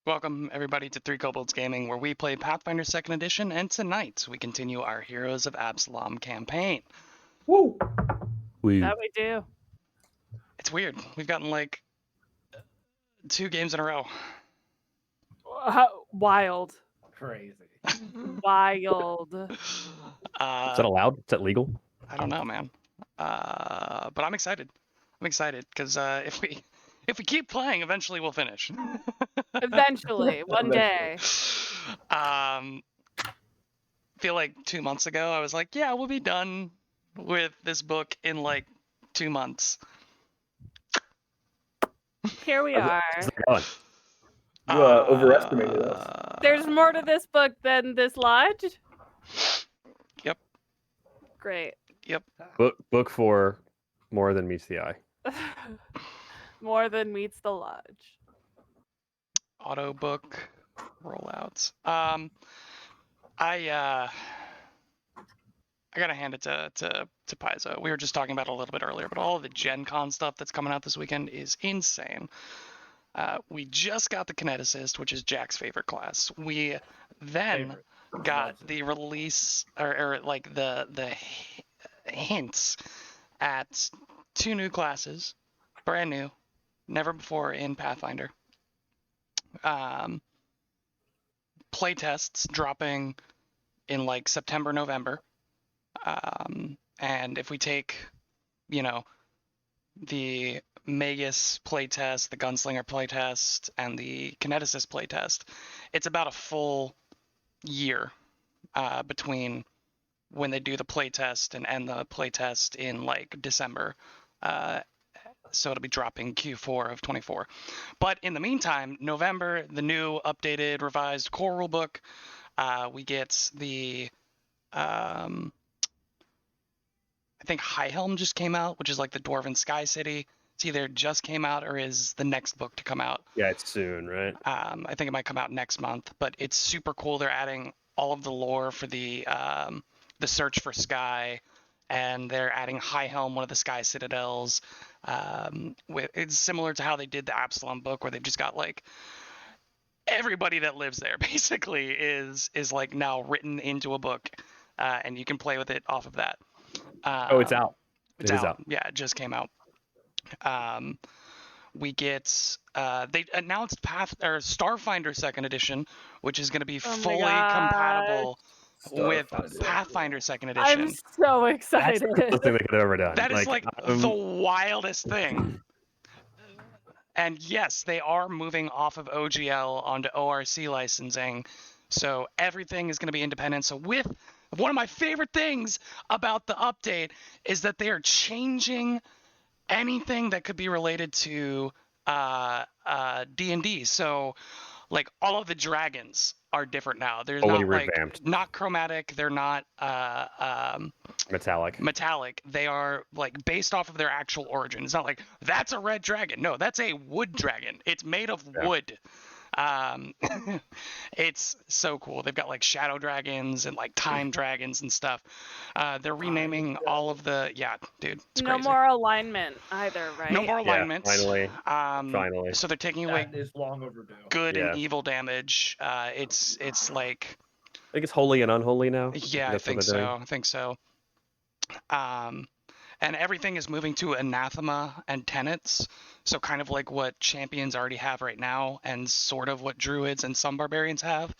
Welcome, everybody, to Three Kobolds Gaming, where we play Pathfinder 2nd Edition, and tonight we continue our Heroes of Absalom campaign. Woo! That we do. It's weird. We've gotten, like, 2 games in a row. Wild. Crazy. Wild. Is that allowed? Is that legal? I don't know, man. But I'm excited. I'm excited, because if we keep playing, eventually we'll finish. Eventually, one day. Feel like 2 months ago, I was like, yeah, we'll be done with this book in, like, 2 months. Here we are. How's it going? You overestimated us. There's more to this book than this lodge? Yep. Great. Yep. Book 4, more than meets the eye. More than meets the lodge. Auto book rollouts. I gotta hand it to Paizo. We were just talking about it a little bit earlier, but all of the Gen Con stuff that's coming out this weekend is insane. We just got the Kineticist, which is Jack's favorite class. We then got the release or like the hints at 2 new classes, brand new, never before in Pathfinder. Playtests dropping in like September, November. And if we take, the Magus playtest, the Gunslinger playtest, and the Kineticist playtest, it's about a full year between when they do the playtest and end the playtest in like December. So it'll be dropping Q4 of 24. But in the meantime, November, the new updated revised core rulebook, we get the I think High Helm just came out, which is like the Dwarven Sky City. It's either just came out or is the next book to come out. Yeah, it's soon, right? I think it might come out next month, but it's super cool. They're adding all of the lore for the Search for Sky, and they're adding High Helm, one of the Sky Citadels. It's similar to how they did the Absalom book, where they've just got like everybody that lives there basically is like now written into a book, and you can play with it off of that. It's out. It's out. Yeah, it just came out. We get they announced Starfinder 2nd Edition, which is going to be fully compatible with Pathfinder 2nd Edition. I'm so excited. That's the coolest thing they could have ever done. That is like the wildest thing. And yes, they are moving off of OGL onto ORC licensing, so everything is going to be independent. So with one of my favorite things about the update is that they are changing anything that could be related to D&D. So like all of the dragons are different now. They're not chromatic. They're not metallic. They are like based off of their actual origin. It's not like that's a red dragon. No, that's a wood dragon. It's made of wood. It's so cool. They've got like shadow dragons and like time dragons and stuff. They're renaming all of the dude. It's no crazy. more alignment either, right? No more alignment. Yeah, finally. So they're taking away That is long overdue. good and evil damage. It's like I think it's holy and unholy now. Yeah, I think so. And everything is moving to anathema and tenets, so kind of like what champions already have right now, and sort of what druids and some barbarians have.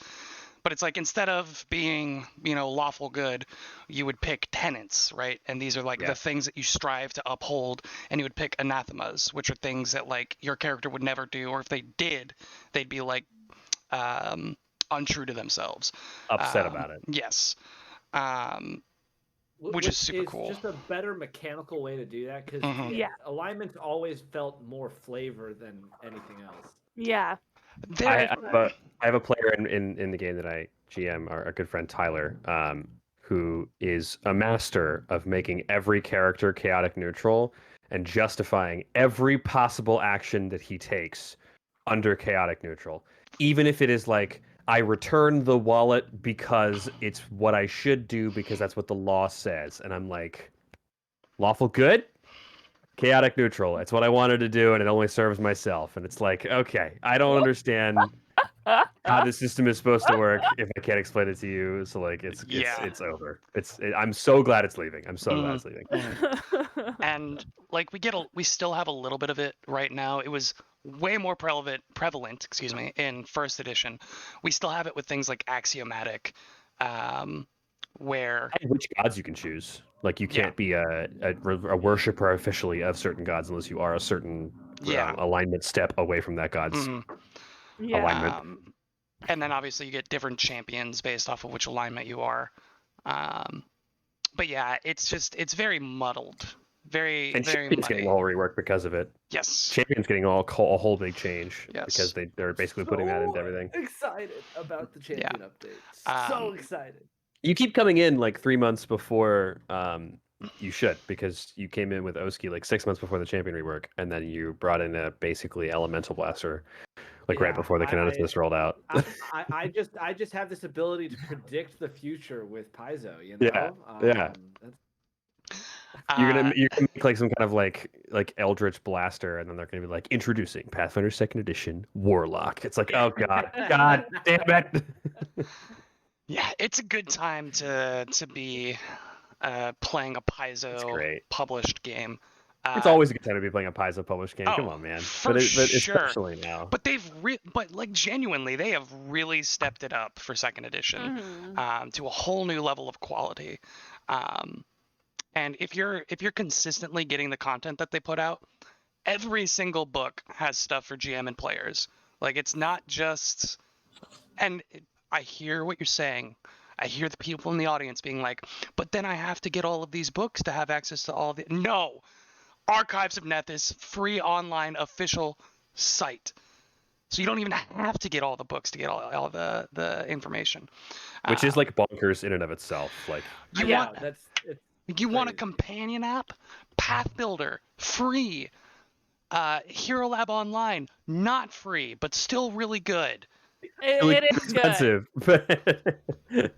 But it's like instead of being, lawful good, you would pick tenets, right? And these are like the things that you strive to uphold, and you would pick anathemas, which are things that like your character would never do, or if they did, they'd be like untrue to themselves. Upset about it. Yes. Which is super cool. Just a better mechanical way to do that, because alignment always felt more flavor than anything else. Yeah. I have a player in the game that I GM, our good friend Tyler, who is a master of making every character chaotic neutral and justifying every possible action that he takes under chaotic neutral, even if it is like, I return the wallet because it's what I should do because that's what the law says. And I'm like, lawful good? Chaotic neutral. It's what I wanted to do, and it only serves myself. And it's like, okay, I don't understand how the system is supposed to work if I can't explain it to you. So like it's over. I'm so glad it's leaving. I'm so glad it's leaving. And like we still have a little bit of it right now. It was way more prevalent, excuse me, in first edition. We still have it with things like Axiomatic, where and which gods you can choose. Like you can't be a worshiper officially of certain gods unless you are a certain alignment step away from that god's alignment. And then obviously you get different champions based off of which alignment you are. But yeah, it's very muddled. Very Champions getting a whole rework because of it. Yes. Champions getting a whole big change because they're basically putting that into everything. Excited about the champion updates. So excited. You keep coming in like 3 months before you should, because you came in with Oski like 6 months before the champion rework, and then you brought in a basically elemental blaster like right before the Kineticist rolled out. I just have this ability to predict the future with Paizo, you know? You're gonna make like some kind of like Eldritch blaster, and then they're gonna be like introducing Pathfinder 2nd Edition Warlock. It's like, oh god damn it. Yeah, it's a good time to be playing a Paizo published game. It's always a good time to be playing a Paizo published game. Come on, man. But especially now. But but like genuinely, they have really stepped it up for 2nd edition to a whole new level of quality. And if you're consistently getting the content that they put out, every single book has stuff for GM and players. Like it's not just, and I hear what you're saying. I hear the people in the audience being like, but then I have to get all of these books to have access to all of it. No, Archives of Nethys, free online official site. So you don't even have to get all the books to get all the information. Which is like bonkers in and of itself. Like you want a companion app? Path Builder, free. Hero Lab Online, not free, but still really good. It is expensive. Good.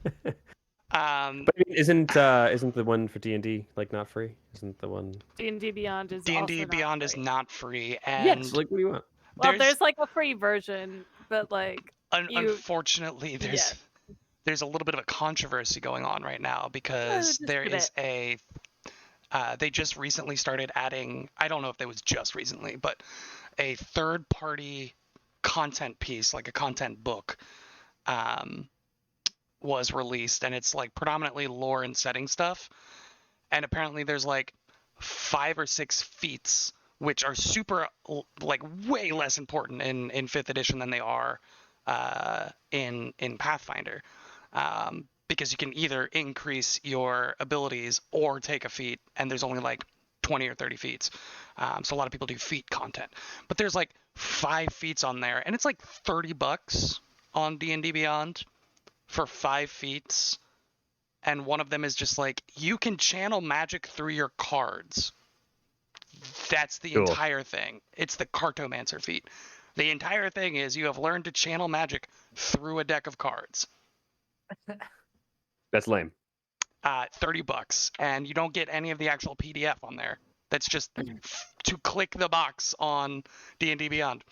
But isn't the one for D&D like not free? Isn't the one D&D Beyond is D&D also Beyond not free. is not free, and yes, like what do you want? Well, there's like a free version, but like unfortunately there's a little bit of a controversy going on right now because there is they just recently started adding, I don't know if it was just recently, but a third-party content piece, like a content book, was released, and it's like predominantly lore and setting stuff. And apparently there's like 5 or 6 feats, which are super, like way less important in 5th edition than they are in Pathfinder. Because you can either increase your abilities or take a feat, and there's only like 20 or 30 feats. So a lot of people do feat content, but there's like 5 feats on there, and it's like $30 on D&D Beyond for 5 feats. And one of them is just like, you can channel magic through your cards. That's the entire thing. It's the Cartomancer feat. The entire thing is you have learned to channel magic through a deck of cards. That's lame. $30, and you don't get any of the actual PDF on there. That's just to click the box on D&D Beyond.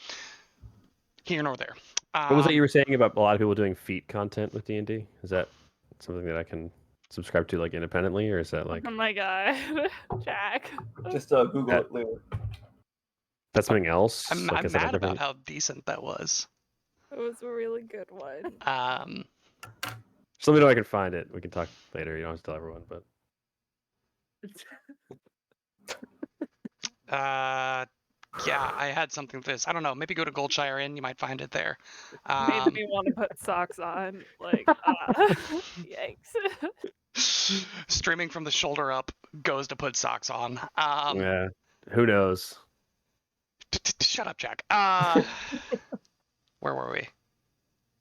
Here nor there. What was that you were saying about a lot of people doing feat content with D&D? Is that something that I can subscribe to like independently, or is that like? Oh my god, Jack. Just Google it later. That's something else. I'm mad about how decent that was. It was a really good one. So let me know I can find it. We can talk later. You don't have to tell everyone, but. Yeah, I had something for this. I don't know. Maybe go to Goldshire Inn. You might find it there. Made me want to put socks on. Like, yikes. Streaming from the shoulder up goes to put socks on. Yeah. Who knows? Shut up, Jack. Where were we?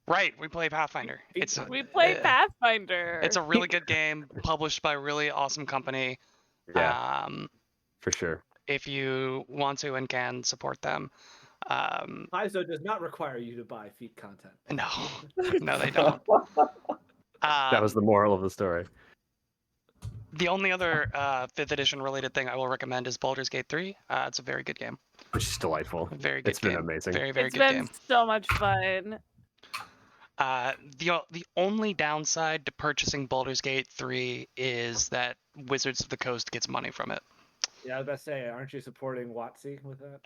Right, we play Pathfinder. We play Pathfinder. It's a really good game, published by a really awesome company. Yeah, for sure. If you want to and can support them. Paizo does not require you to buy feat content. No, they don't. That was the moral of the story. The only other 5th edition related thing I will recommend is Baldur's Gate 3. It's a very good game. Which is delightful. Very good It's game. been amazing. Very, very it's good been game. So much fun. The only downside to purchasing Baldur's Gate 3 is that Wizards of the Coast gets money from it. Yeah, I was about to say, aren't you supporting WotC with that?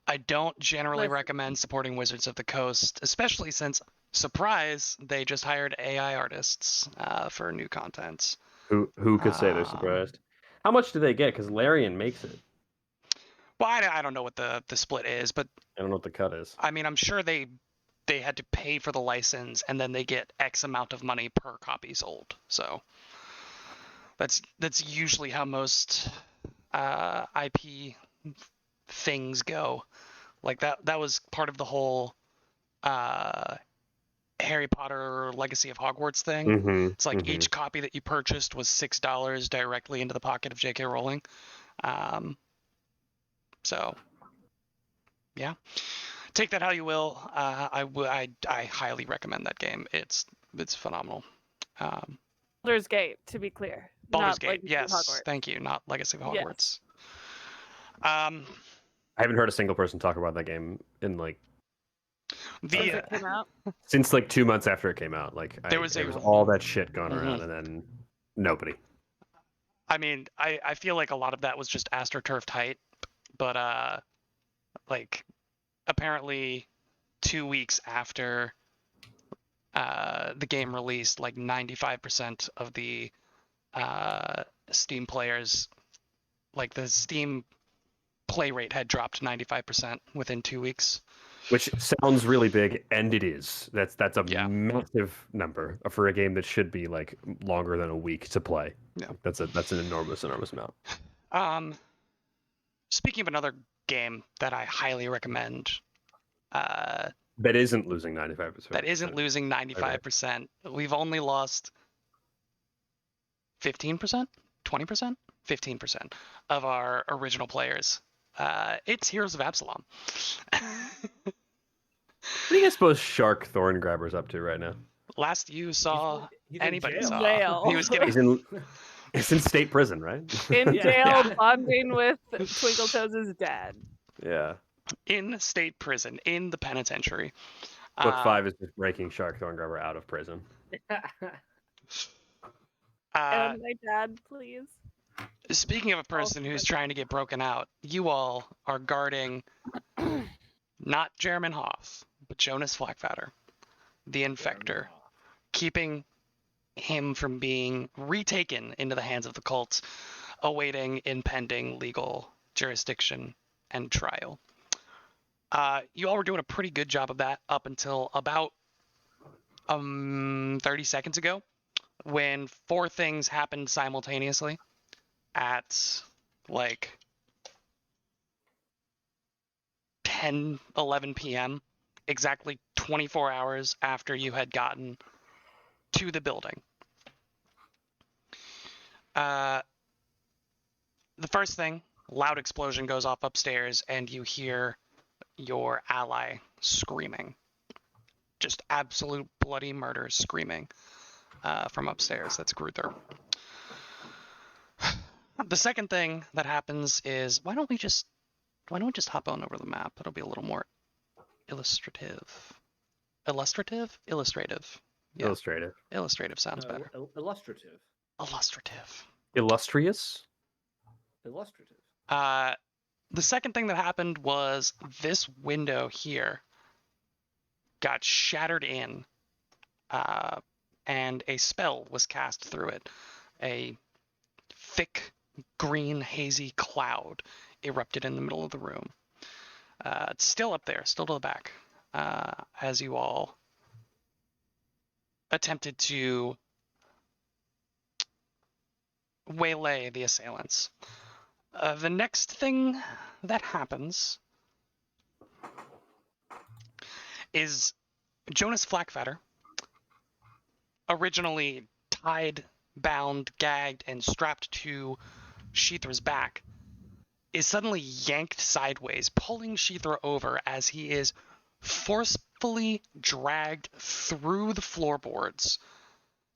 I don't generally Listen. recommend supporting Wizards of the Coast, especially since, surprise, they just hired AI artists for new content. Who could say they're Um, surprised? How much do they get? Because Larian makes it. Well, I don't know what the split is, but I don't know what the cut is. I mean, I'm sure they had to pay for the license, and then they get X amount of money per copy sold. So that's usually how most IP things go. Like that was part of the whole Harry Potter Legacy of Hogwarts thing. Mm-hmm. It's like each copy that you purchased was $6 directly into the pocket of J.K. Rowling. So yeah, take that how you will. I highly recommend that game. It's phenomenal. Baldur's Gate, to be clear. Baldur's not Gate, Legacy of yes, Hogwarts. thank you, not Legacy of Yes. Hogwarts. I haven't heard a single person talk about that game in like Since it came out. since like 2 months after it came out. Like There was all that shit going around, and then nobody. I mean, I feel like a lot of that was just AstroTurf hype, but like apparently 2 weeks after the game released, like 95% of the Steam players, like the Steam play rate had dropped 95% within 2 weeks. Which sounds really big, and it is. That's a Yeah. massive number for a game that should be like longer than a week to play. Yeah. That's an enormous amount. Speaking of another game that I highly recommend, That isn't losing 95%. that isn't losing 95%. We've only lost 15%, 20%, 15% of our original players. It's Heroes of Absalom. What do you guys suppose Shark Thorngrabber's up to right now? Last you saw, He's in anybody jail. saw, Jail. he was getting He's in state prison, right? In Yeah. jail, Yeah. bonding with Twinkle Toes' dad. Yeah. in state prison, in the penitentiary. Book 5 is just breaking Shark Thorngrabber out of prison. And my dad, please. Speaking of a person who's trying to get broken out, you all are guarding not Jeremy Hoff, but Jonas Flackfatter, the Infector, keeping him from being retaken into the hands of the cult, awaiting impending legal jurisdiction and trial. You all were doing a pretty good job of that up until about 30 seconds ago, when 4 things happened simultaneously at like 10-11 p.m., exactly 24 hours after you had gotten to the building. The first thing, loud explosion goes off upstairs, and you hear your ally screaming. Just absolute bloody murder screaming from upstairs. That's Gruther. The second thing that happens is, why don't we just hop on over the map? It'll be a little more illustrative. Illustrative? Illustrative. Yeah. Illustrative. Illustrative sounds better. Illustrative. Illustrative. Illustrious? Illustrative. The second thing that happened was this window here got shattered in, and a spell was cast through it. A thick, green, hazy cloud erupted in the middle of the room. It's still up there, still to the back, as you all attempted to waylay the assailants. The next thing that happens is Jonas Flackfatter, originally tied, bound, gagged, and strapped to Sheethra's back, is suddenly yanked sideways, pulling Sheethra over as he is forcefully dragged through the floorboards,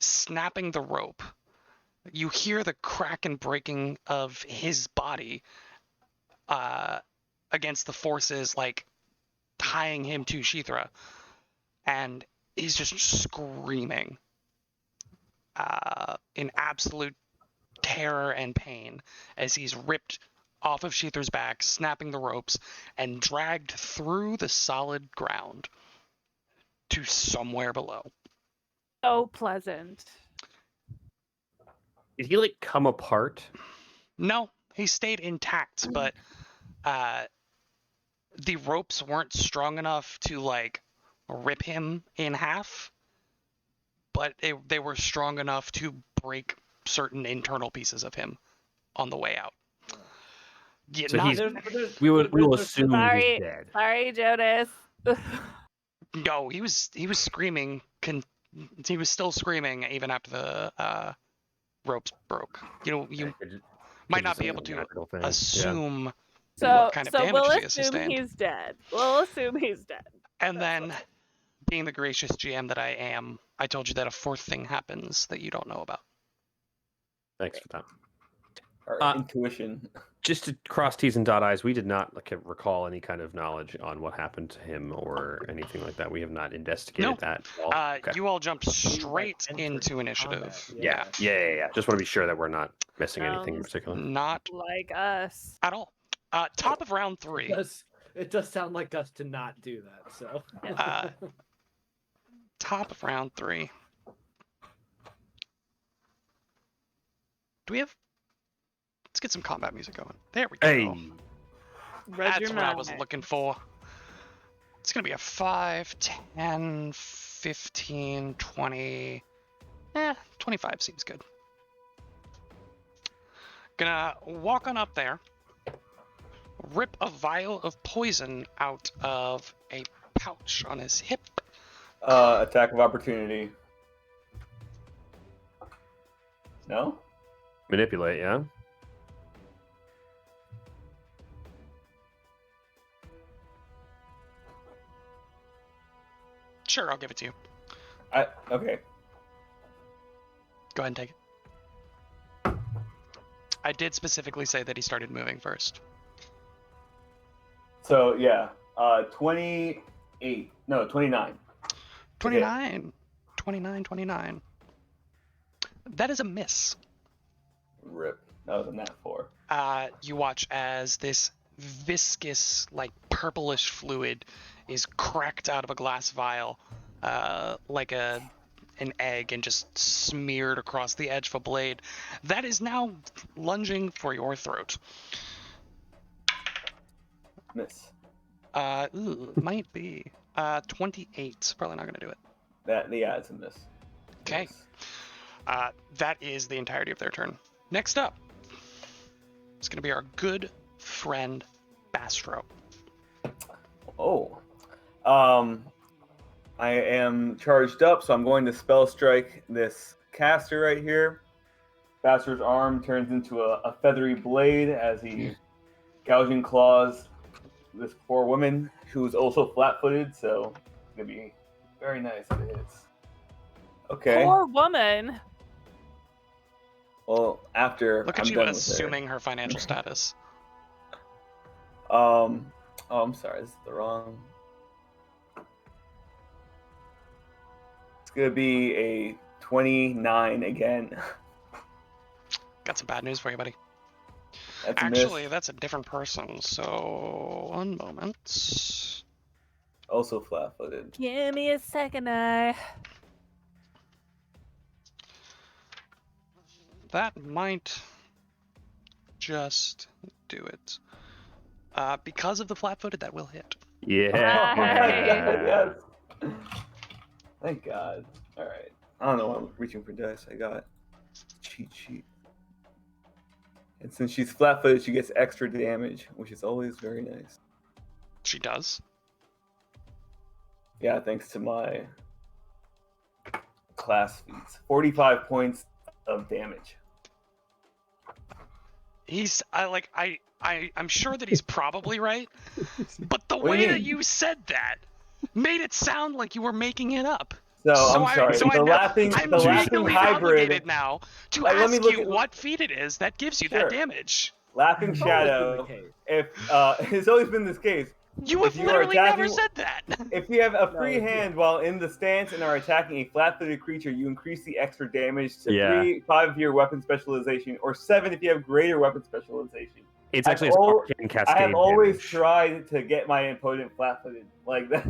snapping the rope. You hear the crack and breaking of his body against the forces, like tying him to Sheethra. And he's just screaming in absolute terror and pain as he's ripped off of Sheether's back, snapping the ropes, and dragged through the solid ground to somewhere below. So pleasant. Did he like come apart? No, he stayed intact, but the ropes weren't strong enough to like rip him in half, but they were strong enough to break certain internal pieces of him on the way out. Yeah, So not, we will assume Sorry, he's dead. sorry, Jonas. no, he was screaming. He was still screaming even after the ropes broke. You might not be able to assume what kind of damage we'll he has assume sustained. he's dead. We'll assume he's dead. And then, being the gracious GM that I am, I told you that a fourth thing happens that you don't know about. Thanks for that. Our intuition. Just to cross T's and dot I's, we did not recall any kind of knowledge on what happened to him or anything like that. We have not investigated that at all. Okay. You all jumped straight into initiative. Yeah. Just want to be sure that we're not missing anything in particular. Not like us at all. Top of round 3. It does sound like us to not do that. So. Top of round 3. Do we have? Let's get some combat music going. There we go. Hey. That's what I was looking for. It's going to be a 5, 10, 15, 20. 25 seems good. Gonna walk on up there. Rip a vial of poison out of a pouch on his hip. Attack of opportunity. No? Manipulate, yeah? Sure, I'll give it to you. Okay. Go ahead and take it. I did specifically say that he started moving first. So, yeah. 28. No, 29. 29. 29. That is a miss. Rip. That was a nat 4. You watch as this viscous, like purplish fluid is cracked out of a glass vial, like an egg, and just smeared across the edge of a blade. That is now lunging for your throat. Miss. Might be. 28. Probably not going to do it. Yeah, it's a miss. Okay. That is the entirety of their turn. Next up, it's going to be our good friend Bastro. Oh. I am charged up, so I'm going to spell strike this caster right here. Bastro's arm turns into a feathery blade as he gouging claws this poor woman who's also flat-footed, so it's going to be very nice if it hits. Okay. Poor woman. Well, after Look at I'm you done assuming her financial status. Oh, I'm sorry. This is the wrong. It's gonna be a 29 again. Got some bad news for you, buddy. That's a Actually, miss. that's a different person. So, one moment. Also flat-footed. Give me a second, eye. That might just do it. Because of the flat-footed, that will hit. Yeah. Oh my God, yes. Thank God. All right. I don't know why I'm reaching for dice. I got cheat sheet. And since she's flat-footed, she gets extra damage, which is always very nice. She does. Yeah, thanks to my class feats. 45 points of damage. I'm sure that he's probably right, but the What do you way that mean? you said that made it sound like you were making it up. So I'm sorry. I'm laughing legally hybrid. obligated now to Let ask me look you at- what feat it is that gives you Sure. that damage. Laughing Shadow. If it's always been this case. You have If you are literally never attacking- said that. If you have a No, free it's- hand while in the stance and are attacking a flat-footed creature, you increase the extra damage to Yeah. 3, 5 if you have weapon specialization, or 7 if you have greater weapon specialization. It's actually I've an al- arcane I cascade have always damage. tried to get my opponent flat-footed like that.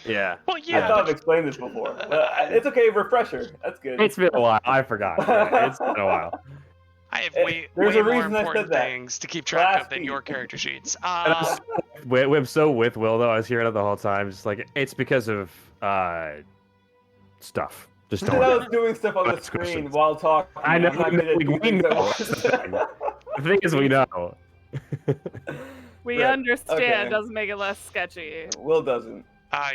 Yeah. Well, I yeah, thought I've but explained this before, but it's okay. Refresher. That's good. It's been a while. I forgot. Yeah, it's been a while. I have There's way a more reason I said important that. things to keep track Class of than B. your character sheets. I'm so with Will though. I was hearing it the whole time. Just like it's because of stuff. Just Because I don't. was doing stuff on the Ask screen questions. while talking. I know. I'm not good at We two things at know. once. The thing is, we know. We Right, understand. okay. Doesn't make it less sketchy. Will doesn't.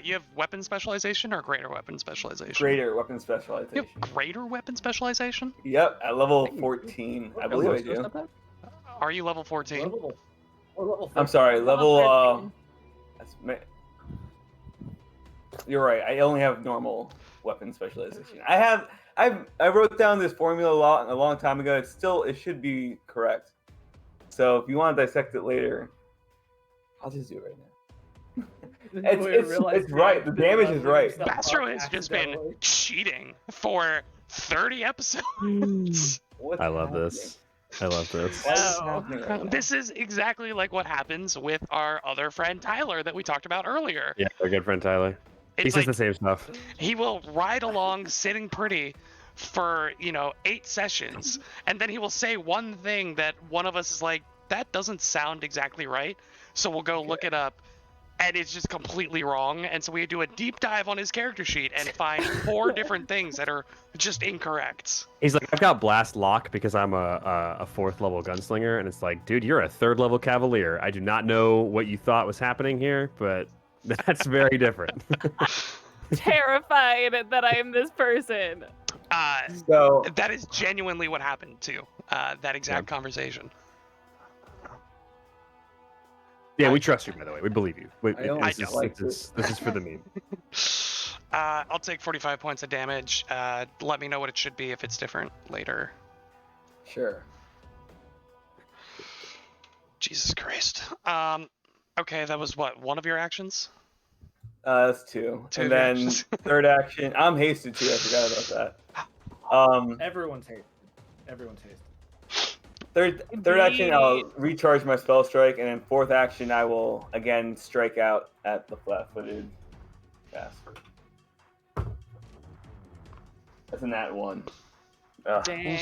You have weapon specialization or greater weapon specialization? Greater weapon You specialization. have greater weapon specialization? Yep, at level 14, I believe I do. Are you level 14? Level I'm sorry, level. 13. That's You're right. I only have normal weapon specialization. I wrote down this formula a long time ago. It should be correct. So if you want to dissect it later, I'll just do it right now. It's right. The damage is right. Bastro has just been cheating for 30 episodes. What's I love happening? this. I love this. What is Oh. happening right now? This is exactly like what happens with our other friend Tyler that we talked about earlier. Yeah, our good friend Tyler. He It's says like the same stuff. he will ride along sitting pretty for 8 sessions, and then he will say one thing that one of us is like, that doesn't sound exactly right, so we'll go look it up, and it's just completely wrong, and so we do a deep dive on his character sheet and find 4 different things that are just incorrect. He's like, I've got blast lock because I'm a 4th level gunslinger, and it's like, dude, you're a 3rd level cavalier. I do not know what you thought was happening here, but that's very different. Terrified that I am this person. So That is genuinely what happened too. That exact conversation. Yeah, we trust you, by the way. We believe you. I don't I this, don't like this is for the meme. I'll take 45 points of damage. Let me know what it should be if it's different later. sure. Jesus Christ. Okay, that was what, one of your actions? That's 2. Two And then actions. third action. I'm hasted too. I forgot about that. Everyone's hasted. Everyone's hasted. Third action, I'll recharge my spell strike, and then 4th action, I will again strike out at the flat-footed bastard. That's a nat 1. Dang.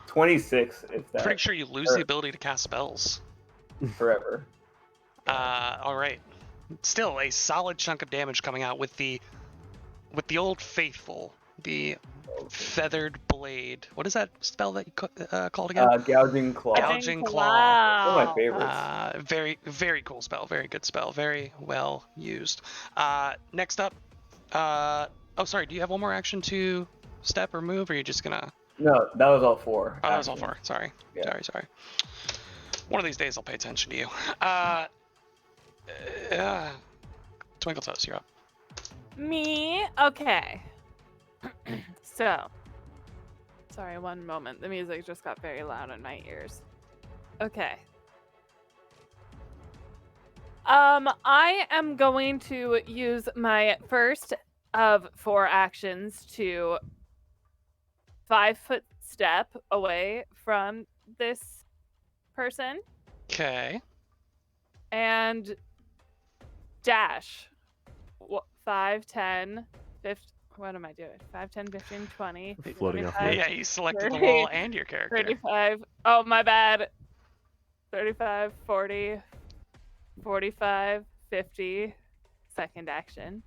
26, if that. Pretty sure you lose the ability to cast spells. Forever. All right. Still a solid chunk of damage coming out with the old faithful, the feathered blade. What is that spell that you called again? Gouging claw. Gouging claw. Wow. One of my favorites. Very, very cool spell. Very good spell. Very well used. Next up, oh, sorry. Do you have one more action to step or move, or are you just gonna? No, that was all 4. Oh, that was all actions. 4. Sorry. Yeah. Sorry. One of these days I'll pay attention to you. Twinkle Toes, you're up. Me? Okay. So. Sorry, one moment. The music just got very loud in my ears. Okay. I am going to use my first of 4 actions to 5-foot step away from this person Okay. and dash. 5, 10, 15. What am I doing? 5, 10, 15, 20. Floating off 25, the- Yeah, you selected the 30, wall and your character. 35. Oh, my bad. 35, 40, 45, 50. Second action.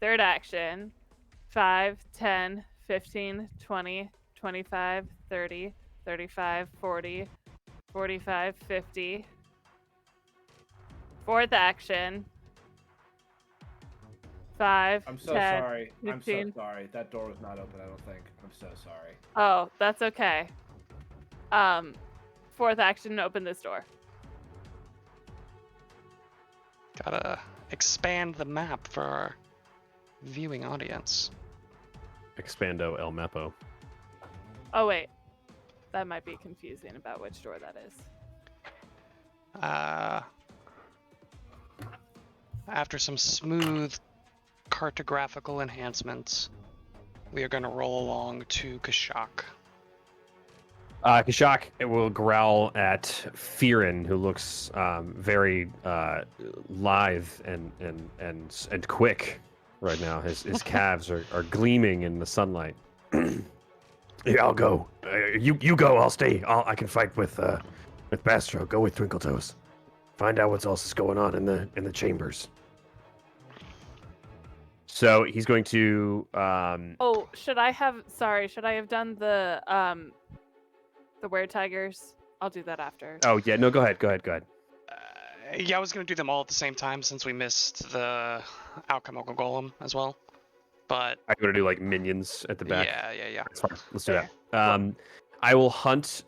Third action. 5, 10, 15, 20, 25, 30, 35, 40, 45, 50. Fourth action. 5, I'm so 10. sorry. I'm 15. so sorry. That door was not open, I don't think. I'm so sorry. Oh, that's okay. Fourth action, open this door. Gotta expand the map for our viewing audience. Expando El Mapo. Oh, wait. That might be confusing about which door that is. after some smooth cartographical enhancements, we are going to roll along to Kashak. Kashak will growl at Fearin, who looks very lithe and quick right now. His calves are gleaming in the sunlight. Yeah, I'll go. You go. I'll stay. I can fight with Bastro. Go with Twinkletoes. Find out what else is going on in the chambers. So he's going to. Oh, should I have done the were-tigers? I'll do that after. Oh yeah, no, go ahead. Yeah, I was going to do them all at the same time since we missed the Alchemical Golem as well. But I'm going to do like minions at the back. Yeah. That's fine. Let's do that. I will hunt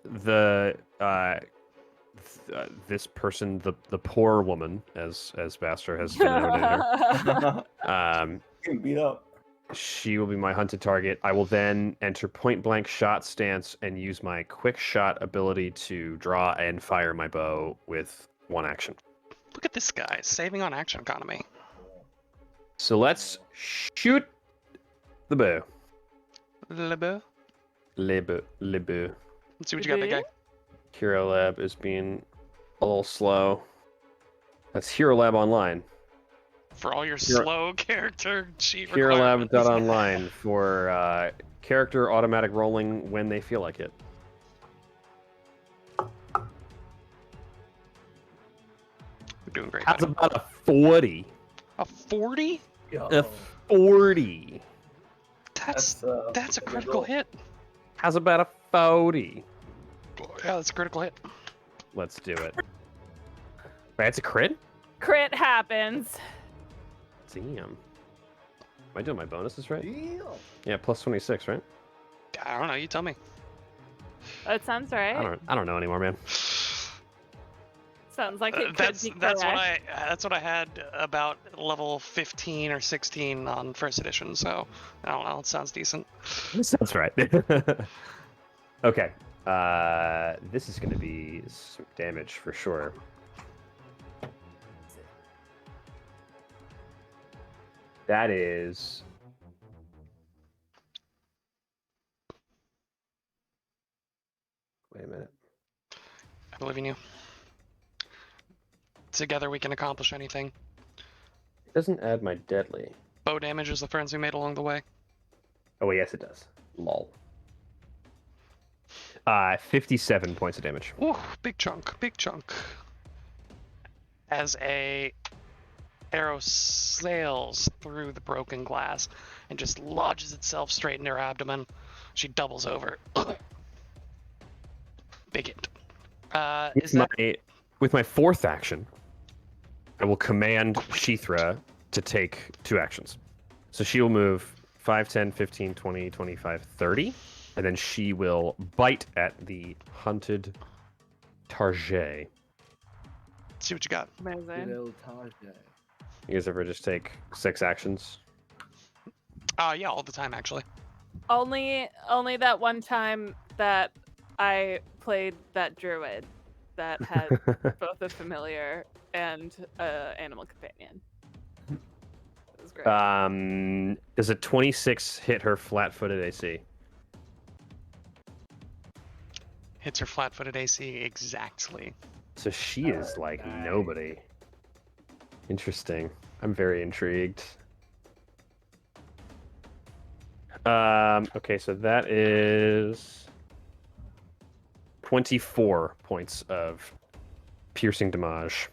this person, the poor woman, as Baster has denoted her. Getting beat up. She will be my hunted target. I will then enter point blank shot stance and use my quick shot ability to draw and fire my bow with one action. Look at this guy, saving on action economy. So let's shoot the bow. Le bow. Le bow. Let's see what you got, big guy. Hero Lab is being a little slow. That's Hero Lab Online. For all your slow character cheat Hero requirements. Lab.online for character automatic rolling when they feel like it. You're doing great. How's buddy. about a 40? A 40? A 40. That's a critical hit. How's about a 40? Yeah, that's a critical hit. Let's do it. Wait, it's a crit? Crit happens. Damn. Am I doing my bonuses right? Deal. Yeah, plus 26, right? I don't know. You tell me. That sounds right. I don't know anymore, man. Sounds like it could That's be what correct. that's what I had about level 15 or 16 on first edition. So I don't know. It sounds decent. Sounds right. Okay. This is going to be some damage for sure. That is... Wait a minute. I believe in you. Together we can accomplish anything. It doesn't add my deadly. Bow damage is the friends we made along the way. Oh, yes, it does. Lol. 57 points of damage. Ooh, big chunk. As a arrow sails through the broken glass and just lodges itself straight in her abdomen, she doubles over. Big hit. With my fourth action, I will command Sheethra to take 2 actions. So she will move 5, 10, 15, 20, 25, 30. And then she will bite at the hunted Tarjay. See what you got. Amazing. Good Tarjay. You guys ever just take 6 actions? Yeah, all the time actually. Only that one time that I played that druid that had both a familiar and animal companion. It was great. Does a 26 hit her flat-footed AC? Hits her flat-footed AC exactly. So she is like nobody. Interesting. I'm very intrigued. Okay, so that is 24 points of piercing damage.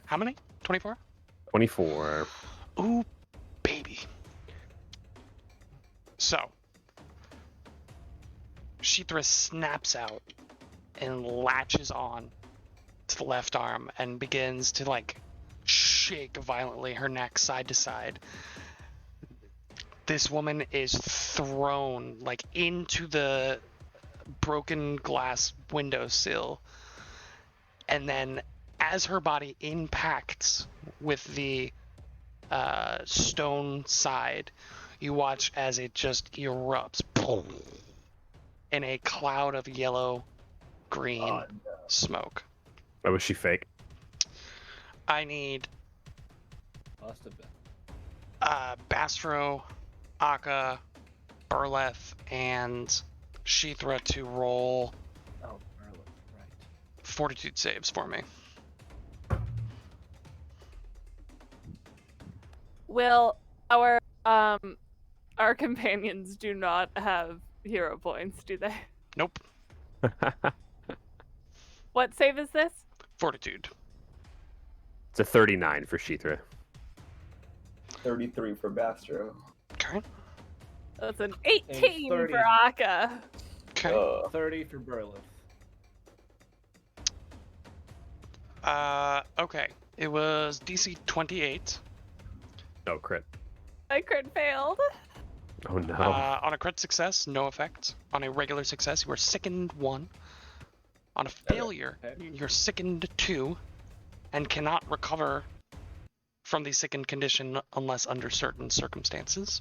How many? 24? 24. Ooh, baby. So, Sheethra snaps out and latches on to the left arm and begins to like shake violently her neck side to side. This woman is thrown like into the broken glass windowsill, and then as her body impacts with the stone side, you watch as it just erupts in a cloud of yellow green smoke. Oh, was she fake? I need Must have been. Bastro, Akka, Burleth, and Sheethra to roll Oh, Merlin, right. fortitude saves for me. Will our companions do not have hero points, do they? Nope. What save is this? Fortitude. It's a 39 for Sheethra. 33 for Bastro. Okay. That's an 18 30. for Akka. Okay. 30 for Burleth. Okay. It was DC 28. No crit. I crit failed. Oh no. On a crit success, no effect. On a regular success, you are sickened 1. On a failure, Okay. you're sickened 2, and cannot recover from the sickened condition unless under certain circumstances.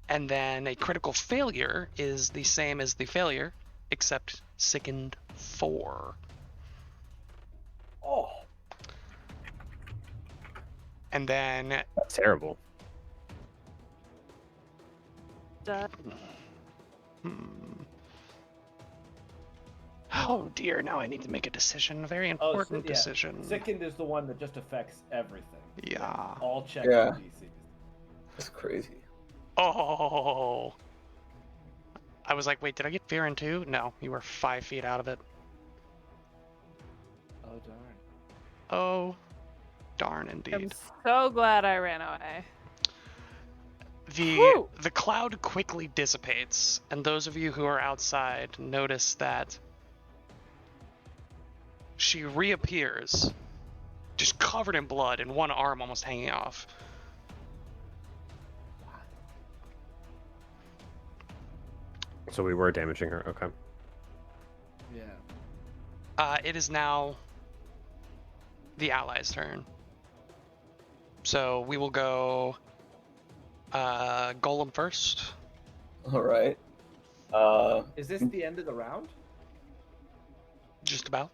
And then a critical failure is the same as the failure, except sickened 4. Oh. And then That's terrible. oh dear, now I need to make a decision, a very important decision. Sickened is the one that just affects everything. Yeah. All checks Yeah. for DCs. That's crazy. Oh. I was like, wait, did I get Fearin too? No, you were 5 feet out of it. Oh darn. Oh, darn I'm indeed. so glad I ran away. The cloud quickly dissipates, and those of you who are outside notice that she reappears, just covered in blood and one arm almost hanging off. So we were damaging her. Okay. Yeah. It is now the allies' turn. So we will go Golem first. All right. Is this the end of the round? Just about.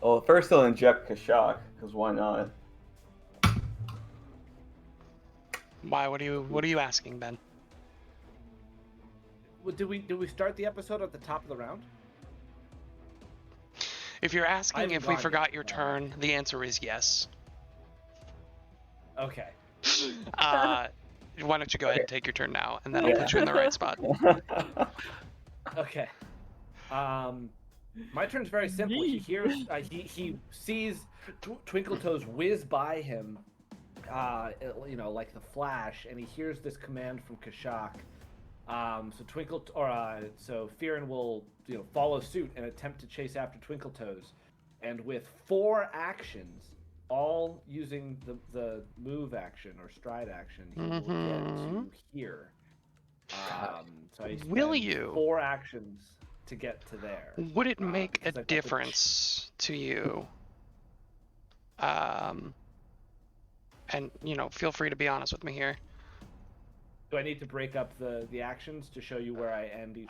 Well, first I'll inject Kashak, because why not? Why? What are you asking, Ben? Well, do we start the episode at the top of the round? If you're asking haven't if we gone forgot yet. your turn, the answer is yes. Okay. Why don't you go ahead and take your turn now, and that'll put you in the right spot. Okay. My turn's very simple. He hears, he sees Twinkletoes whiz by him, like the Flash, and he hears this command from Kashak. So Fearin will, follow suit and attempt to chase after Twinkletoes, and with 4 actions, all using the move action or stride action, he will get to here. So I Will spend you? 4 actions to get to there. Would it make a because I've got the difference to you? And feel free to be honest with me here. Do I need to break up the actions to show you where I end each?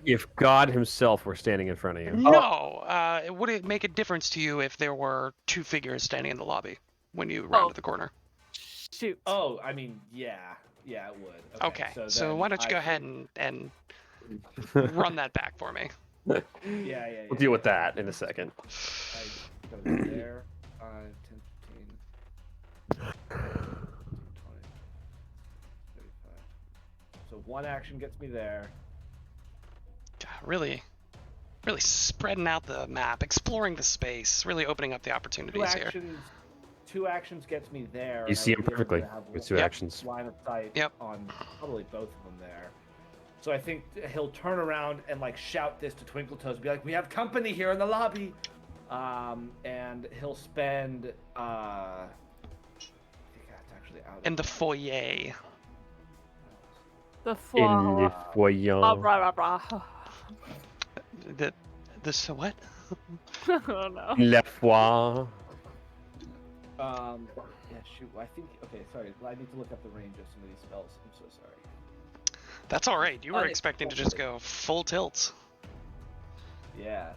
If God himself were standing in front of you. No. Would it make a difference to you if there were 2 figures standing in the lobby when you rounded the corner? Shoot. Oh, I mean, yeah, it would. Okay. So then why don't you go ahead and run that back for me? Yeah. We'll deal with that in a second. I go there. 5, 10, 15, 20, 35. So 1 action gets me there. God, really spreading out the map, exploring the space, really opening up the opportunities here. 2 actions gets me there. You and see I him would be able perfectly to have with 2 Yep. actions. line of sight Yep. on probably both of them there. So I think he'll turn around and shout this to Twinkletoes, be like, "We have company here in the lobby," and he'll spend. I think that's actually out. In the foyer. The In floor. the foyer. Blah, blah, blah, blah. This what? Oh no. Le foire. Yeah, shoot. I think. Okay, sorry. I need to look up the range of some of these spells. I'm so sorry. That's all right. You were expecting to just go full tilt. Yeah.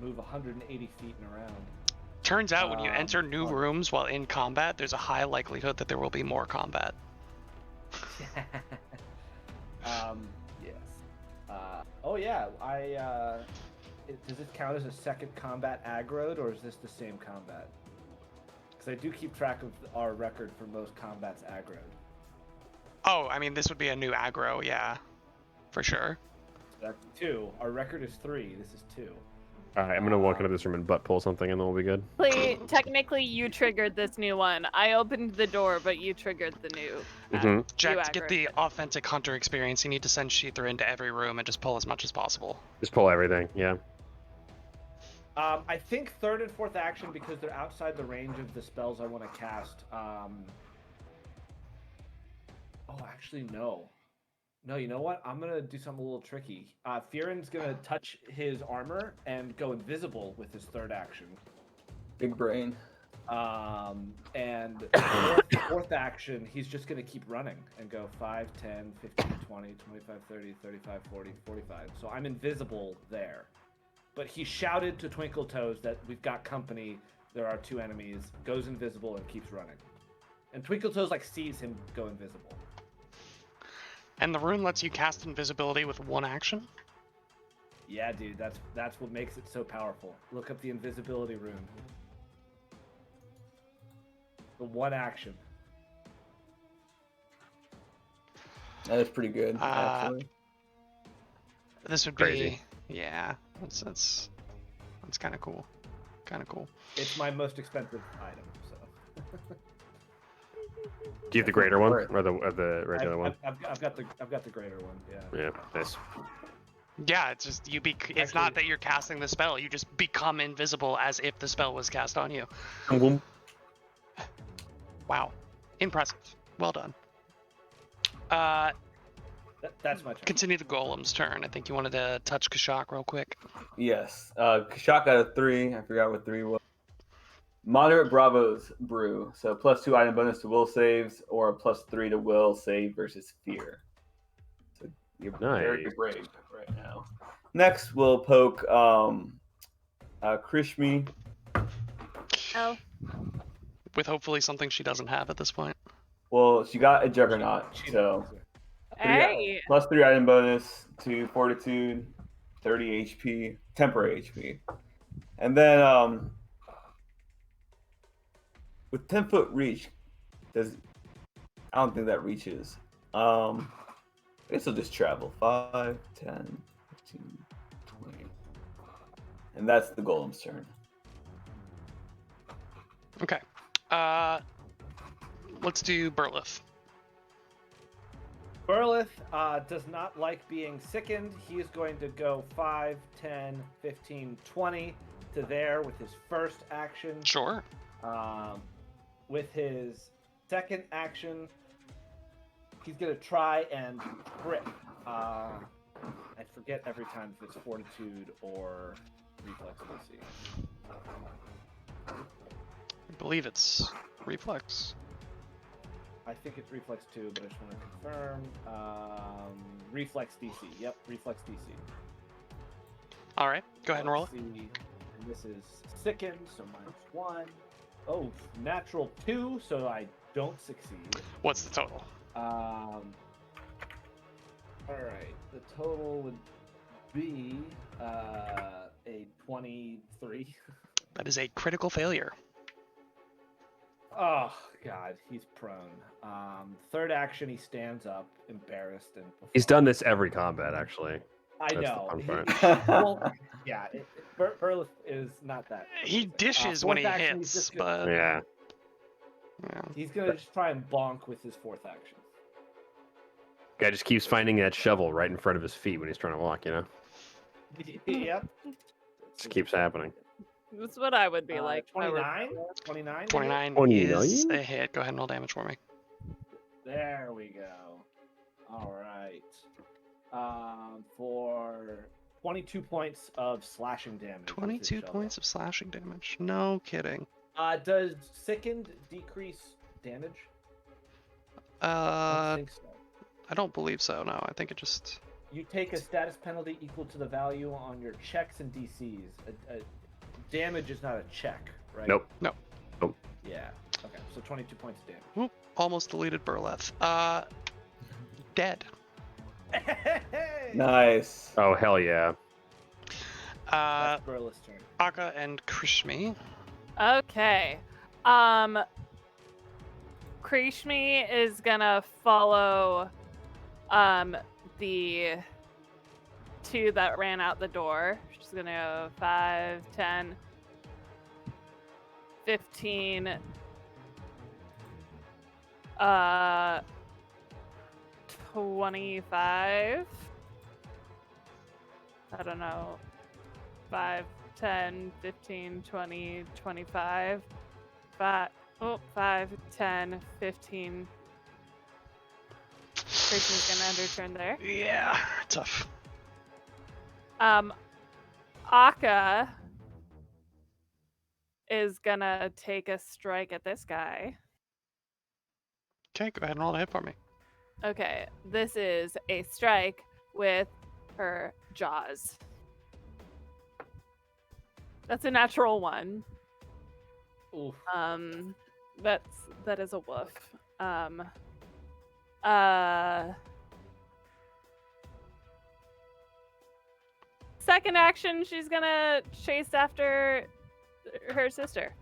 move 180 feet and around. Turns out when you enter new fun. rooms while in combat, there's a high likelihood that there will be more combat. Yes. Oh yeah, does this count as a second combat aggroed, or is this the same combat? Because I do keep track of our record for most combats aggroed. Oh, I mean, this would be a new aggro, yeah, for sure. That's 2. Our record is 3. This is 2. All right, I'm gonna walk into this room and butt pull something, and then we'll be good. Technically, you triggered this new one. I opened the door, but you triggered the new. Mhm. Jack, to aggro. get the authentic hunter experience, you need to send Sheether into every room and just pull as much as possible. Just pull everything. Yeah. I think 3rd and 4th action, because they're outside the range of the spells I want to cast. Oh, actually, no. No, you know what? I'm going to do something a little tricky. Fearon's going to touch his armor and go invisible with his 3rd action. Big brain. And 4th action, he's just going to keep running and go 5, 10, 15, 20, 25, 30, 35, 40, 45. So I'm invisible there. But he shouted to Twinkle Toes that we've got company, there are 2 enemies, goes invisible and keeps running. And Twinkle Toes sees him go invisible. And the rune lets you cast invisibility with 1 action? Yeah, dude, that's what makes it so powerful. Look up the invisibility rune. The 1 action. That is pretty good, actually. This would Crazy. be, yeah, that's kind of cool. Kind of cool. It's my most expensive item, so. Do you have the greater one or the regular one? I've got the greater one. Yeah. Yeah. Nice. Yeah, it's just it's not that you're casting the spell, you just become invisible as if the spell was cast on you. Boom. Wow. Impressive. Well done. That's my turn. Continue the golem's turn. I think you wanted to touch Kashak real quick. Yes. Kashak got a 3. I forgot what 3 was. Moderate Bravos Brew. So +2 item bonus to will saves, or a +3 to will save versus fear. So you're very Nice. brave right now. Next, we'll poke Krishmi. Oh. With hopefully something she doesn't have at this point. Well, she got a Juggernaut, so Hey. +3 item bonus to Fortitude, 30 HP, temporary HP. And then with 10-foot reach, I don't think that reaches. I guess I'll just travel 5, 10, 15, 20. And that's the golem's turn. Okay. Let's do Burlith. Burlith does not like being sickened. He is going to go 5, 10, 15, 20 to there with his first action. Sure. With his second action, he's going to try and trip. I forget every time if it's Fortitude or Reflex DC. I believe it's Reflex. I think it's Reflex 2, but I just want to confirm. Reflex DC. Yep, Reflex DC. All right. Go ahead and roll it. Let's see. And this is sickened, so -1. Oh, natural 2, so I don't succeed. What's the total? All right, the total would be a 23. That is a critical failure. Oh God, he's prone. Third action, he stands up, embarrassed and. He's done this every combat, actually. I That's the know. fun Well, yeah, Burlith is not that. He dishes when he fourth action, he's hits, just gonna- but Yeah. yeah. He's gonna just try and bonk with his fourth action. Guy just keeps finding that shovel right in front of his feet when he's trying to walk. Yep. Just keeps happening. That's what I would be like. if I were- 29. 29. 29 29? is a hit. Go ahead and roll damage for me. There we go. All right. For 22 points of slashing damage. with his 22 shovel. points of slashing damage. No kidding. Does sickened decrease damage? I I think so. don't believe so. No, I think it just. You take a status penalty equal to the value on your checks and DCs. Damage is not a check, right? Nope. Yeah. Okay, so 22 points of damage. Whoop, almost deleted Burleth. Dead. Nice. Oh hell yeah. Uh, That's Burleth's turn. Akka and Krishmi. Okay. Krishmi is gonna follow the two that ran out the door. She's gonna go 5, 10, 15, 25. I don't know. 5, 10, 15, 20, 25. 5, 10, 15. Krishna's gonna end her turn there. Yeah, tough. Akka is gonna take a strike at this guy. Okay, go ahead and roll a hit for me. Okay, this is a strike with her jaws. That's a natural 1. Oof. That is a woof. Second action, she's gonna chase after her sister.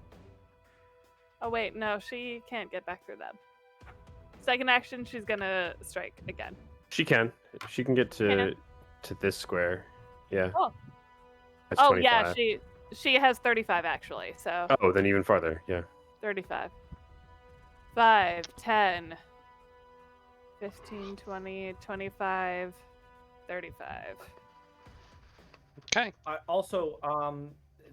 Oh wait, no, she can't get back through them. Second action, she's gonna strike again. She can. She can get Can to this square. Yeah. Oh. That's Oh 25. yeah, she has 35 actually, so Oh, then even farther. Yeah. 35. 5, 10, 15, 20, 25, 35. Okay. Also,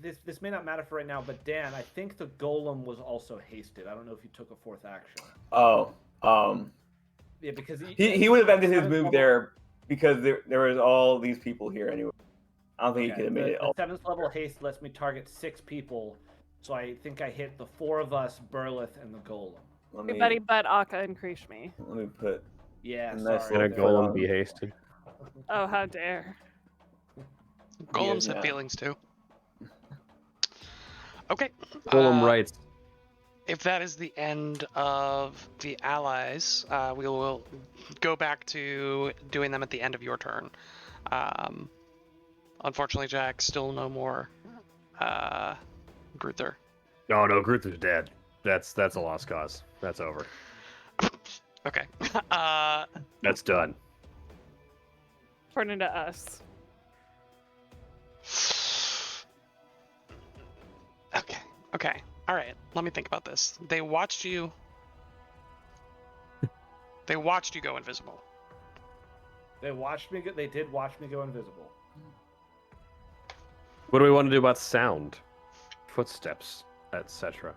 this may not matter for right now, but Dan, I think the golem was also hasted. I don't know if you took a fourth action. Oh, Yeah, because he would have ended his seventh move level- there because there was all these people here anyway. I don't think he Okay, could have made it the all. 7th level haste lets me target 6 people, so I think I hit the 4 of us, Burleth, and the golem. Let me, Everybody but Akka and Krishmi. let me put. Yeah, Nice sorry. Can a little golem be hasted? Oh, how dare. Golems Yeah. have feelings too. Okay. Golem writes. If that is the end of the allies, we will go back to doing them at the end of your turn. Unfortunately, Jack, still no more Gruther. Oh no, Gruther's dead. That's a lost cause. That's over. Okay. That's done. Turn into us. Okay. Okay. All right. Let me think about this. They watched you. They watched you go invisible. They watched me. They did watch me go invisible. What do we want to do about sound, footsteps, etc.?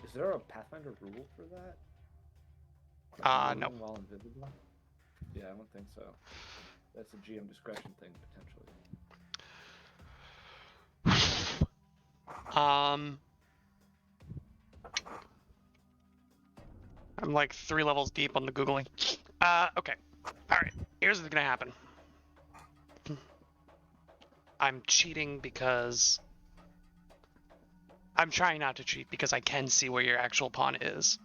Is there a Pathfinder rule for that? No. Moving while invisible? Yeah, I don't think so. That's a GM discretion thing potentially. I'm like 3 levels deep on the Googling. Okay. Alright. Here's what's gonna happen. I'm cheating because... I'm trying not to cheat because I can see where your actual pawn is.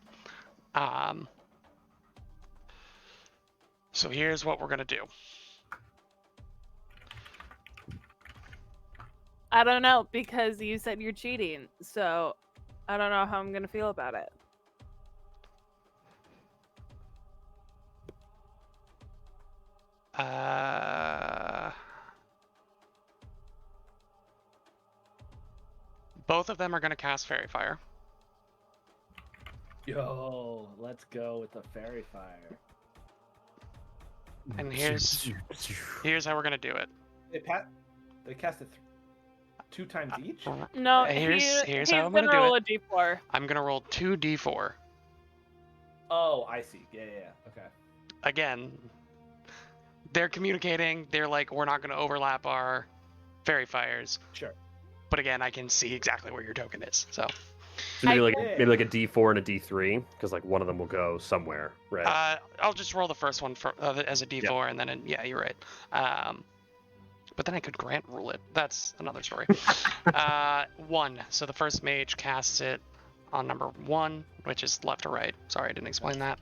So here's what we're gonna do. I don't know, because you said you're cheating, so I don't know how I'm gonna feel about it. Both of them are gonna cast Fairy Fire. Yo, let's go with the fairy fire. And here's how we're gonna do it. They cast it 2 times each. No, Here's he's how I'm gonna gonna do roll it. a d4. I'm gonna roll 2d4. Oh, I see. Yeah. Okay. Again, they're communicating. They're like, we're not gonna overlap our Fairy Fires. Sure. But again, I can see exactly where your token is. So So maybe I- maybe like a D4 and a D3, because like one of them will go somewhere, right? I'll just roll the first one for as a D4, and then yeah, you're right. But then I could grant rule it. That's another story. 1. So the first mage casts it on number 1, which is left or right. Sorry, I didn't explain that.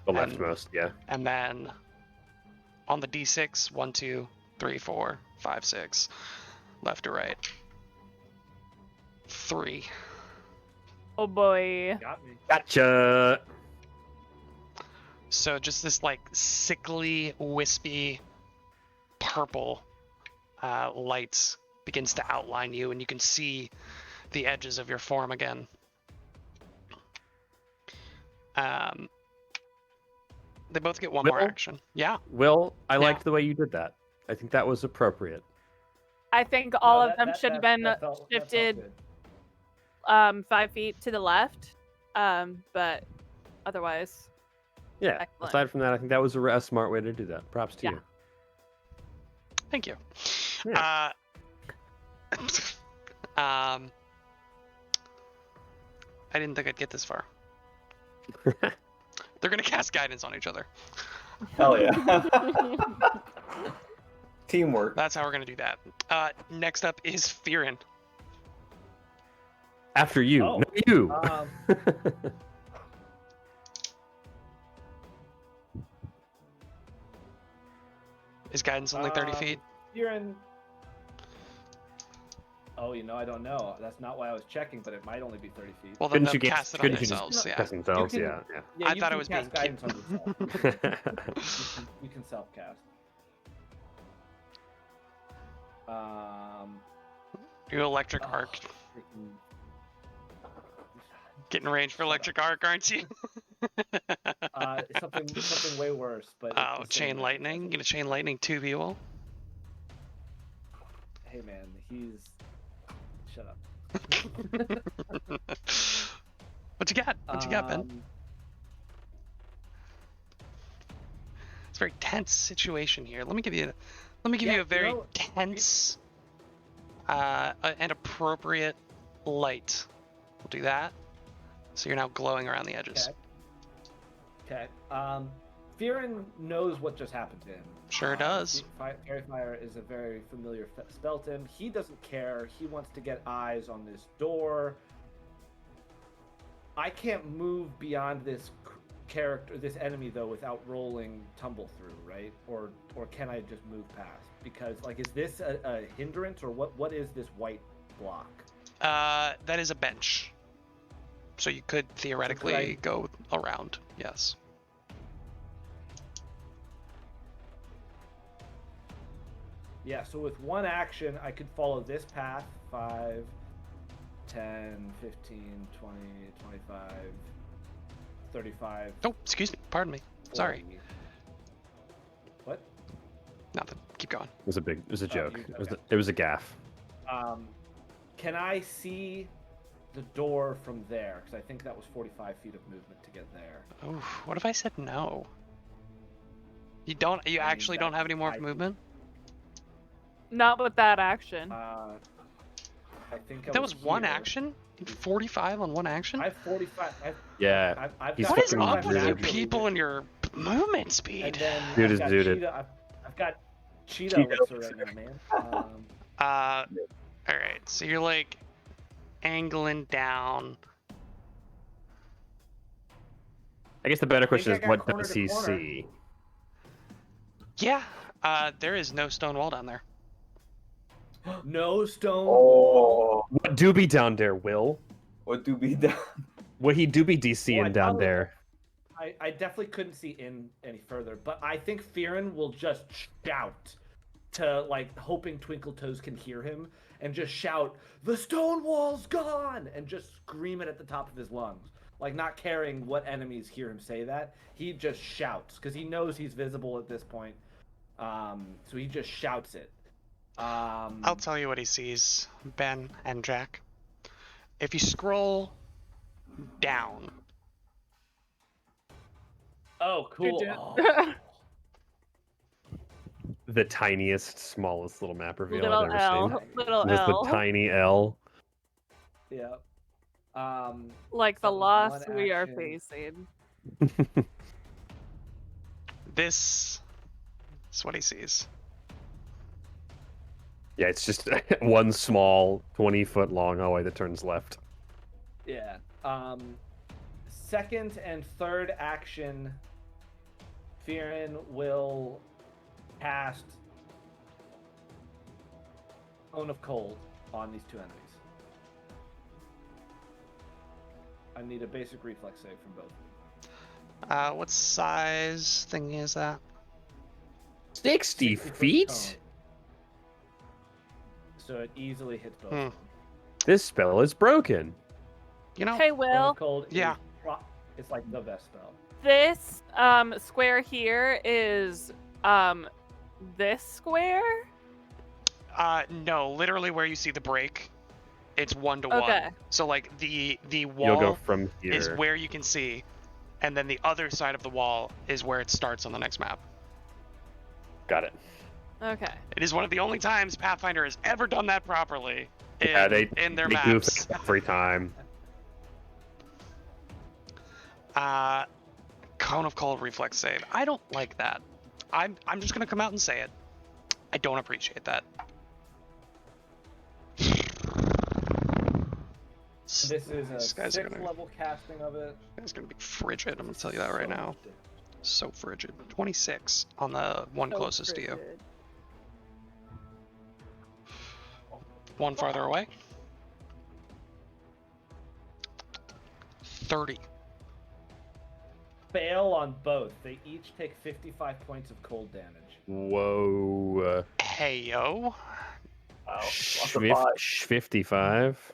The and- leftmost, yeah. And then on the D6, 1, 2, 3, 4, 5, 6, left or right. 3. Oh boy. Got me. Gotcha. So just this like sickly, wispy, purple light begins to outline you, and you can see the edges of your form again. They both get one more Will? action. Yeah. Will, I Yeah. liked the way you did that. I think that was appropriate. I think all No, of that- them that- should have that- been that felt shifted good. 5 feet to the left. But otherwise, Yeah. Excellent. Aside from that, I think that was a smart way to do that. Props to Yeah. you. Thank you. Yeah. I didn't think I'd get this far. They're gonna cast guidance on each other. Hell yeah. Teamwork. That's how we're gonna do that. Next up is Fearin. After you. Oh. No, you. Is guidance only 30 feet? You're in. Oh, I don't know. That's not why I was checking, but it might only be 30 feet. Well, then Couldn't you they'll get- cast it on couldn't you just- themselves. Yeah. Cast themselves, You yeah, can- yeah. I you thought it can was cast being guidance on yourself. You can self-cast. You electric arc. freaking- Getting range for electric arc, aren't you? something way worse, but. it's Oh, the same chain thing. lightning. Get a chain lightning 2v1. Hey man, he's. Shut up. What you got? What you got, Ben? It's a very tense situation here. Let me give you Yeah, a very you know, tense and appropriate light. We'll do that. So you're now glowing around the edges. Okay. Fearin knows what just happened to him. Sure does. Fairy Fire is a very familiar spell to him. He doesn't care. He wants to get eyes on this door. I can't move beyond this character, this enemy though, without rolling tumble through, right? Or can I just move past? Because is this a hindrance or what is this white block? That is a bench. So you could theoretically go around. Yes. Yeah, so with one action, I could follow this path 5, 10, 15, 20, 25, 35. Oh, excuse me. Pardon me. Sorry. 40. What? Nothing. Keep going. It was a joke. okay. It was a gaff. Can I see the door from there? Because I think that was 45 feet of movement to get there. Oh, what if I said no? You don't. You I mean, actually don't have any more I- movement. not with that action. I think That was one here. action. 45 on one action. I have 45. Yeah. I've He's got What is fucking up with you zooted. people and your movement And speed? then Dude I've is got zooted. Cheetah. I've got Cheetah Cheetah. Elixir right now, man. All right. So you're like angling down. I guess the better question I is, got what corner does to he corner. see? Yeah. There is no stone wall down there. No stone. Oh, What do be down there, Will? what do be done? What he do be DC Well, I and down probably- there? I definitely couldn't see in any further, but I think Fearin will just shout to hoping Twinkle Toes can hear him and just shout, "The stone wall's gone!" and just scream it at the top of his lungs. Not caring what enemies hear him say that. He just shouts because he knows he's visible at this point. So he just shouts it. I'll tell you what he sees, Ben and Jack. If you scroll down, Oh, cool. Good Oh. The tiniest, smallest little map reveal Little I've ever L. seen. Little Just L. the tiny L. Yeah. Like the that was loss one we are action. facing. This is what he sees. Yeah, it's just one small 20-foot long hallway that turns left. Yeah. Second and third action, Fearin will cast Cone of Cold on these two enemies. I need a basic reflex save from both. What size thingy is that? 60 60-foot feet? cone. So it easily hits both Hmm. of them. This spell is broken. You know, Hey, Cone Will, of Cold Yeah. is it's like the best spell. this square here is this square? no, literally where you see the break, it's 1-to-1. Okay. So like the You'll wall go from here. is where you can see, and then the other side of the wall is where it starts on the next map. Got it. Okay. It is one of the only times Pathfinder has ever done that properly in, Yeah, in their they goof maps. it every time. Cone of Cold reflex save. I don't like that. I'm just gonna come out and say it. I don't appreciate that. This is a These guys are 6th gonna- level casting of it. It's gonna be frigid. I'm gonna tell you that right So now. much damage. So frigid. 26 on the one So closest to you. frigid. One farther away. 30. Fail on both. They each take 55 points of cold damage. Whoa. Hey yo. Wow. Lots of five. 55.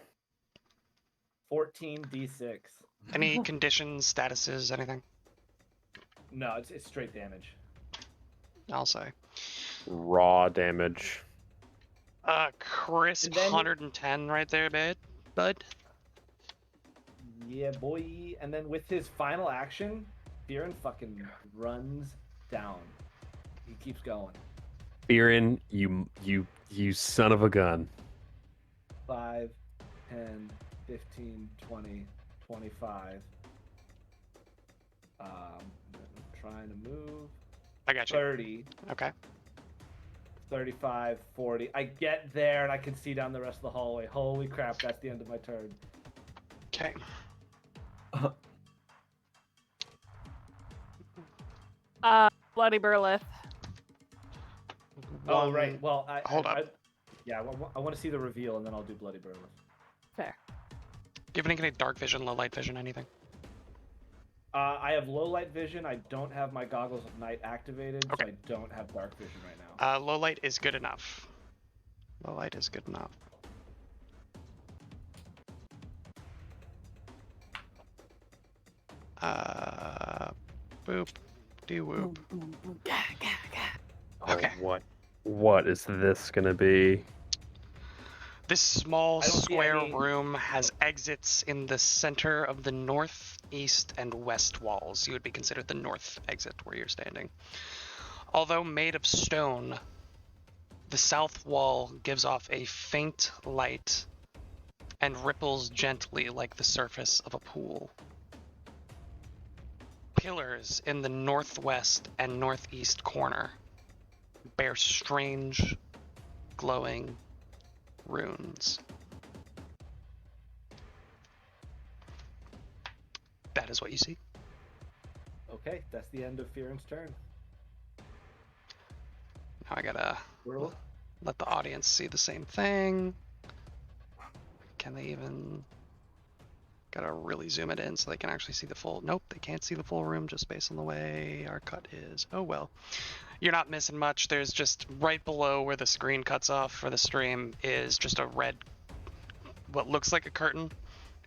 14d6. Any conditions, statuses, anything? No, it's straight damage. I'll say. Raw damage. Crisp And then- 110 right there, bud. Yeah, boy. And then with his final action, Fearin fucking runs down. He keeps going. Fearin, you son of a gun. 5, 10, 15, 20, 25. Trying to move. I got you. 30, Okay. 35, 40. I get there and I can see down the rest of the hallway. Holy crap, that's the end of my turn. Okay. Bloody Burlith. Oh, One- right. Well, hold up. Yeah, I want to see the reveal and then I'll do Bloody Burleth. Fair. Do you have any dark vision, low light vision, anything? I have low light vision. I don't have my goggles of night activated, Okay. so I don't have dark vision right now. Low light is good enough. Low light is good enough. Boop. Do whoop. Okay. Oh, what is this gonna be? This small I don't see square any- room has exits in the center of the north, east, and west walls. You would be considered the north exit where you're standing. Although made of stone, the south wall gives off a faint light and ripples gently like the surface of a pool. Pillars in the northwest and northeast corner bear strange, glowing runes. That is what you see. Okay, that's the end of Fearin's turn. Now I gotta Whirl. let the audience see the same thing. Can they even... Gotta really zoom it in so they can actually see the full... Nope, they can't see the full room just based on the way our cut is. Oh well. You're not missing much. There's just right below where the screen cuts off for the stream is just a red... what looks like a curtain.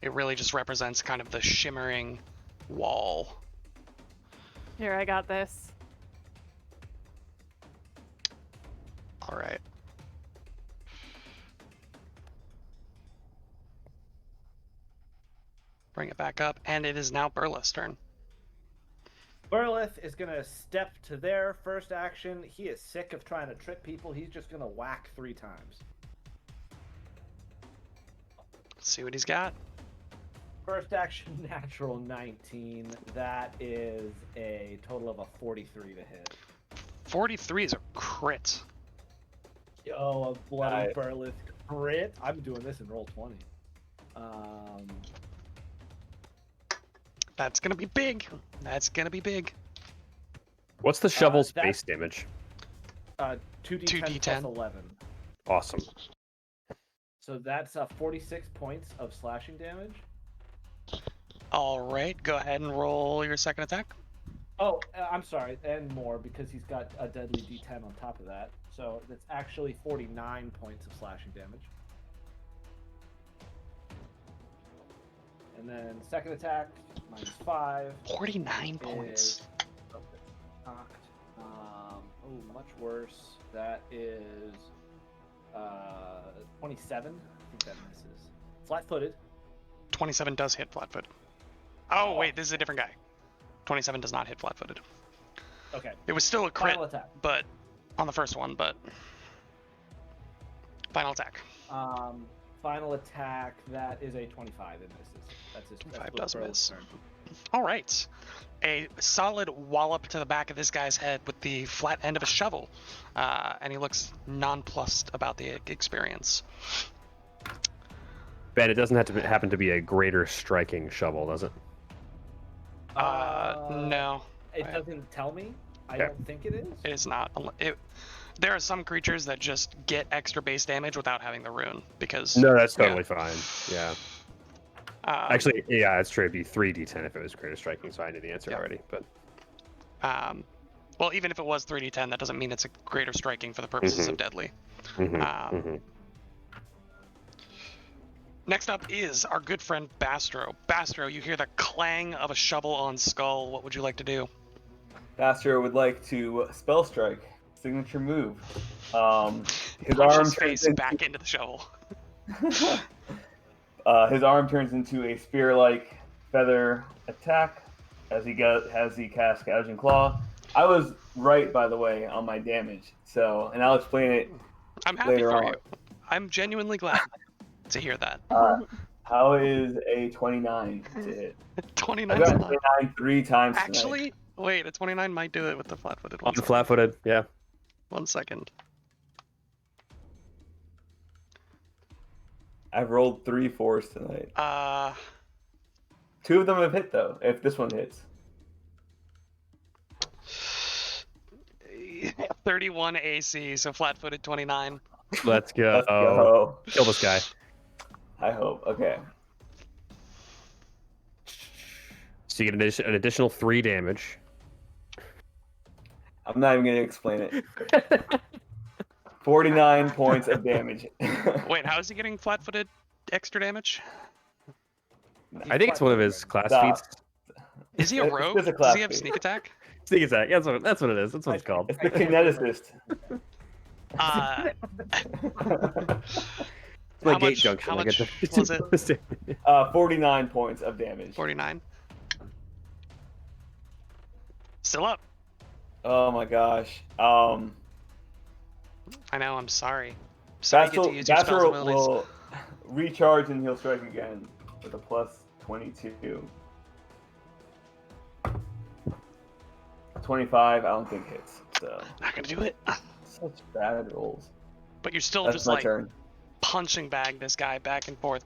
It really just represents kind of the shimmering wall. Here, I got this. Alright. Bring it back up, and it is now Burla's turn. Burleth is gonna step to their first action. He is sick of trying to trick people. He's just gonna whack 3 times. Let's see what he's got. First action, natural 19. That is a total of a 43 to hit. 43 is a crit. Yo, a bloody Nice. burlesque crit. I'm doing this in roll 20. That's gonna be big. That's gonna be big. What's the shovel's that- base damage? 2d10 2d10. plus 11. Awesome. So that's 46 points of slashing damage. All right, go ahead and roll your second attack. Oh, I'm sorry, and more because he's got a deadly d10 on top of that. So that's actually 49 points of slashing damage. And then second attack, -5. 49 points. Is... Oh, that's knocked. Oh, much worse. That is 27. I think that misses. Flat-footed. 27 does hit flat-footed. Oh, wait, this is a different guy. 27 does not hit flat-footed. Okay. It was still a crit, Final attack. but on the first one, but final attack. Final attack. That is a 25. It misses. That's his. 25 that's does Burl's miss. turn. All right. A solid wallop to the back of this guy's head with the flat end of a shovel. And he looks nonplussed about the experience. Ben, it doesn't have to happen to be a greater striking shovel, does it? No, It doesn't tell me. I Okay. don't think it is. it is not. There are some creatures that just get extra base damage without having the rune, because... No, that's yeah. totally fine. Yeah. Actually, yeah, it's true. It'd be 3d10 if it was greater striking, so I knew the answer Yeah. already. But well, even if it was 3d10, that doesn't mean it's a greater striking for the purposes of deadly. Next up is our good friend Bastro. Bastro, you hear the clang of a shovel on skull. What would you like to do? Bastro would like to spell strike, signature move. His Punch arm his turns face into, back into the shovel. his arm turns into a spear-like feather attack as he casts Gouging Claw. I was right, by the way, on my damage. So, and I'll explain it. I'm happy Later for on. you. I'm genuinely glad to hear that. How is a 29 to hit? 29 I've is got not. 29 3 times tonight. Actually, wait, a 29 might do it with the flat-footed on one. the flat-footed, yeah. 1 second. I've rolled 3 4s tonight. 2 of them have hit though. If this one hits, 31 AC, so flat-footed 29. Let's go. let's go. Kill this guy. I hope. Okay. So you get an additional 3 damage. I'm not even gonna explain it. 49 points of damage. Wait, how is he getting flat-footed extra damage? I think it's one of his class Stop. feats. Is he a It's rogue? just a Does class he have feat. sneak attack? Sneak attack. Yeah, that's what it is. That's what it's called. It's the kineticist. It's my How gate much- junction. how I get much to- was it? 49 points of damage. 49. Still up. Oh my gosh. I know, I'm sorry. Sorry you get to use your spells Bastro abilities. will recharge and he'll strike again with a plus 22. 25, I don't think hits. So Not gonna do it. such bad rolls. But you're still That's just my like turn. punching bag this guy back and forth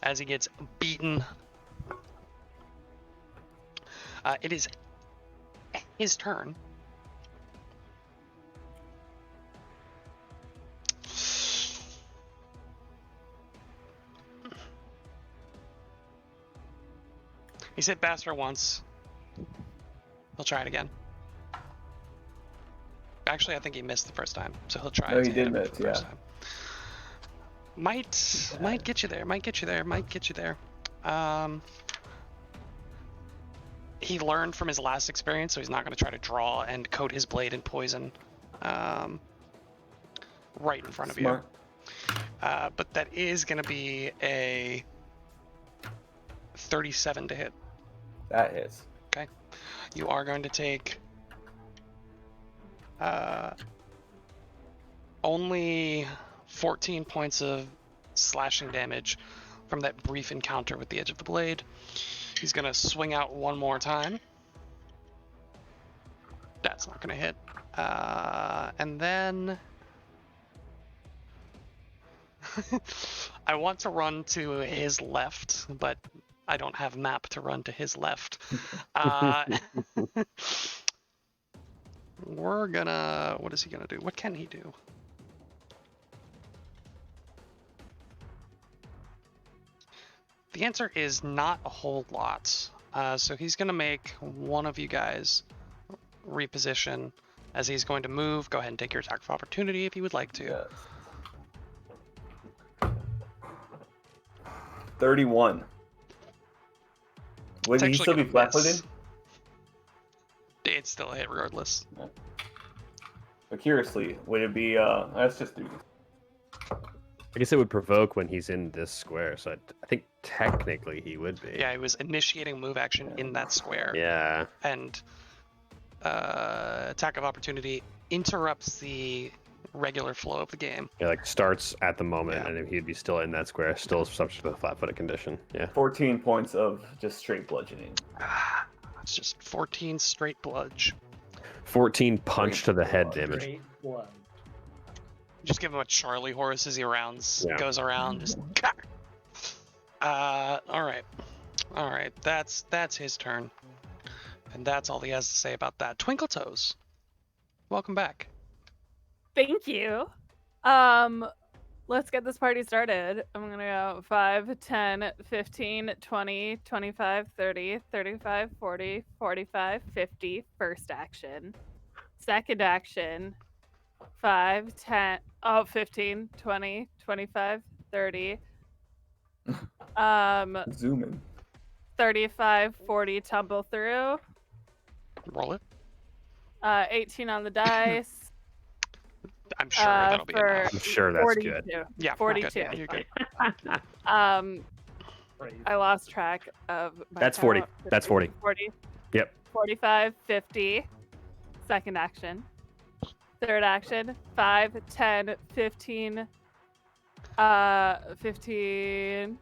as he gets beaten. It is his turn. He's hit Bastard once. He'll try it again. Actually, I think he missed the first time, so he'll try No, it he to hit did him miss, the first yeah. time. Might get you there. Might get you there. Might get you there. He learned from his last experience, so he's not going to try to draw and coat his blade in poison. Right in front of Smart. you. But that is going to be a 37 to hit. That hits. You are going to take only 14 points of slashing damage, from that brief encounter with the edge of the blade. He's gonna swing out one more time. That's not gonna hit. And then I want to run to his left, but I don't have map to run to his left. We're gonna. What is he gonna do? What can he do? The answer is not a whole lot. So he's gonna make one of you guys reposition as he's going to move. Go ahead and take your attack of opportunity if you would like to. Yes. 31. Would It's he actually still be gonna flat-footed? miss. It's still a hit regardless. But curiously, would it be? Let's just do this. I guess it would provoke when he's in this square, so I think technically he would be. Yeah, he was initiating move action in that square. Yeah. And attack of opportunity interrupts the regular flow of the game. It like starts at the moment, Yeah. and if he'd be still in that square, still subject to the flat-footed condition. Yeah. 14 points of just straight bludgeoning. It's just 14 straight bludge. 14 punch to the head damage. Straight blood. Just give him a Charlie horse as he Yeah. goes around. Just all right. That's his turn, and that's all he has to say about that. Twinkle Toes, welcome back. Thank you. Let's get this party started. I'm gonna go 5, 10, 15, 20, 25, 30, 35, 40, 45, 50. First action. Second action. 5, 10, 15, 20, 25, 30. Zoom in. 35, 40 tumble through. Roll it. 18 on the dice. I'm sure that'll be for enough. I'm sure that's 42. good. Yeah, 42. Good. You're good. Crazy. I lost track of my That's 40. count. That's 40. 40. Yep. 45, 50. Second action. Third action. 5, 10, 15. 15.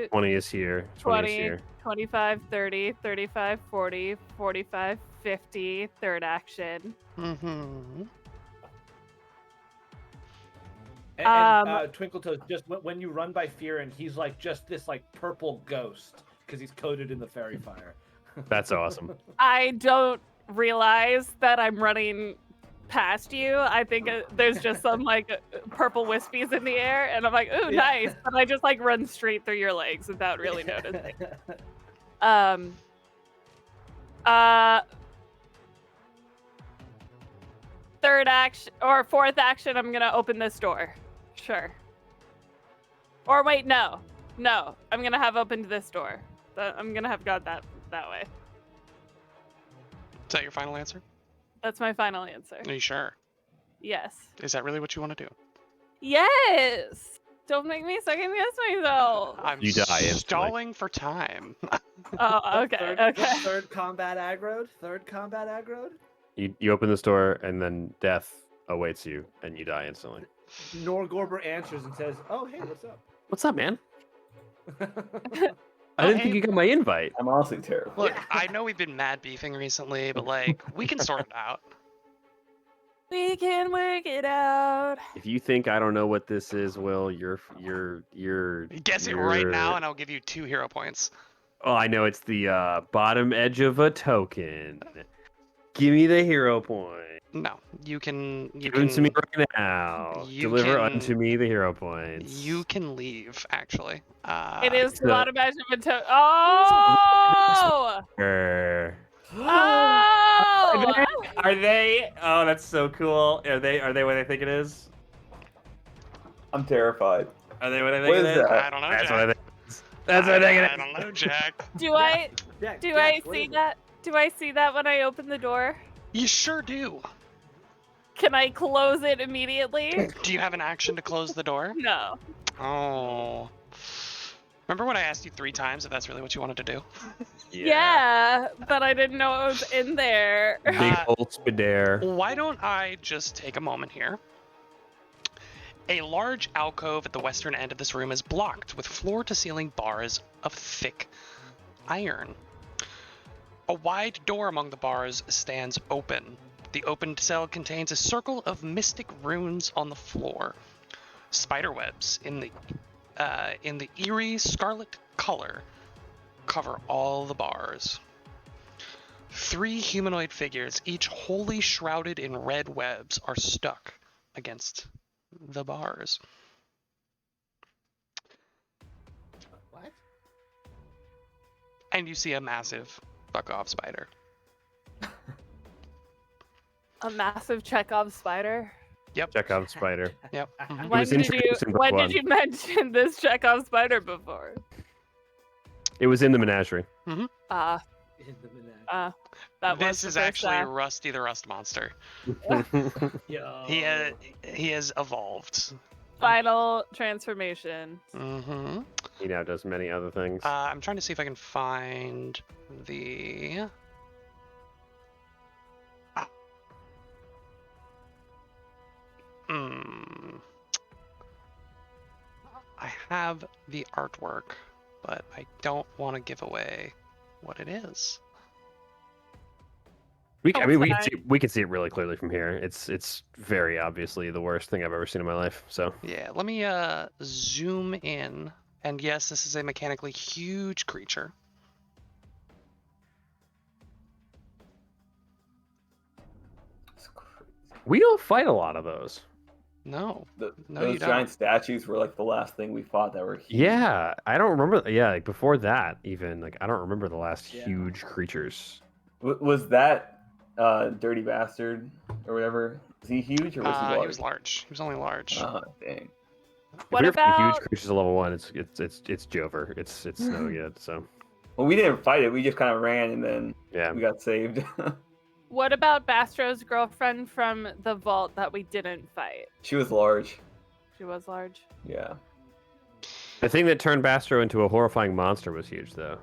20 is here. 20 is 20, here. 25, 30, 35, 40, 45, 50. Third action. Mm-hmm. And Twinkle Toes, just when you run by Fear, and he's like just this like purple ghost because he's coated in the fairy fire. That's awesome. I don't realize that I'm running past you. I think there's just some like purple wispies in the air, and I'm like, ooh, Yeah. nice. And I just like run straight through your legs without really noticing. Third action or fourth action, I'm gonna open this door. Sure. Or wait, no, I'm gonna have opened this door. I'm gonna have got that way. Is that your final answer? That's my final answer. Are you sure? Yes. Is that really what you want to do? Yes. Don't make me second guess myself. I'm You die instantly. stalling for time. Oh, okay. Okay. Third combat aggroed. You open this door, and then death awaits you, and you die instantly. Norgorber answers and says, "Oh, hey, what's up?" What's up, man? I Oh, didn't hey. think you got my invite. I'm honestly terrified. Look, I know we've been mad beefing recently, but like we can sort it out. We can work it out. If you think I don't know what this is, Will, you're Guess it right now, and I'll give you 2 hero points. Oh, I know it's the bottom edge of a token. Give me the hero point. No, you can. Give them to me right now. you Deliver can- unto me the hero points. You can leave. Actually, It is so- the bottom edge of a toe. Oh! Grr. Oh! Are they? Oh, that's so cool. Are they what I think it is? I'm terrified. Are they what I think What it is is? that? I don't know, That's Jack. what I think. That's what I think it is. I don't know, Jack. Do I Jack, do Jack, I what see is it? that? Do I see that when I open the door? You sure do. Can I close it immediately? Do you have an action to close the door? No. Oh. Remember when I asked you 3 times if that's really what you wanted to do? Yeah, but I didn't know it was in there. Big Uh, old spidare. Why don't I just take a moment here A large alcove at the western end of this room is blocked with floor-to-ceiling bars of thick iron. A wide door among the bars stands open. The opened cell contains a circle of mystic runes on the floor. Spiderwebs in the eerie scarlet color cover all the bars. 3 humanoid figures, each wholly shrouded in red webs, are stuck against the bars. What? And you see a massive fuck-off spider. A massive Chekhov spider. Yep. Chekhov spider. Yep. Mhm. When was did you introduced in book when one. did you mention this Chekhov spider before? It was in the menagerie. Ah, In the menagerie. that was This the is first actually act. Rusty the Rust Monster. Yo. He has evolved. Final transformation. Mm-hmm. He now does many other things. I'm trying to see if I can find the. I have the artwork, but I don't want to give away what it is. I mean, we can sorry. see it really clearly from here. It's very obviously the worst thing I've ever seen in my life. So Yeah, let me zoom in. And yes, this is a mechanically huge creature. It's crazy. we don't fight a lot of those. No. The, No, those you giant don't. statues were like the last thing we fought that were huge. Yeah, I don't remember. Yeah, like before that, even like I don't remember the last Yeah. huge creatures. Was that dirty bastard or whatever? Was he huge or was he large? He was large. He was only large. Oh, dang. If What we were fighting about huge creatures at level 1? It's Jover. It's no good. So Well, we didn't fight it. We just kind of ran and then yeah, we got saved. what about Bastro's girlfriend from the vault that we didn't fight? She was large. She was large. Yeah. the thing that turned Bastro into a horrifying monster was huge, though.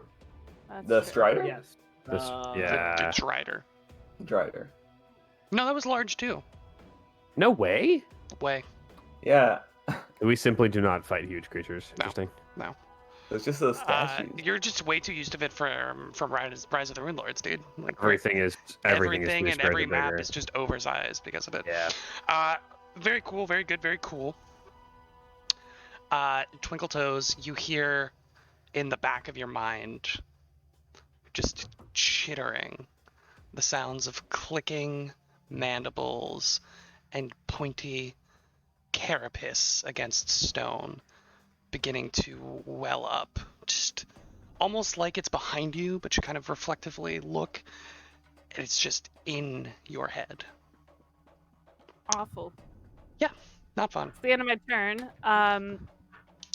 That's The true. Strider? Yes. This- Uh, yeah. The Drider. Drider. No, that was large too. No way. Way. Yeah. We simply do not fight huge creatures. No. Interesting. It's just those statues. You're just way too used to it from Rise of the Rune Lords, dude. Like Everything is everything is and just every further map bigger. is just oversized because of it. Yeah. Very cool, very good, very cool. Twinkle Toes, you hear in the back of your mind just chittering the sounds of clicking mandibles and pointy carapace against stone beginning to well up, just almost like it's behind you, but you kind of reflectively look and it's just in your head. Awful. Not fun. It's the end of my turn.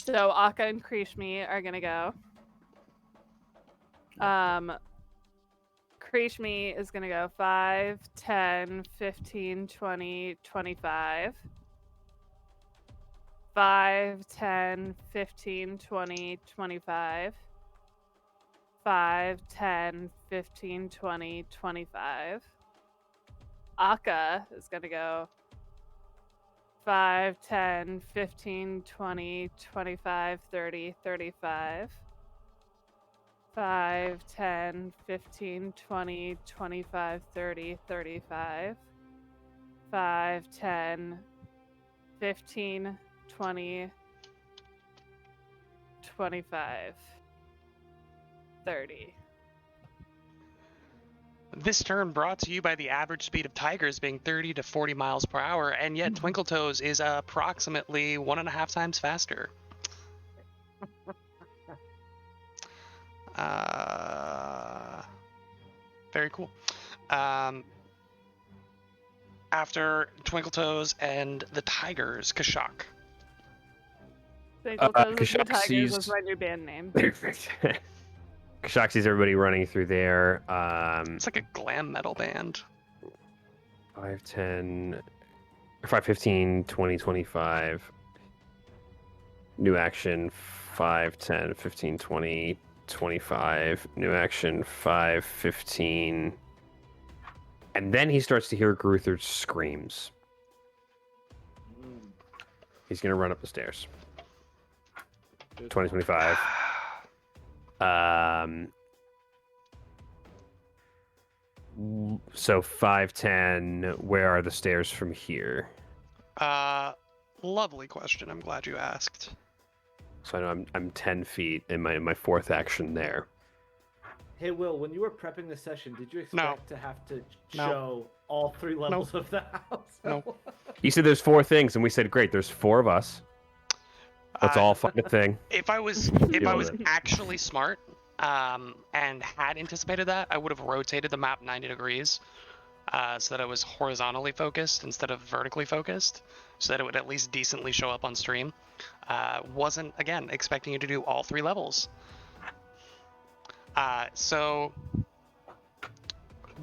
So Akka and Krishmi are gonna go. Krishmi is gonna go 5, 10, 15, 20, 25. 5, 10, 15, 20, 25. 5, 10, 15, 20, 25. Akka is gonna go 5, 10, 15, 20, 25, 30, 35. 5, 10, 15, 20, 25, 30, 35. 5, 10, 15, 20, 25, 30. This turn brought to you by the average speed of tigers being 30 to 40 miles per hour, and yet Twinkle Toes is approximately 1.5 times faster. Very cool. After Twinkle Toes and the tigers, Kashak. Twinkle Toes and the Kashak Tigers sees- was my new band name. Kashak sees everybody running through there. It's like a glam metal band. 5, 10, 5, 15, 20, 25. New action 5, 10, 15, 20, 25. New action 5, 15. And then he starts to hear Gruthur's screams. mm. He's gonna run up the stairs. 2025. So 5'10". Where are the stairs from here? Lovely question. I'm glad you asked. So I know I'm 10 feet in my fourth action there. Hey, Will, when you were prepping the session, did you expect No. to have to No. show all 3 levels of the house? No. You said there's 4 things, and we said, great, there's 4 of us. Let's all find a thing. If I was Deal with it. actually smart, and had anticipated that, I would have rotated the map 90 degrees, so that it was horizontally focused instead of vertically focused, so that it would at least decently show up on stream. Wasn't, again, expecting you to do all 3 levels. So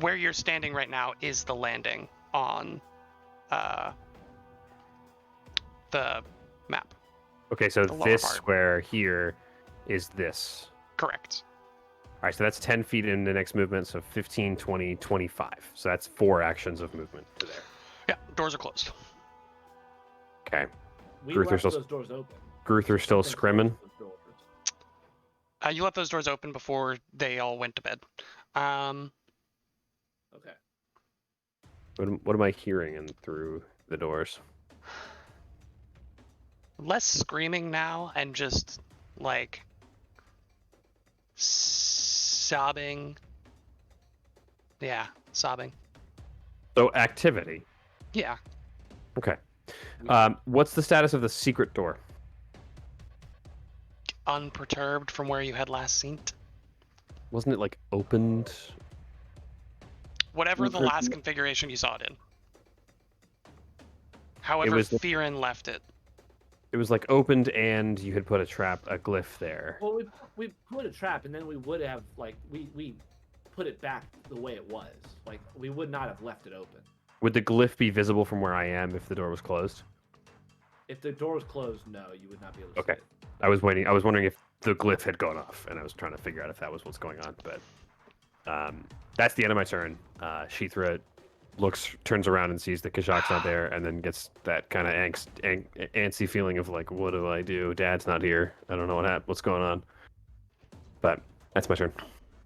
where you're standing right now is the landing on the map. Okay, so The lower this part. square here is this. Correct. All right, so that's 10 feet in the next movement, so 15, 20, 25. So that's 4 actions of movement to there. Yeah, doors are closed. Okay. We Gruther left still- those doors open. Gruther still Something scrimming. closed those doors. You left those doors open before they all went to bed. Okay. What am I hearing in through the doors? Less screaming now and just like sobbing. Yeah, sobbing. So activity. Yeah. Okay. What's the status of the secret door? Unperturbed from where you had last seen it. Wasn't it like opened? Whatever the Unperturbed. last configuration you saw it in. However, was the- Fearin left it. It was like opened, and you had put a glyph there. Well, we put a trap, and then we would have like we put it back the way it was. Like we would not have left it open. Would the glyph be visible from where I am if the door was closed? If the door was closed, no, you would not be able to Okay. see it. I was wondering if the glyph had gone off, and I was trying to figure out if that was what's going on. But that's the end of my turn. Sheethra turns around and sees that Kashak's not there, and then gets that kind of antsy feeling of like, what do I do? Dad's not here. I don't know what's going on. But that's my turn.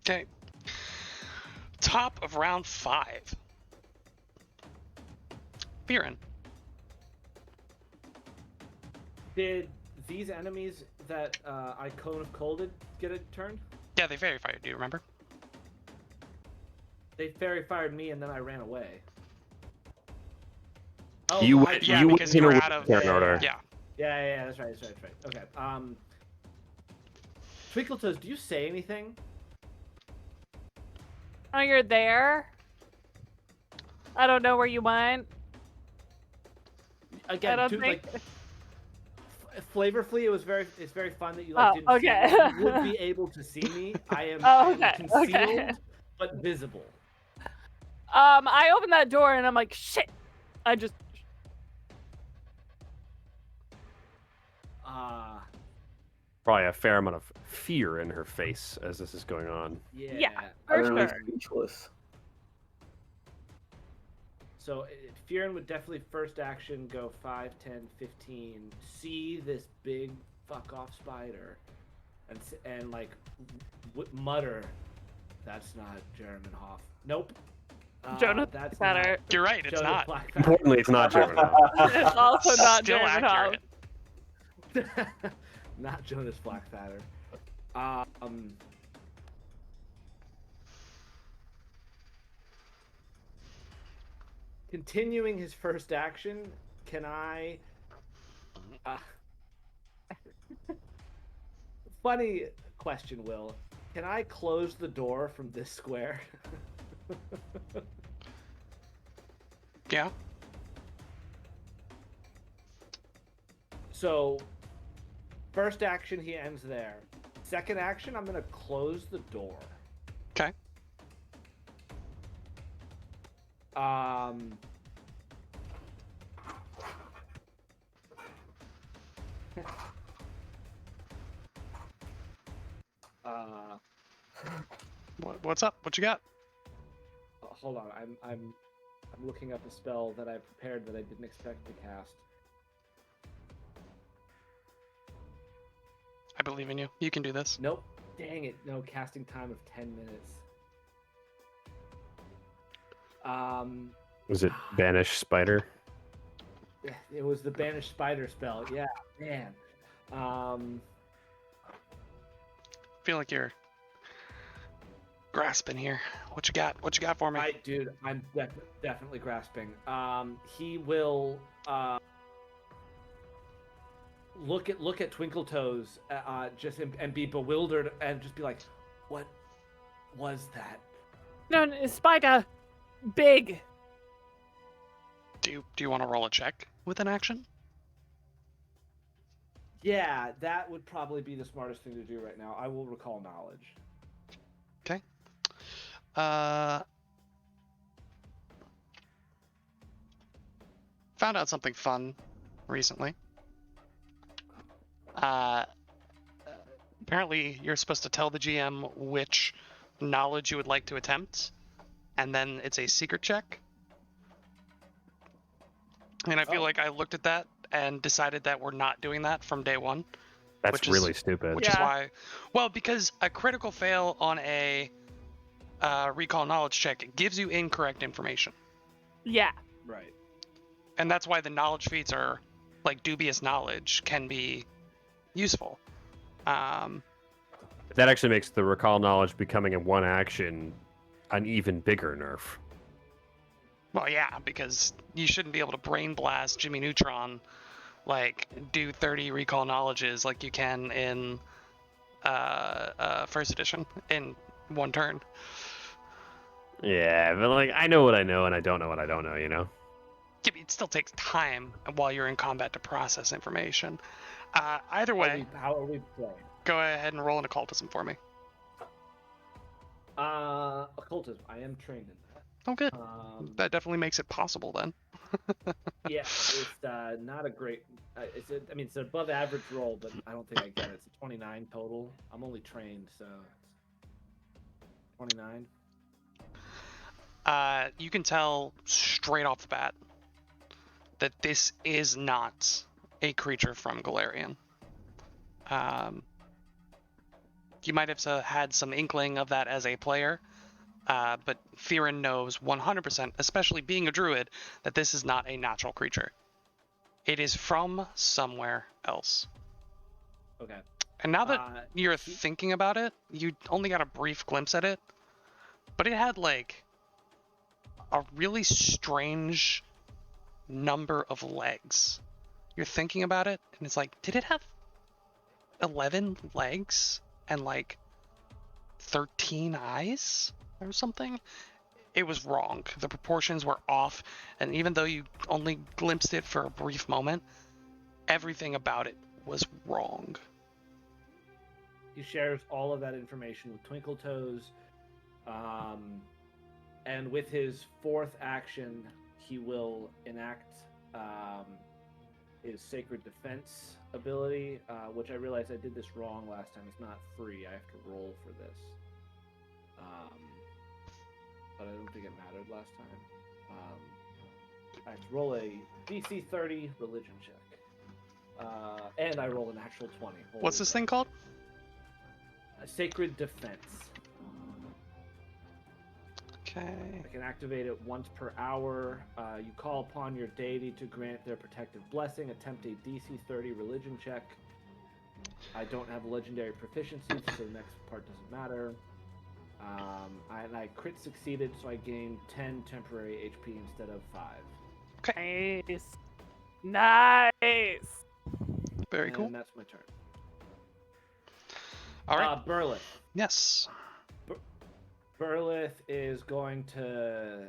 Okay. Top of round 5. Fearin. Did these enemies that I Cone of Colded get a turn? Yeah, they fairy fired. Do you remember? They fairy fired me, and then I ran away. You I- went- Yeah, you because went you in were a out of. turn order. Yeah. Yeah, that's right. Okay. Twinkletoes, do you say anything? Oh, you're there? I don't know where you went. Again, I don't too, think. like flavorfully, it's very fun that you like Oh, didn't okay. see me. You would be able to see me. I am, Oh, I am okay, concealed okay. but visible. I opened that door and I'm like, shit. I just. Probably a fair amount of fear in her face as this is going on. Yeah. For Utterly sure. speechless. So Fearin would definitely first action go 5, 10, 15. See this big fuck off spider, and like mutter, "That's not German Hoff." Nope. Jonah That's Blackfeather. You're right. It's Jonah not. Blackfeather. Importantly, it's not German. It's also not Still German accurate. Not Jonas Blackfeather. Continuing his first action, can I? Funny question, Will. Can I close the door from this square? Yeah. So, first action, he ends there. Second action, I'm gonna close the door. Okay. What's up? What you got? Hold on, I'm looking up a spell that I prepared that I didn't expect to cast. believe in you. You can do this. Nope. Dang it. No, casting time of 10 minutes. Was it Banish Spider? It was the Banish Spider spell. Yeah, man. Feel like you're grasping here. What you got? What you got for me? Dude, I'm definitely grasping. He will look at Twinkle Toes, just and be bewildered and just be like, "What was that?" No, Spica, big. Do you want to roll a check with an action? Yeah, that would probably be the smartest thing to do right now. I will recall knowledge. Okay. Found out something fun recently. Apparently, you're supposed to tell the GM which knowledge you would like to attempt, and then it's a secret check. And I feel like I looked at that and decided that we're not doing that from day one. That's Which is- really stupid. Which is Yeah. why, well, because a critical fail on a recall knowledge check gives you incorrect information. Yeah. Right. And that's why the knowledge feats are, like, dubious knowledge can be useful. That actually makes the recall knowledge becoming a one action an even bigger nerf. Well, yeah, because you shouldn't be able to brain blast Jimmy Neutron, like, do 30 recall knowledges like you can in first edition in one turn. Yeah, but like I know what I know and I don't know what I don't know, you know? Yeah, but it still takes time while you're in combat to process information. Either way, How are we playing? go ahead and roll an occultism for me. Occultism. I am trained in that. Oh, good. That That definitely makes it possible then. yeah, it's not a great. It's an above average roll, but I don't think I get it. It's a 29 total. I'm only trained, so it's 29. You can tell straight off the bat that this is not a creature from Galarian. You might have had some inkling of that as a player, but Theron knows 100%, especially being a druid, that this is not a natural creature. It is from somewhere else. Okay. And now that you're thinking about it, you only got a brief glimpse at it, but it had like a really strange number of legs. You're thinking about it, and it's like, did it have 11 legs and like 13 eyes or something? It was wrong. The proportions were off, and even though you only glimpsed it for a brief moment, everything about it was wrong. He shares all of that information with Twinkle Toes, and with his fourth action, he will enact his Sacred Defense ability, which I realized I did this wrong last time. It's not free. I have to roll for this. But I don't think it mattered last time. I have to roll a DC 30 religion check. And I roll an actual 20. What's this thing called? Sacred Defense. Okay. I can activate it once per hour. You call upon your deity to grant their protective blessing. Attempt a DC 30 religion check. I don't have legendary proficiency, so the next part doesn't matter. I crit succeeded, so I gained 10 temporary HP instead of 5. Nice. Nice. Very cool. And that's my turn. All right. Burlith. Yes. Burlith is going to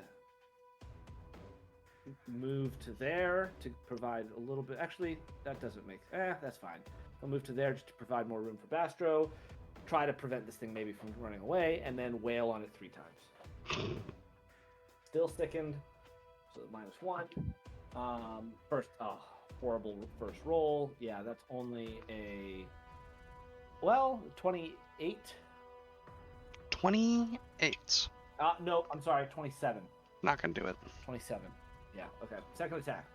move to there to provide a little bit. Actually, that doesn't make. That's fine. I'll move to there just to provide more room for Bastro. Try to prevent this thing maybe from running away, and then wail on it 3 times. Still sickened, so -1. First, horrible first roll. Yeah, that's only a 28. 28. No, I'm sorry, 27. Not gonna do it. 27. Yeah, okay. Second attack.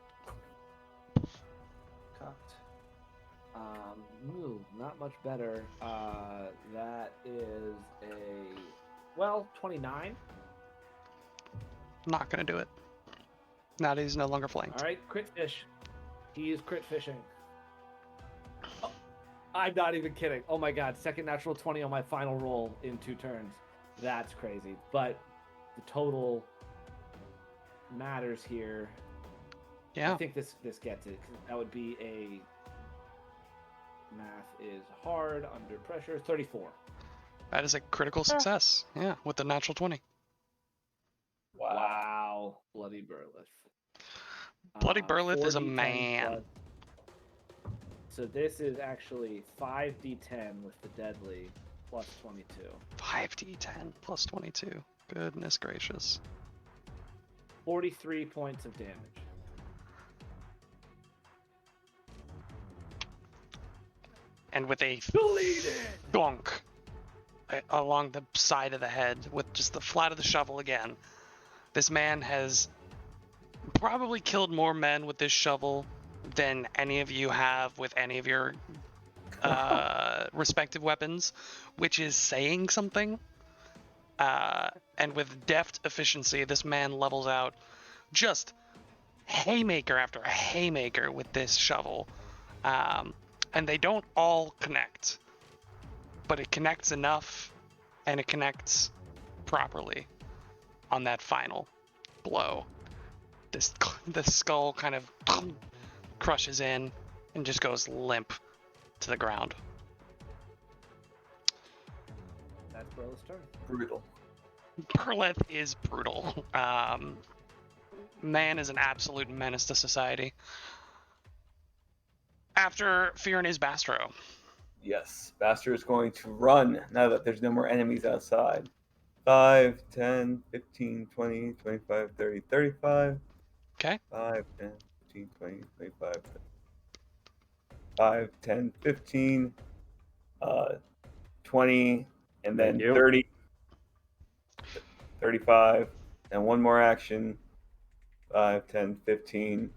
Cocked. Move. not much better. That is a 29. Not gonna do it. Now that he's no longer flanked. All right, crit fish. He is crit fishing. Oh, I'm not even kidding. Oh my god, second natural 20 on my final roll in 2 turns. That's crazy. But the total matters here. Yeah. I think this gets it. 'Cause that would be a math is hard under pressure. 34. That is a critical success. Yeah, with the natural 20. Wow. Bloody Burleth. Bloody Burleth is a 4d10 man. plus- So this is actually 5d10 with the deadly plus 22. 5d10 plus 22. Goodness gracious. 43 points of damage. And with a Bleeding! thunk along the side of the head with just the flat of the shovel again. This man has probably killed more men with this shovel than any of you have with any of your respective weapons, which is saying something. And with deft efficiency, this man levels out just haymaker after haymaker with this shovel. And they don't all connect, but it connects enough, and it connects properly on that final blow. The skull kind of crushes in and just goes limp to the ground. That's Burleth's turn. Brutal. Burleth is brutal. Man is an absolute menace to society. After Fearin is Bastro. Yes, Bastard is going to run now that there's no more enemies outside. 5, 10, 15, 20, 25, 30, 35. Okay. 5, 10, 15, 20, 25, 5, 10, 15, 20, and then Thank you. 30, 35, and one more action. 5, 10, 15,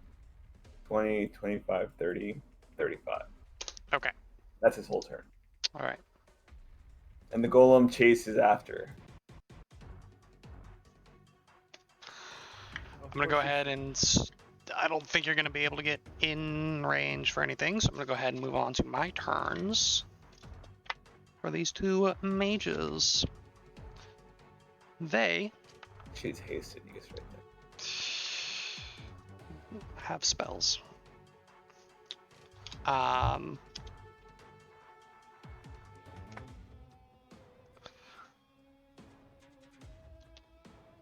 20, 25, 30, 35. Okay. That's his whole turn. All right. And the golem chases after. I'm going to go ahead and... I don't think you're going to be able to get in range for anything, so I'm going to go ahead and move on to my turns for these two mages. They She's hasted. You guys right there. have spells.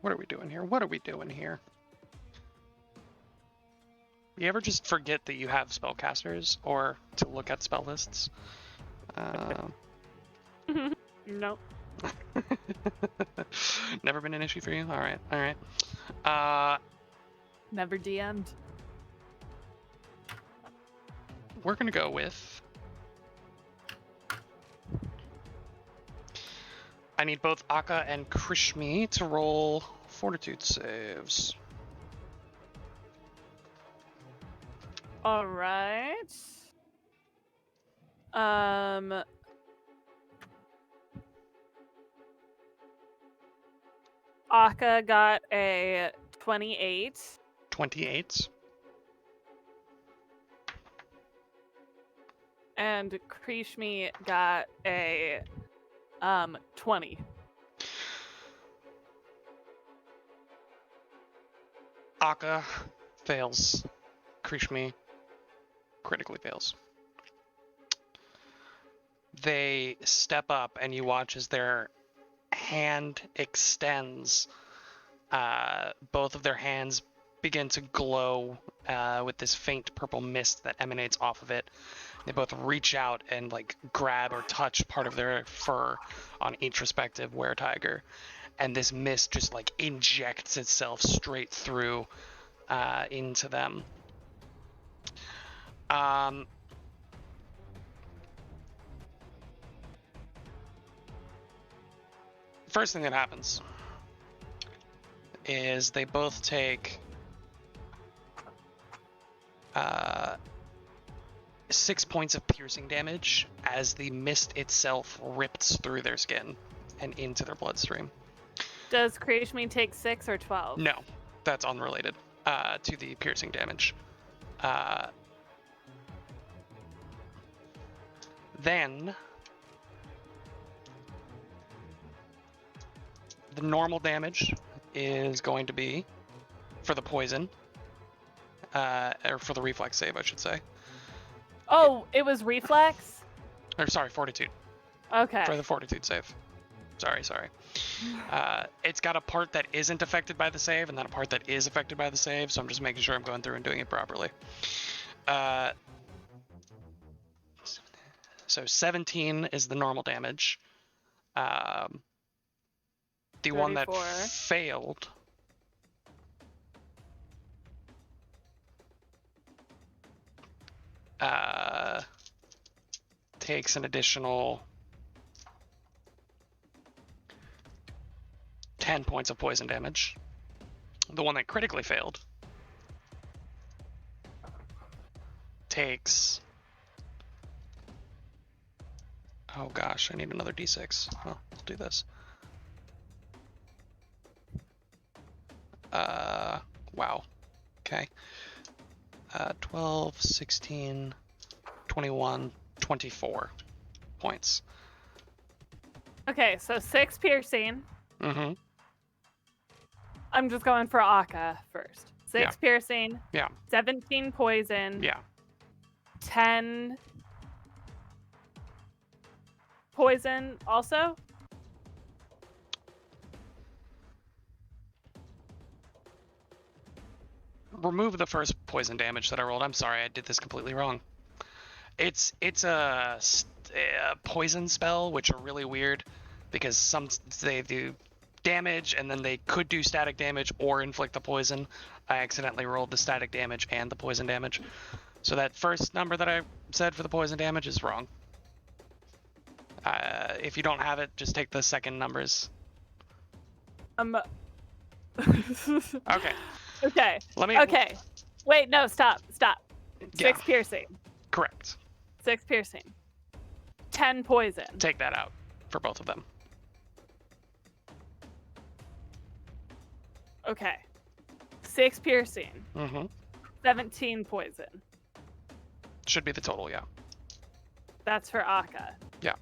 What are we doing here? What are we doing here? You ever just forget that you have spellcasters or to look at spell lists? Nope. Never been an issue for you? Alright, alright. Never DM'd. We're gonna go with... I need both Akka and Krishmi to roll fortitude saves. All right. Akka got a 28. 28. And Krishmi got a 20. Akka fails. Krishmi critically fails. They step up and you watch as their hand extends. Both of their hands begin to glow with this faint purple mist that emanates off of it. They both reach out and like grab or touch part of their fur on each respective were-tiger, and this mist just like injects itself straight through into them. First thing that happens is they both take 6 points of piercing damage as the mist itself rips through their skin and into their bloodstream. Does Krishmi take 6 or 12? No, that's unrelated to the piercing damage. Then the normal damage is going to be for the poison, or for the reflex save, I should say. Oh, it was reflex? Or sorry, fortitude. Okay. For the fortitude save. Sorry. It's got a part that isn't affected by the save, and then a part that is affected by the save, so I'm just making sure I'm going through and doing it properly. So 17 is the normal damage. The one that 34. failed takes an additional 10 points of poison damage. The one that critically failed takes... Oh gosh, I need another d6. Oh, I'll do this. Wow. Okay. 12, 16, 21, 24 points. Okay, so 6 piercing. Mm-hmm. I'm just going for Akka first. 6 Yeah. piercing. Yeah. 17 poison. Yeah. 10 poison also. Remove the first poison damage that I rolled. I'm sorry, I did this completely wrong. It's a poison spell, which are really weird because some they do damage and then they could do static damage or inflict the poison. I accidentally rolled the static damage and the poison damage. So that first number that I said for the poison damage is wrong. If you don't have it, just take the second numbers. Okay. Okay. Let me. Okay. Wait, no, stop. 6 Yeah. piercing. Correct. 6 piercing. 10 poison. Take that out for both of them. Okay. 6 piercing. Mm-hmm. 17 poison. Should be the total, yeah. That's for Akka. Yeah.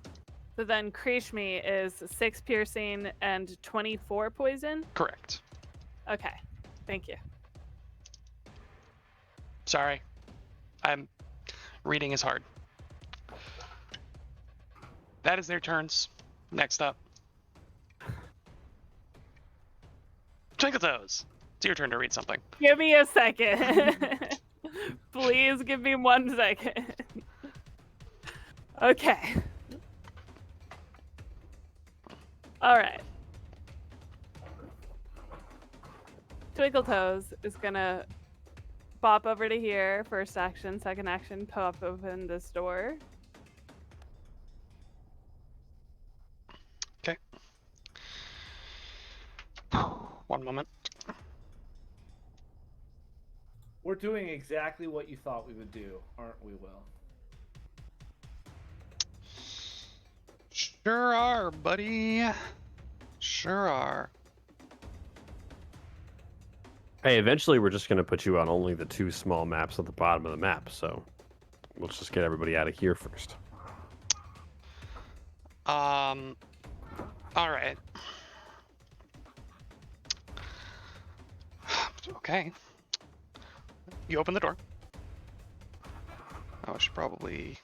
So then Krishmi is 6 piercing and 24 poison? Correct. Okay. Thank you. Sorry. Reading is hard. That is their turns. Next up. Twinkle Toes. It's your turn to read something. Give me a second. Please give me 1 second. Okay. All right. Twinkle Toes is gonna bop over to here. First action, second action, pop open this door. Okay. One moment. We're doing exactly what you thought we would do, aren't we, Will? Sure are, buddy. Sure are. Hey, eventually we're just going to put you on only the 2 small maps at the bottom of the map, so let's just get everybody out of here first. All right. Okay. You open the door. Oh, I should probably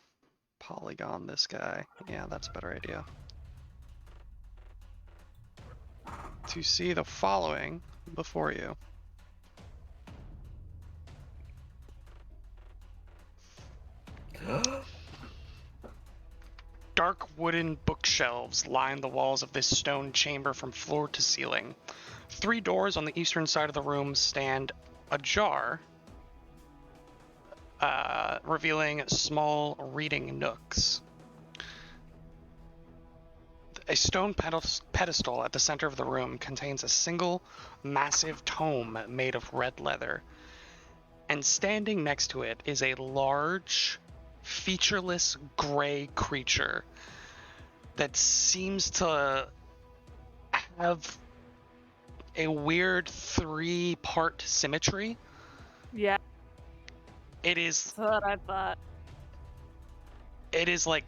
polygon this guy. Yeah, that's a better idea. To see the following before you. Dark wooden bookshelves line the walls of this stone chamber from floor to ceiling. 3 doors on the eastern side of the room stand ajar, revealing small reading nooks. A stone pedestal at the center of the room contains a single massive tome made of red leather, and standing next to it is a large featureless gray creature that seems to have a weird 3-part symmetry. Yeah, It is that's what I thought. like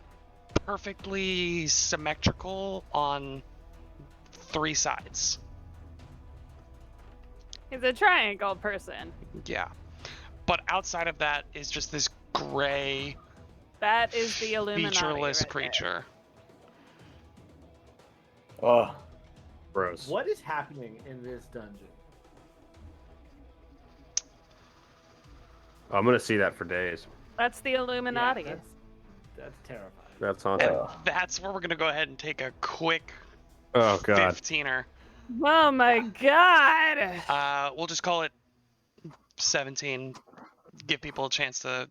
perfectly symmetrical on 3 sides. He's a triangle person. Yeah. But outside of that is just this gray, That is the Illuminati. featureless right there. creature. Oh, Gross. What is happening in this dungeon? I'm gonna see that for days. That's the Illuminati. Yeah, that's terrifying. That's awesome. And that's where we're going to go ahead and take a quick Oh god. 15er. Oh my god! We'll just call it 17. Give people a chance to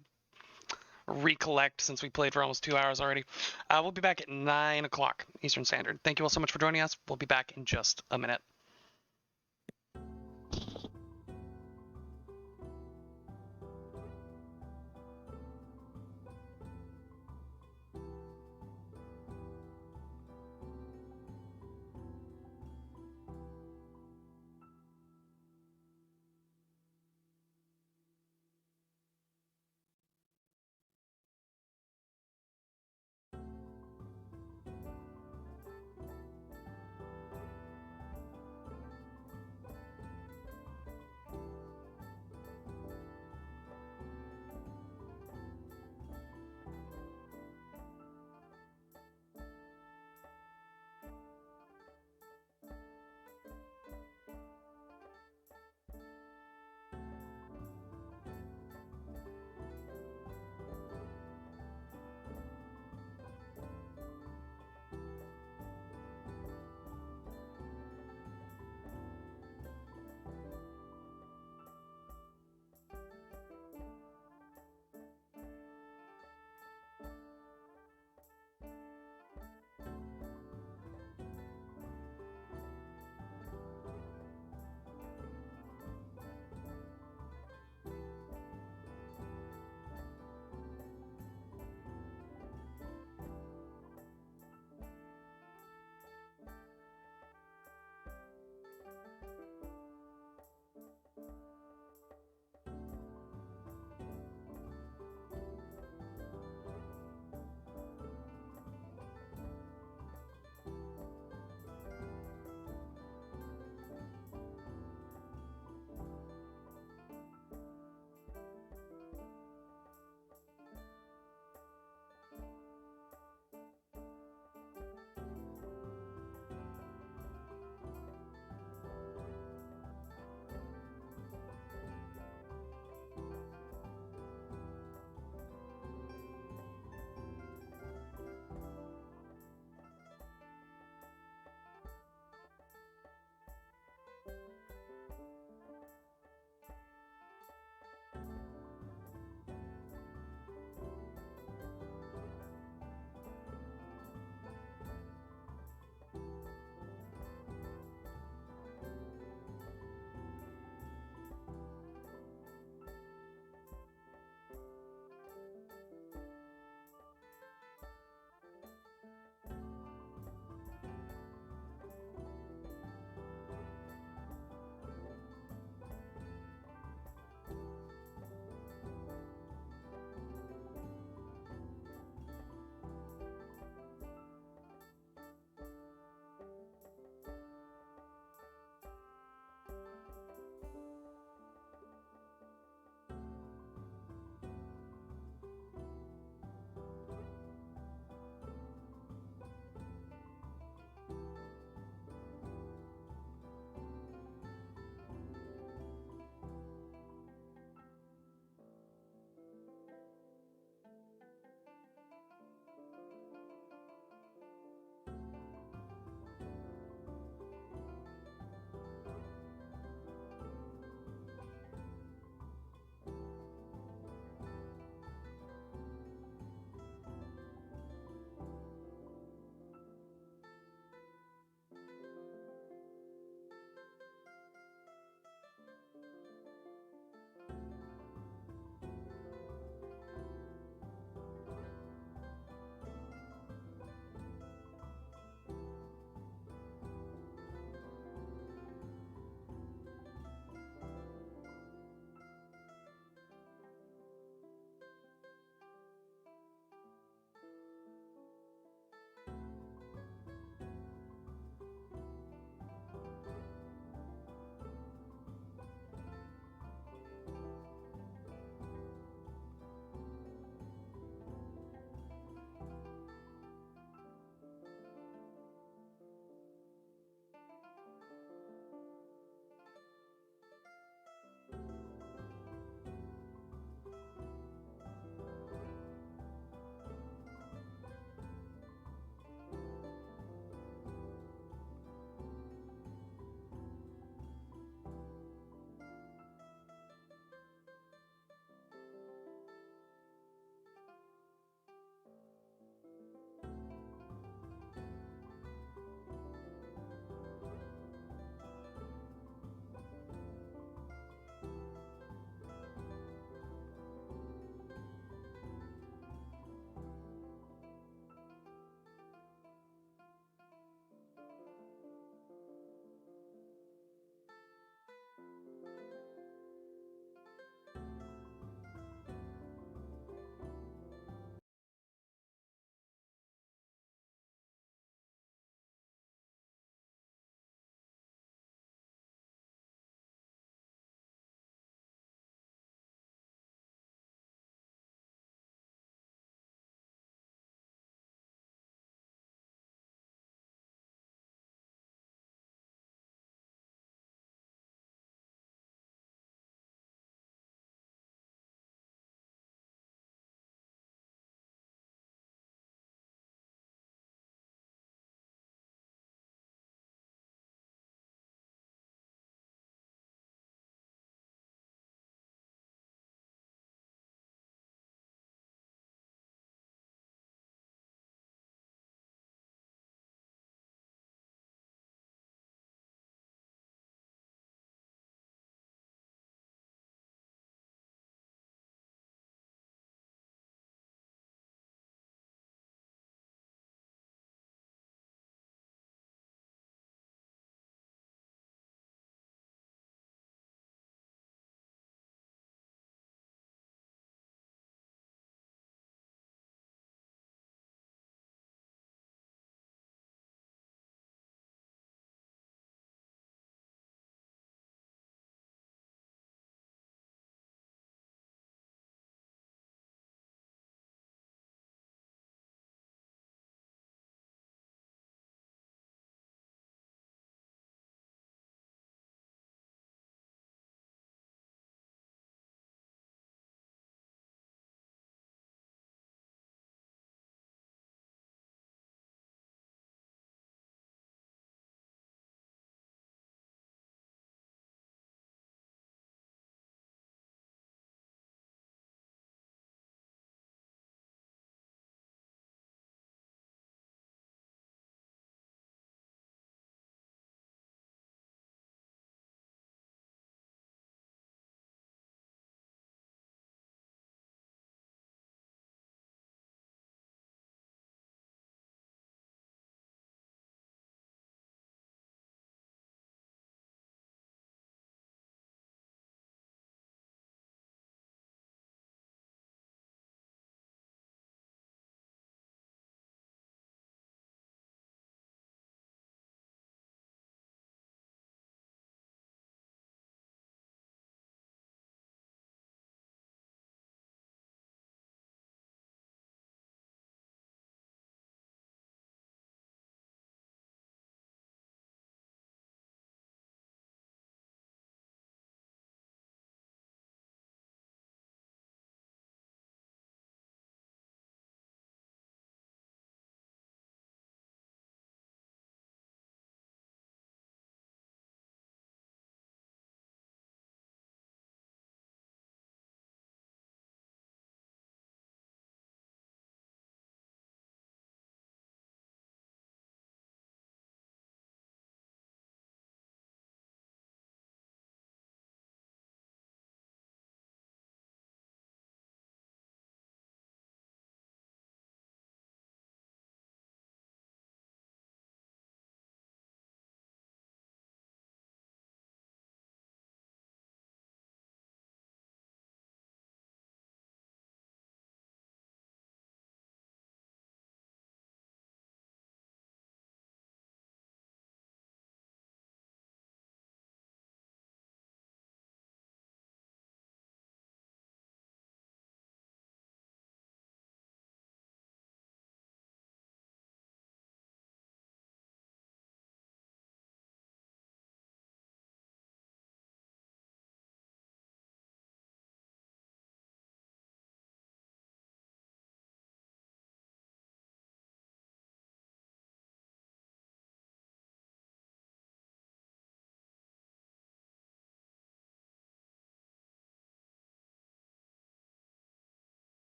recollect since we played for almost 2 hours already. We'll be back at 9 o'clock Eastern Standard. Thank you all so much for joining us. We'll be back in just a minute.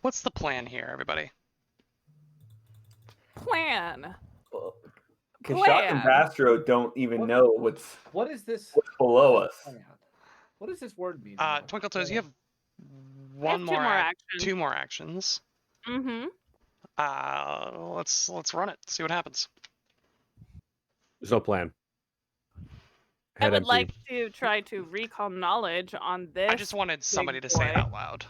What's the plan here, everybody? Plan. Kashak and Plan. Bastro don't even know what's What is this? below us. Plan? What does this word mean? Twinkle Toes, you have I have one two more, more actions. two more actions. Mm-hmm. Let's run it. See what happens. There's no plan. I Head would empty. like to try to recall knowledge on this. I just wanted somebody to say it boy. out loud.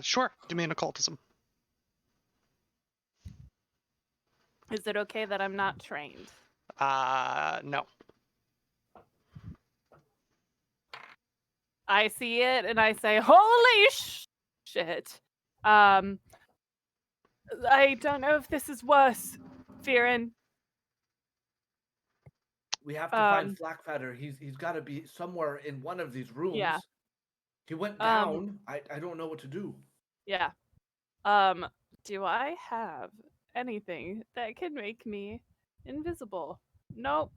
Sure. Do me an occultism. Is it okay that I'm not trained? No. I see it and I say, "Holy shit!" I don't know if this is worse, Fearin. We have to find Flackfeather. He's got to be somewhere in one of these rooms. Yeah. He went down. I don't know what to do. Yeah. Do I have anything that can make me invisible? Nope.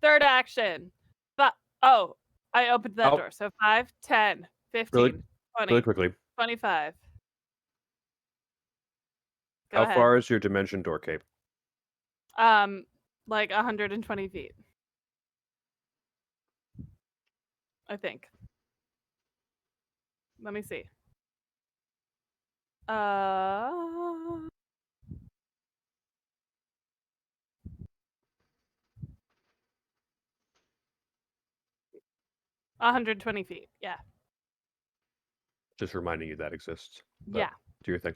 Third action. But I opened that Oh. door. So 5, 10, 15, Really- 20, Really quickly. 25. Go How ahead. far is your dimension door, Cape? Like 120 feet. I think. Let me see. 120 feet. Yeah. Just reminding you that exists. But Yeah. Do your thing.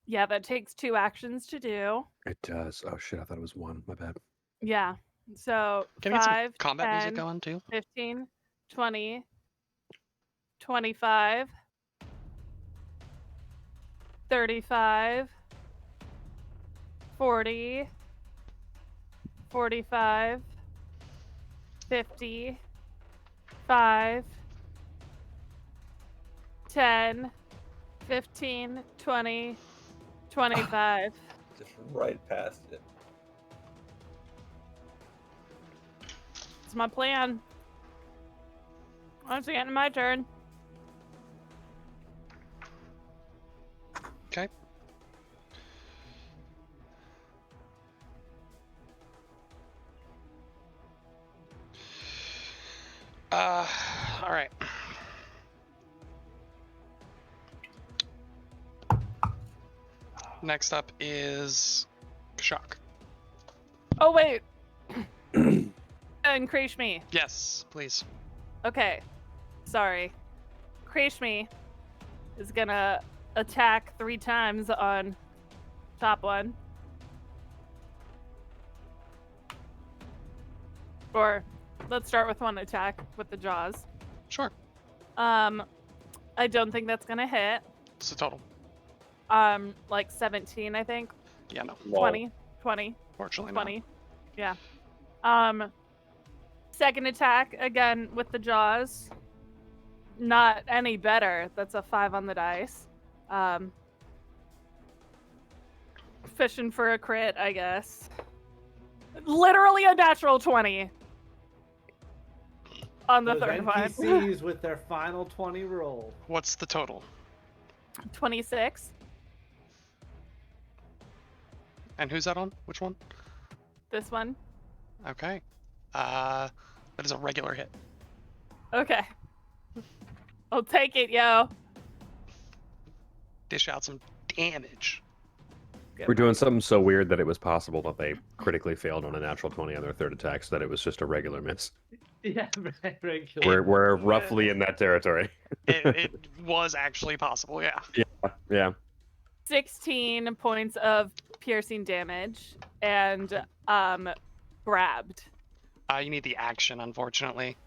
Yeah, that takes 2 actions to do. It does. Oh shit! I thought it was 1. My bad. Yeah. So Can I get some 5, combat 10, music going too? 15, 20, 25, 35, 40, 45, 50, 5, 10, 15, 20, 25. Just right past it. It's my plan. Once again, my turn. Okay. All right. Next up is Kashak. Oh, wait. Increase me. Yes, please. Okay. Sorry. Krishmi is gonna attack 3 times on top one. Or let's start with one attack with the jaws. Sure. I don't think that's gonna hit. It's the total. Like 17, I think. Yeah, no. 20. 20. Fortunately, 20. Yeah. Second attack again with the jaws. Not any better. That's a 5 on the dice. Fishing for a crit, I guess. Literally a natural 20 on the Those third one. NPCs with their final 20 roll. What's the total? 26. And who's that on? Which one? This one. Okay. That is a regular hit. Okay. I'll take it, yo. Dish out some damage. We're doing something so weird that it was possible that they critically failed on a natural 20 on their third attack, so that it was just a regular miss. Yeah, regular. We're roughly in that territory. It was actually possible, yeah. Yeah. 16 points of piercing damage and grabbed. You need the action, unfortunately.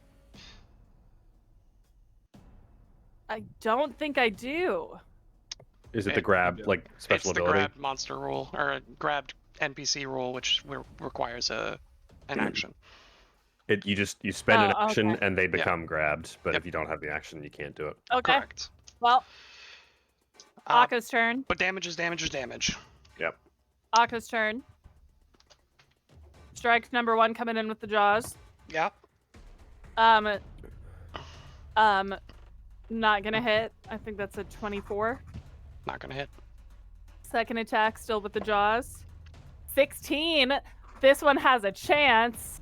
I don't think I do. Is it the grab, like, special It's the ability? grabbed monster rule, or a grabbed NPC rule, which requires an action. You spend an Oh, action okay. and they become grabbed, but Yep. if you don't have the action, you can't do it. Okay. Correct. Well, Akka's turn. But damage is damage is damage. Yep. Akka's turn. Strike number 1 coming in with the jaws. Yeah. Not gonna hit. I think that's a 24. Not gonna hit. Second attack, still with the jaws. 16. This one has a chance.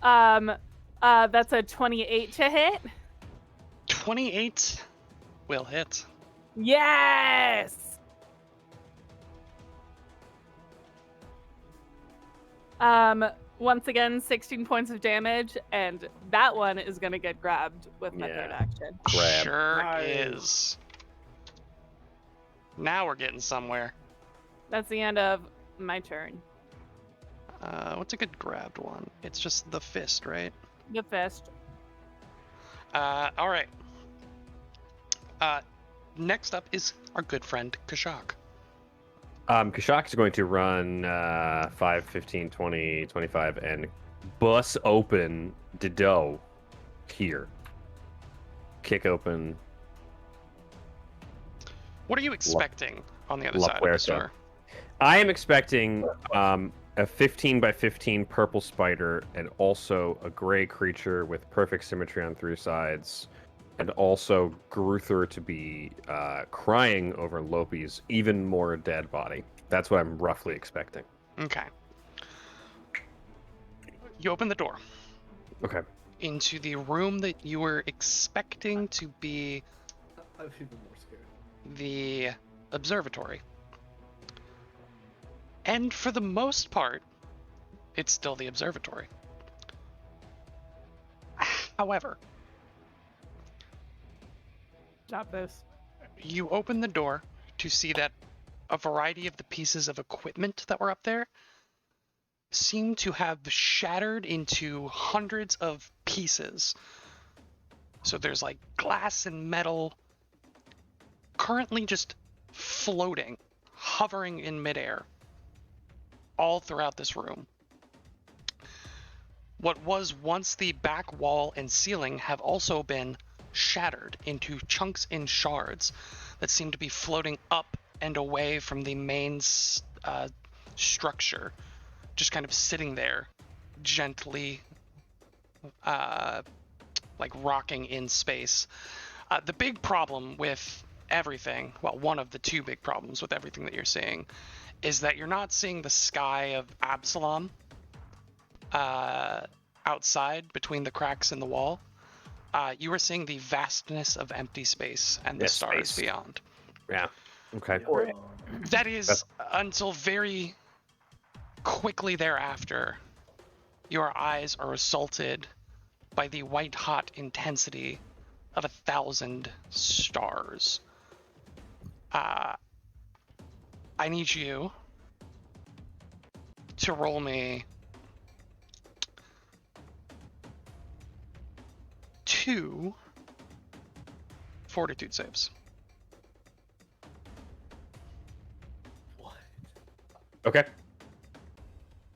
That's a 28 to hit. 28 will hit. Yes. Once again, 16 points of damage, and that one is gonna get grabbed with my third Yeah. action. Grab. Sure Nice. is. Now we're getting somewhere. That's the end of my turn. What's a good grabbed one? It's just the fist, right? The fist. All right. Next up is our good friend Kashak. Kashak is going to run 5, 15, 20, 25, and bust open the door here. Kick open. What are you expecting on the other La side of the Puerta. store? I am expecting a 15 by 15 purple spider and also a gray creature with perfect symmetry on 3 sides. And also Gruther to be crying over Lopi's even more dead body. That's what I'm roughly expecting. Okay. You open the door Okay. into the room that you were expecting to be I'm even more scared. the observatory. And for the most part, it's still the observatory. However, Stop this. you open the door to see that a variety of the pieces of equipment that were up there seem to have shattered into hundreds of pieces. So there's like glass and metal currently just floating, hovering in midair, all throughout this room. What was once the back wall and ceiling have also been shattered into chunks and shards that seem to be floating up and away from the main structure, just kind of sitting there, gently, like rocking in space. The big problem with everything, well, one of the two big problems with everything that you're seeing, is that you're not seeing the sky of Absalom outside between the cracks in the wall. You are seeing the vastness of empty space and the Yes, stars space. beyond. Yeah. Okay. That is until very quickly thereafter, your eyes are assaulted by the white-hot intensity of 1,000 stars. I need you to roll me 2 fortitude saves. What? Okay.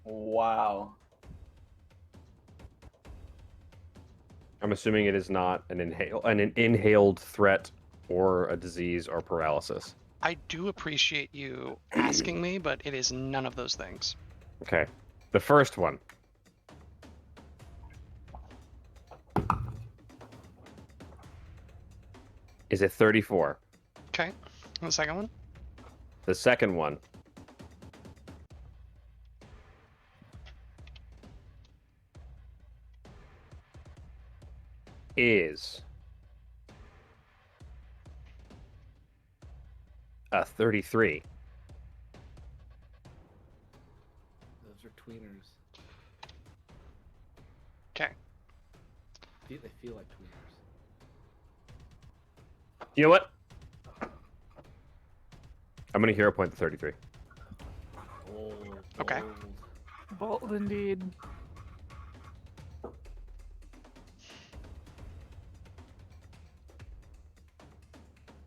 Wow. I'm assuming it is not an inhaled threat or a disease or paralysis. I do appreciate you asking me, but it is none of those things. Okay. The first one. Is a 34. Okay. And the second one? The second one is a 33. Those are tweeners. Okay. They feel like tweeners. You know what? I'm gonna hero point the 33. Bold, Okay. bold. Bold indeed.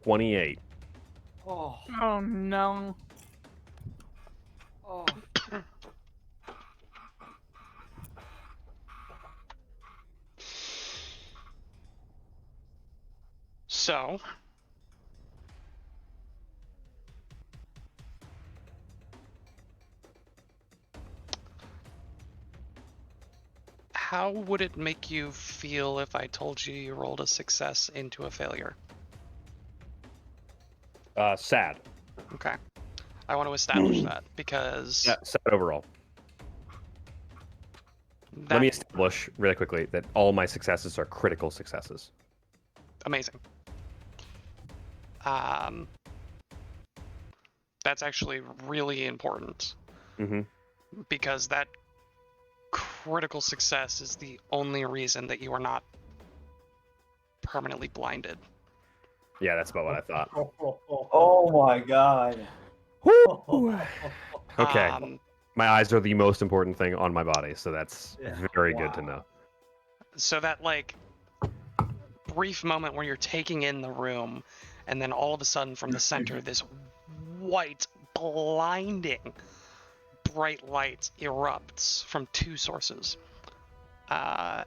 $28. Oh, Oh no. oh. So, How would it make you feel if I told you you rolled a success into a failure? Sad. Okay. I want to establish that because Yeah, sad overall. that, Let me establish really quickly that all my successes are critical successes. amazing. That's actually really important Mm-hmm. because that critical success is the only reason that you are not permanently blinded. Yeah, that's about what I thought. Oh my god. Okay. Um, My eyes are the most important thing on my body, so that's Yeah, very good to wow. know. so that like brief moment where you're taking in the room, and then all of a sudden from the center, this white, blinding, bright light erupts from two sources. And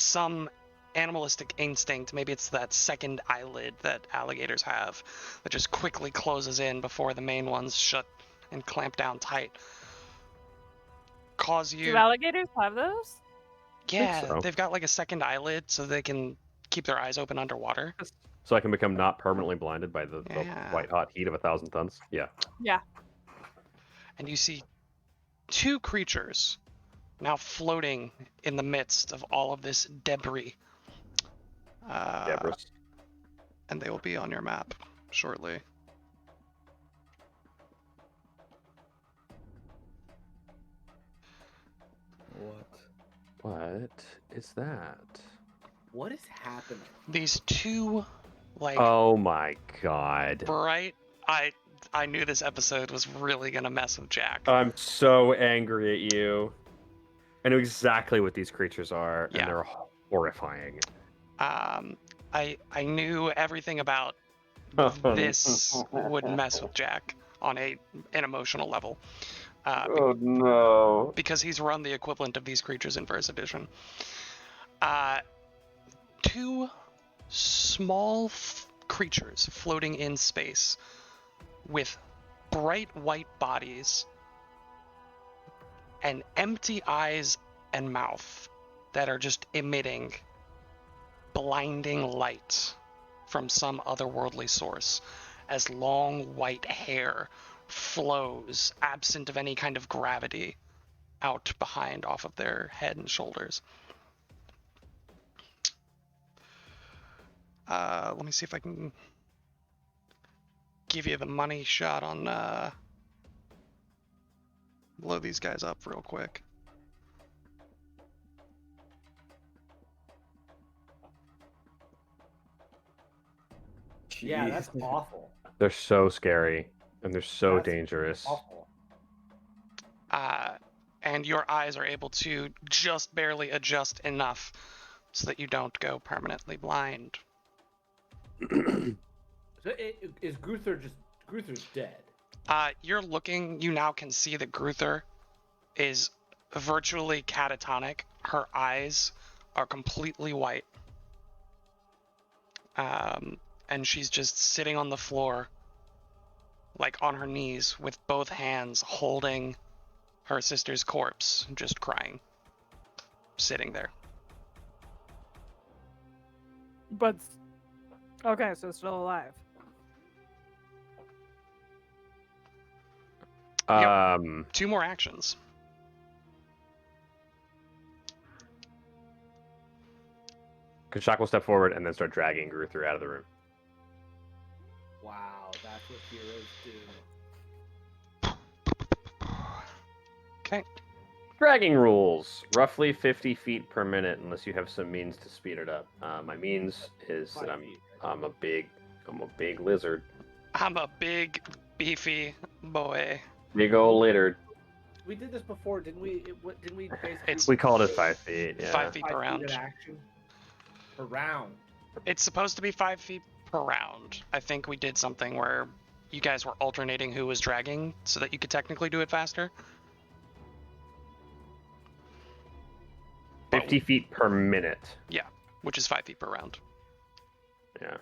some animalistic instinct, maybe it's that second eyelid that alligators have, that just quickly closes in before the main ones shut and clamp down tight. Cause Do you. alligators have those? Yeah, so. they've got like a second eyelid so they can keep their eyes open underwater. So I can become not permanently blinded by the Yeah. white hot heat of 1,000 tons. Yeah. Yeah. And you see two creatures now floating in the midst of all of this debris. Debris. And they will be on your map shortly. What is that? What is happening? These two, like, Oh my god. bright. I knew this episode was really gonna mess with Jack. I'm so angry at you. I know exactly what these creatures are, Yeah. and they're horrifying. I knew everything about this would mess with Jack on an emotional level. Oh no. Because he's run the equivalent of these creatures in First Edition. Two small creatures floating in space with bright white bodies and empty eyes and mouth that are just emitting blinding light from some otherworldly source as long white hair flows, absent of any kind of gravity, out behind off of their head and shoulders. Let me see if I can give you the money shot on blow these guys up real quick. Yeah, that's awful. They're so scary, and they're so That's dangerous. Awful. And your eyes are able to just barely adjust enough so that you don't go permanently blind. So is Gruther's dead? You're looking, you now can see that Gruther is virtually catatonic. Her eyes are completely white. And she's just sitting on the floor, like on her knees, with both hands holding her sister's corpse, just crying, sitting there. But okay, so it's still alive. Two more actions. Kashak will step forward and then start dragging Gruther out of the room. Wow, that's what heroes do. Okay. Dragging rules: roughly 50 feet per minute, unless you have some means to speed it up. My means is that 5 feet. I'm a big lizard, I'm a big, beefy boy. big old lizard. We did this before, didn't we? Didn't we basically? It's We called it 5 feet. Yeah. 5 feet 5 per feet round. in action. Per round. It's supposed to be 5 feet per round. I think we did something where you guys were alternating who was dragging so that you could technically do it faster. 50 feet per minute. Which is 5 feet per round. Yeah.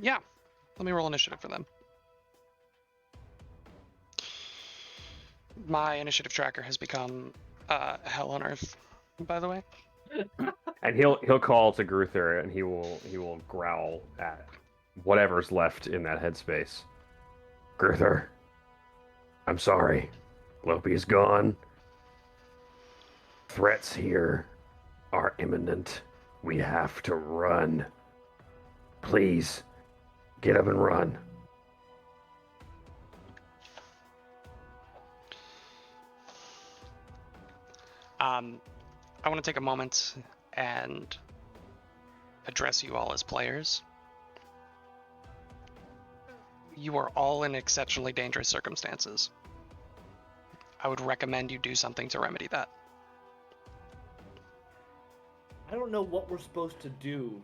Yeah. Let me roll initiative for them. My initiative tracker has become hell on earth, by the way. And he'll call to Gruther, and he will growl at whatever's left in that headspace. Gruther, I'm sorry. Lopi's gone. Threats here are imminent. We have to run. Please, get up and run. I want to take a moment and address you all as players. You are all in exceptionally dangerous circumstances. I would recommend you do something to remedy that. I don't know what we're supposed to do.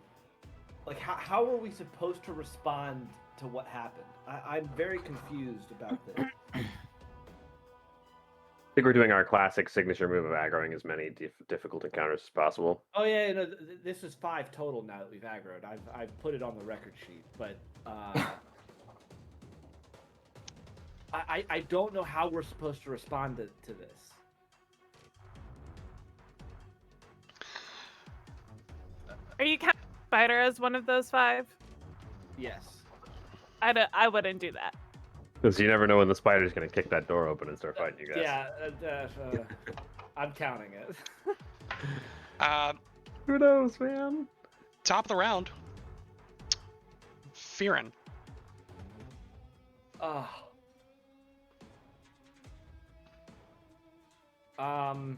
Like, how are we supposed to respond to what happened? I'm very confused about this. I think we're doing our classic signature move of aggroing as many difficult encounters as possible. Oh yeah, no, this is 5 total now that we've aggroed. I've put it on the record sheet, but I don't know how we're supposed to respond to this. Are you counting Spider as one of those 5? Yes. I wouldn't do that. Because you never know when the spider's going to kick that door open and start fighting you guys. Yeah, I'm counting it. Who knows, man? Top of the round. Fearin. Oh. I'll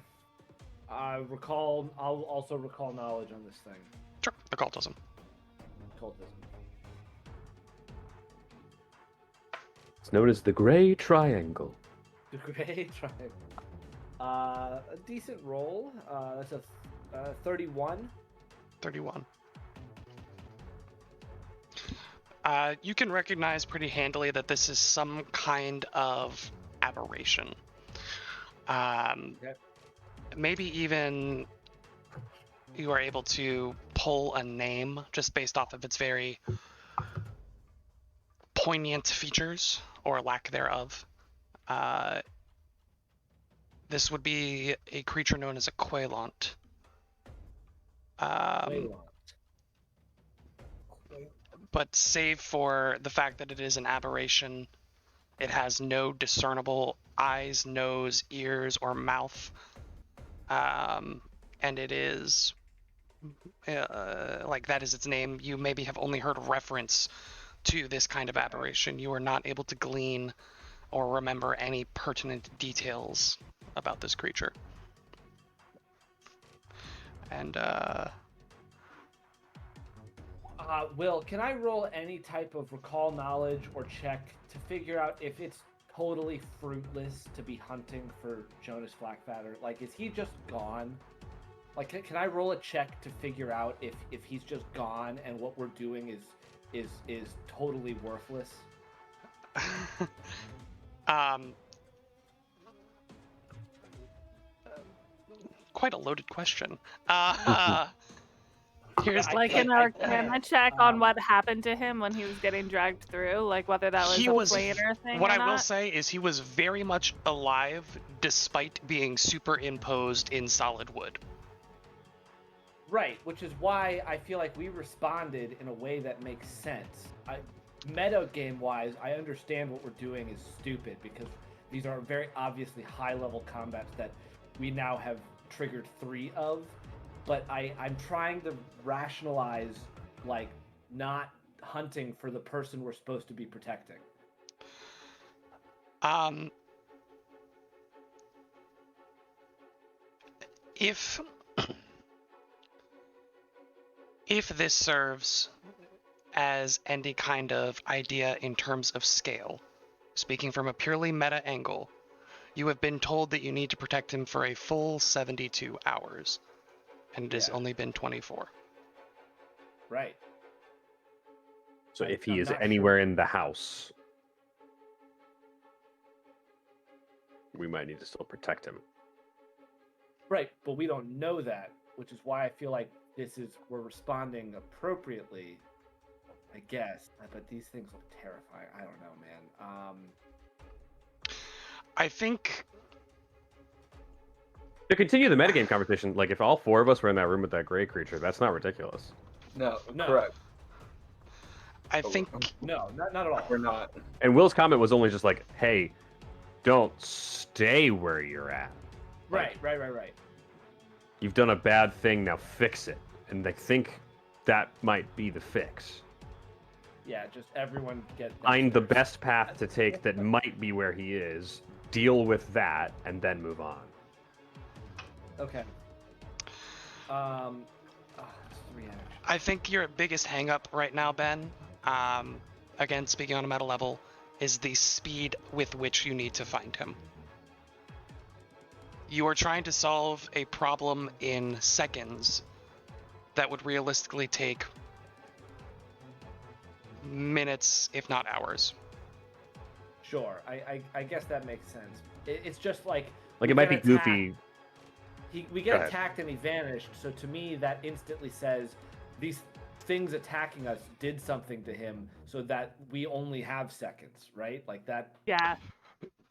also recall knowledge on this thing. Sure, occultism. Occultism. It's known as the Gray Triangle. The Gray Triangle. A decent roll. That's a 31. 31. You can recognize pretty handily that this is some kind of aberration. Okay. Maybe even you are able to pull a name just based off of its very poignant features or lack thereof. This would be a creature known as a Quailant. But save for the fact that it is an aberration, it has no discernible eyes, nose, ears, or mouth. And it is, like that is its name. You maybe have only heard reference to this kind of aberration. You are not able to glean or remember any pertinent details about this creature. And, Will, can I roll any type of recall knowledge or check to figure out if it's totally fruitless to be hunting for Jonas Blackfatter? Like, is he just gone? Like, can I roll a check to figure out if he's just gone and what we're doing is totally worthless? Quite a loaded question. Here's Like an Arcana check on what happened to him when he was getting dragged through, like whether that was he a was planar thing what or I will not? say is he was very much alive despite being superimposed in solid wood. Right, which is why I feel like we responded in a way that makes sense. Meta game wise, I understand what we're doing is stupid because these are very obviously high level combats that we now have triggered 3 of. But I'm trying to rationalize, like, not hunting for the person we're supposed to be protecting. If this serves as any kind of idea in terms of scale, speaking from a purely meta angle, you have been told that you need to protect him for a full 72 hours. And it has only been 24. Right. So if I'm he is not anywhere in the house, we might need to still protect him. Right, but we don't know that, which is why I feel like we're responding appropriately. I guess, but these things look terrifying. I don't know, man. I think To continue the metagame conversation, like if all 4 of us were in that room with that gray creature, that's not ridiculous. No, No. correct. I think No, not at all. We're not. And Will's comment was only just like, "Hey, don't stay where you're at. Right. You've done a bad thing. Now fix it." And they think that might be the fix. Yeah, just everyone get Find the downstairs. best path to take that might be where he is. Deal with that, and then move on. Okay. This is reaction. I think your biggest hangup right now, Ben, again speaking on a meta level, is the speed with which you need to find him. You are trying to solve a problem in seconds that would realistically take minutes, if not hours. Sure, I guess that makes sense. It's just like Like we it might be get attacked- goofy. we Go get ahead. attacked and he vanished. So to me, that instantly says these things attacking us did something to him, so that we only have seconds, right? Like that. Yeah.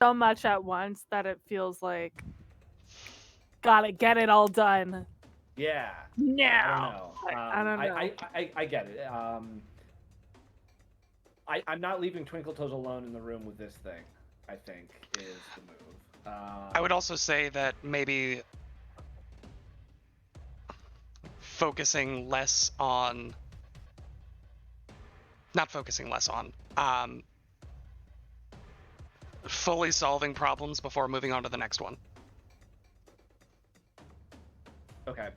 So much at once that it feels like gotta get it all done Yeah. now. I don't know. I don't know. I get it. I'm not leaving Twinkle Toes alone in the room with this thing, I think, is the move. I would also say that maybe focusing less on, not focusing less on, fully solving problems before moving on to the next one. Okay.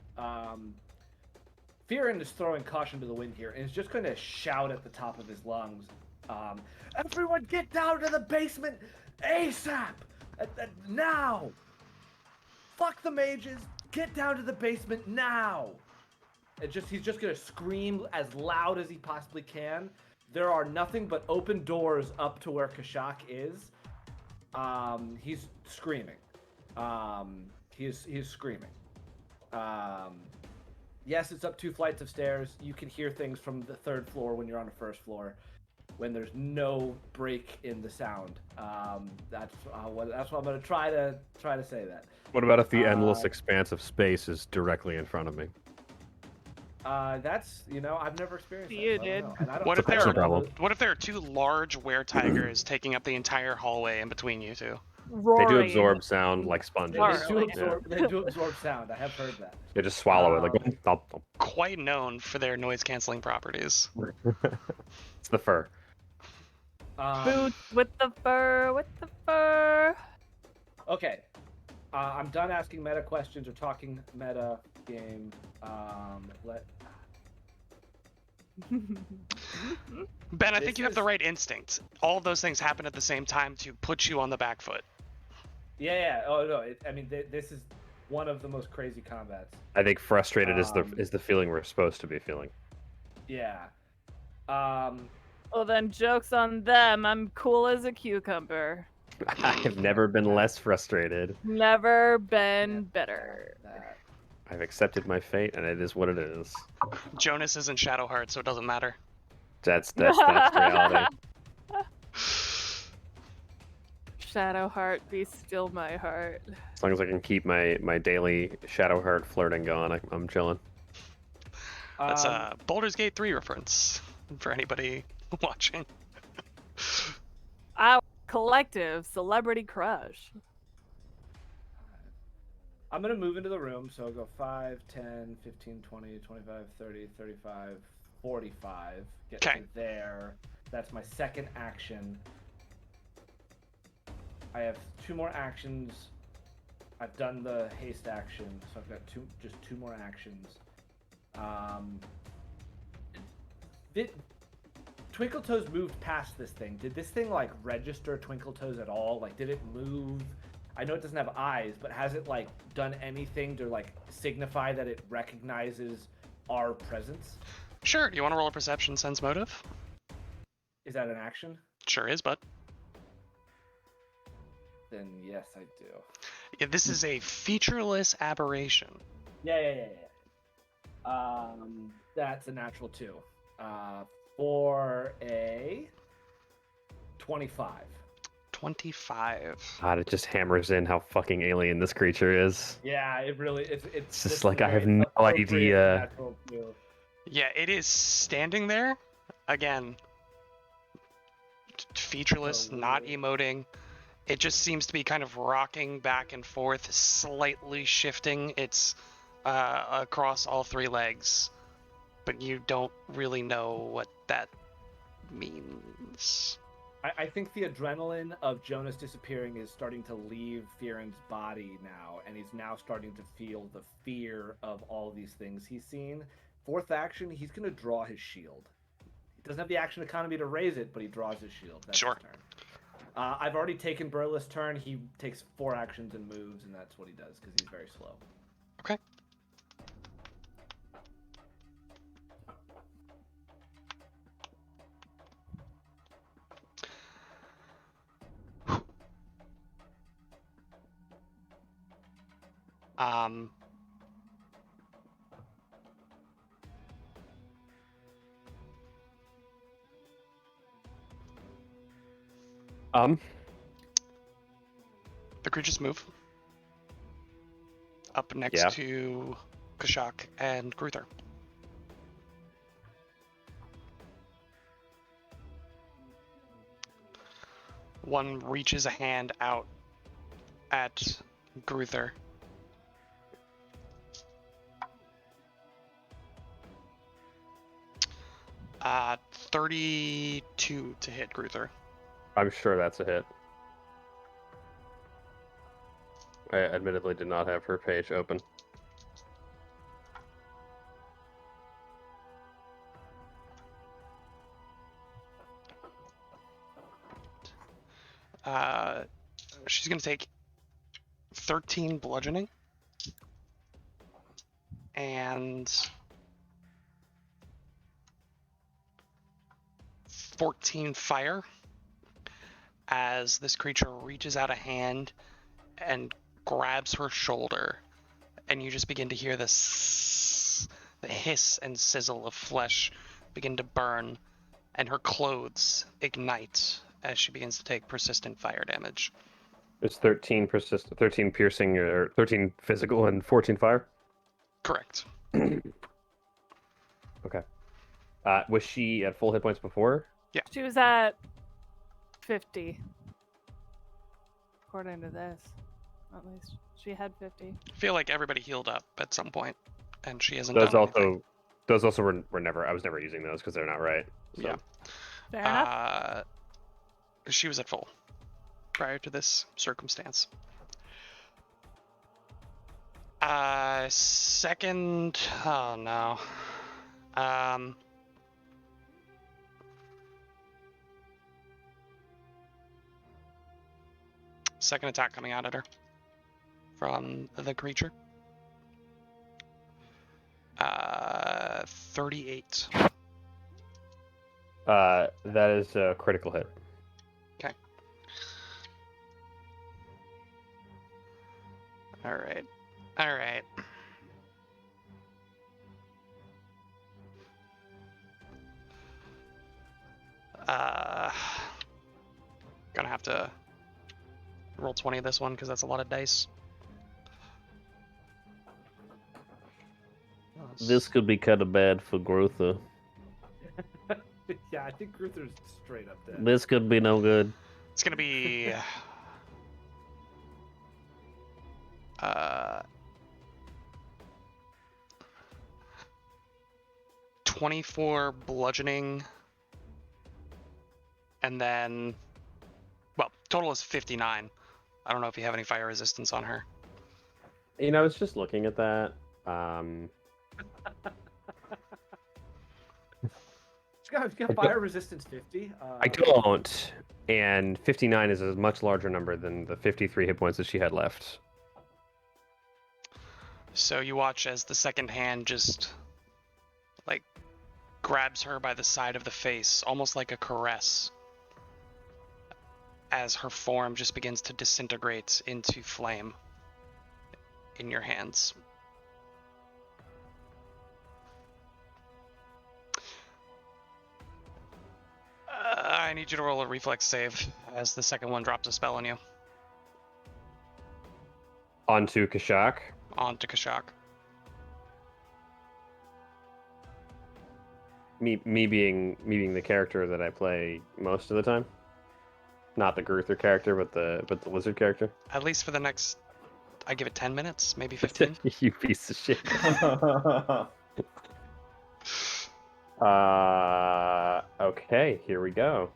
Fearin is throwing caution to the wind here and is just going to shout at the top of his lungs. Everyone get down to the basement ASAP! Now! Fuck the mages! Get down to the basement now! He's just going to scream as loud as he possibly can. There are nothing but open doors up to where Kashak is. He's screaming. He is screaming. Yes, it's up 2 flights of stairs. You can hear things from the 3rd floor when you're on the 1st floor, when there's no break in the sound. That's what I'm gonna try to say that. What about if the endless expanse of space is directly in front of me? That's I've never experienced that. You so I don't did. know. And I don't- What if there That's no are problem. what if there are 2 large were-tigers taking up the entire hallway in between you two? They do Roaring. absorb sound like sponges. They do absorb sound. I have heard that. They just swallow it like. Thump, thump. Quite known for their noise-canceling properties. It's the fur. Boots with the fur. Okay. I'm done asking meta questions or talking meta game. Ben, I think This you have the is- right instinct. All of those things happen at the same time to put you on the back foot. Yeah. Oh no. This is one of the most crazy combats. I think frustrated is Um, the feeling we're supposed to be feeling. Yeah. Well, then joke's on them. I'm cool as a cucumber. I have never been less frustrated. Never been better. That. I've accepted my fate, and it is what it is. Jonas isn't Shadowheart, so it doesn't matter. That's reality. Shadowheart, be still my heart. As long as I can keep my daily Shadowheart flirting going, I'm chilling. That's Um, a Baldur's Gate 3 reference for anybody watching. Our collective celebrity crush. I'm going to move into the room, so I'll go 5, 10, 15, 20, 25, 30, 35, 45. Get Okay. to there. That's my second action. I have 2 more actions. I've done the haste action, so I've got just two more actions. Twinkle Toes moved past this thing. Did this thing like register Twinkle Toes at all? Like, did it move? I know it doesn't have eyes, but has it like done anything to like signify that it recognizes our presence? Sure, do you want to roll a perception sense motive? Is that an action? Sure is, but Then yes, I do. yeah, this is a featureless aberration. Yeah. That's a natural 2. for a 25. 25. God, it just hammers in how fucking alien this creature is. Yeah, it really it's It's just this like is I have very no appropriate idea. natural too. Yeah, it is standing there. Again, featureless, Oh, not weird. emoting. It just seems to be kind of rocking back and forth, slightly shifting its across all three legs. But you don't really know what that means. I think the adrenaline of Jonas disappearing is starting to leave Fearon's body now, and he's now starting to feel the fear of all these things he's seen. Fourth action, he's going to draw his shield. He doesn't have the action economy to raise it, but he draws his shield. That's Sure. his turn. I've already taken Burle's turn. He takes 4 actions and moves, and that's what he does because he's very slow. Okay. Um, the creatures move up next Yeah. to Kashak and Gruther. One reaches a hand out at Gruther. 32 to hit Gruther. I'm sure that's a hit. I admittedly did not have her page open. She's going to take 13 bludgeoning and 14 fire as this creature reaches out a hand and grabs her shoulder, and you just begin to hear the hiss and sizzle of flesh begin to burn, and her clothes ignite as she begins to take persistent fire damage. It's 13 piercing, or 13 physical and 14 fire. Correct. Okay. Was she at full hit points before? She was at 50. According to this, at least. She had 50. I feel like everybody healed up at some point, and she hasn't Those done anything. were never. I was never using those because they're not right. So. Yeah. Fair enough. She was at full prior to this circumstance. Second, oh no. Second attack coming out at her from the creature. 38. That is a critical hit. Okay. All right. All right. Gonna have to roll 20 this one because that's a lot of dice. This could be kind of bad for Gruther. Yeah, I think Gruther's straight up dead. This could be no good. It's gonna be 24 bludgeoning, and then, well, total is 59. I don't know if you have any fire resistance on her. You know, I was just looking at that. She's got fire resistance 50. I don't, and 59 is a much larger number than the 53 hit points that she had left. So you watch as the second hand just, like, grabs her by the side of the face, almost like a caress, as her form just begins to disintegrate into flame in your hands. I need you to roll a reflex save as the second one drops a spell on you. Onto Kashak. Onto Kashak. Me being the character that I play most of the time. Not the Gruther character, but the lizard character. At least for the next, I give it 10 minutes, maybe 15. You piece of shit. Okay, here we go.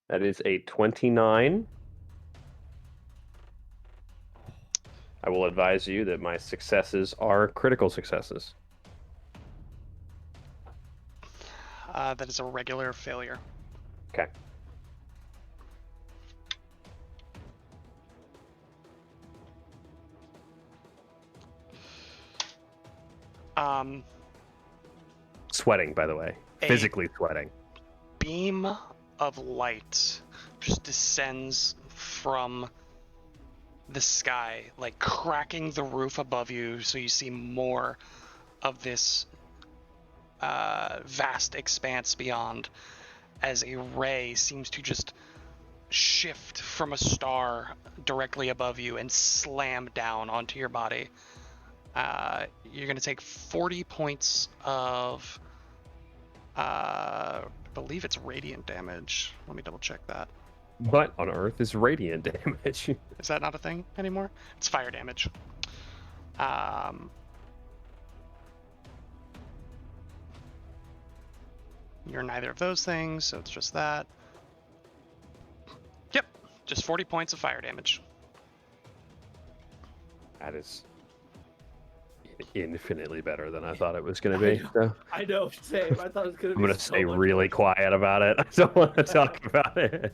That is a 29. I will advise you that my successes are critical successes. That is a regular failure. Okay. Sweating, by the way. A- Physically sweating. Beam of light just descends from the sky, like cracking the roof above you, so you see more of this vast expanse beyond, as a ray seems to just shift from a star directly above you and slam down onto your body. You're going to take 40 points of, I believe it's radiant damage. Let me double check that. What on earth is radiant damage? Is that not a thing anymore? It's fire damage. You're neither of those things, so it's just that. Yep, just 40 points of fire damage. That is infinitely better than I thought it was going to be. So I know, same. I thought it was gonna I'm be going to so stay much really worse. quiet about it. I don't want to talk about it.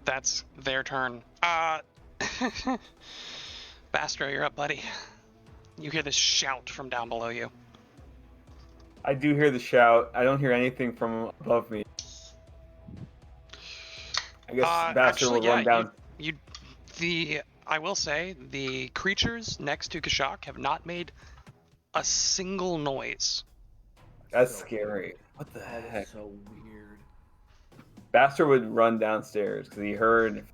That's their turn. Bastro, you're up, buddy. You hear this shout from down below you. I do hear the shout. I don't hear anything from above me. I guess Bastard Actually, will run down. I will say, the creatures next to Kashak have not made a single noise. That's So scary. What the That heck? is so weird. Bastard would run downstairs because he heard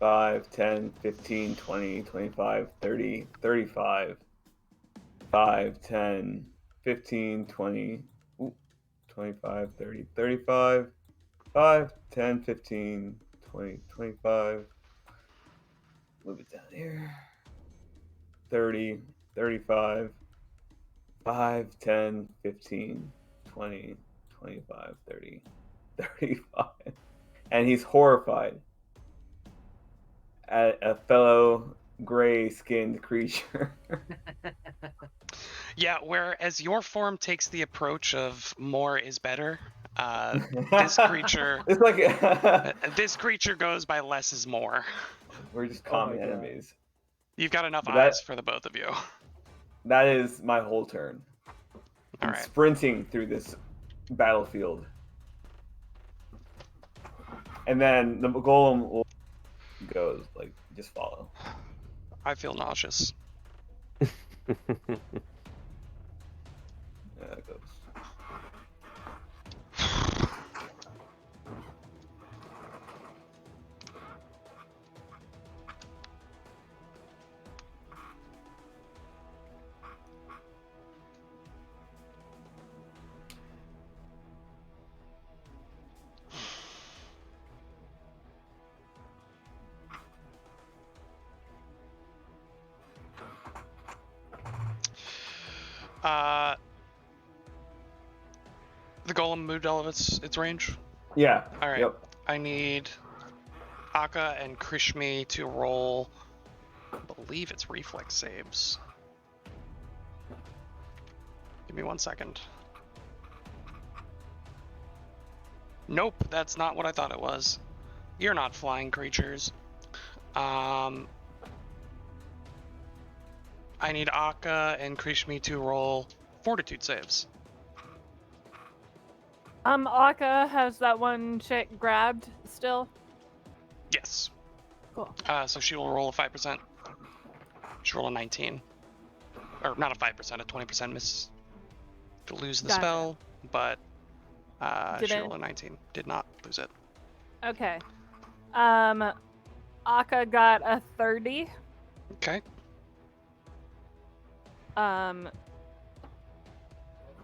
5, 10, 15, 20, 25, 30, 35. 5, 10, 15, 20, 25, 30, 35. 5, 10, 15, 20, 25. Move it down here. 30, 35. 5, 10, 15, 20, 25, 30, 35. And he's horrified at a fellow gray-skinned creature. Yeah, whereas your form takes the approach of more is better, this creature It's like this creature goes by less is more. we're just Oh common my God. enemies. You've got enough But that- eyes for the both of you. That is my whole turn. I'm Alright. sprinting through this battlefield. And then the golem goes, like, just follow. I feel nauseous. Yeah, it goes. The golem moved all of its range. Yeah. All right. Yep. I need Akka and Krishmi to roll. I believe it's reflex saves. Give me 1 second. Nope, that's not what I thought it was. You're not flying creatures. I need Akka and Krishmi to roll fortitude saves. Akka has that one chick grabbed still. Yes. Cool. So she will roll a 5%. She rolled a 19. Or not a 5%, a 20% miss to lose the Gotcha. spell, but she Didn't- rolled a 19. Did not lose it. Okay. Aka got a 30. Okay.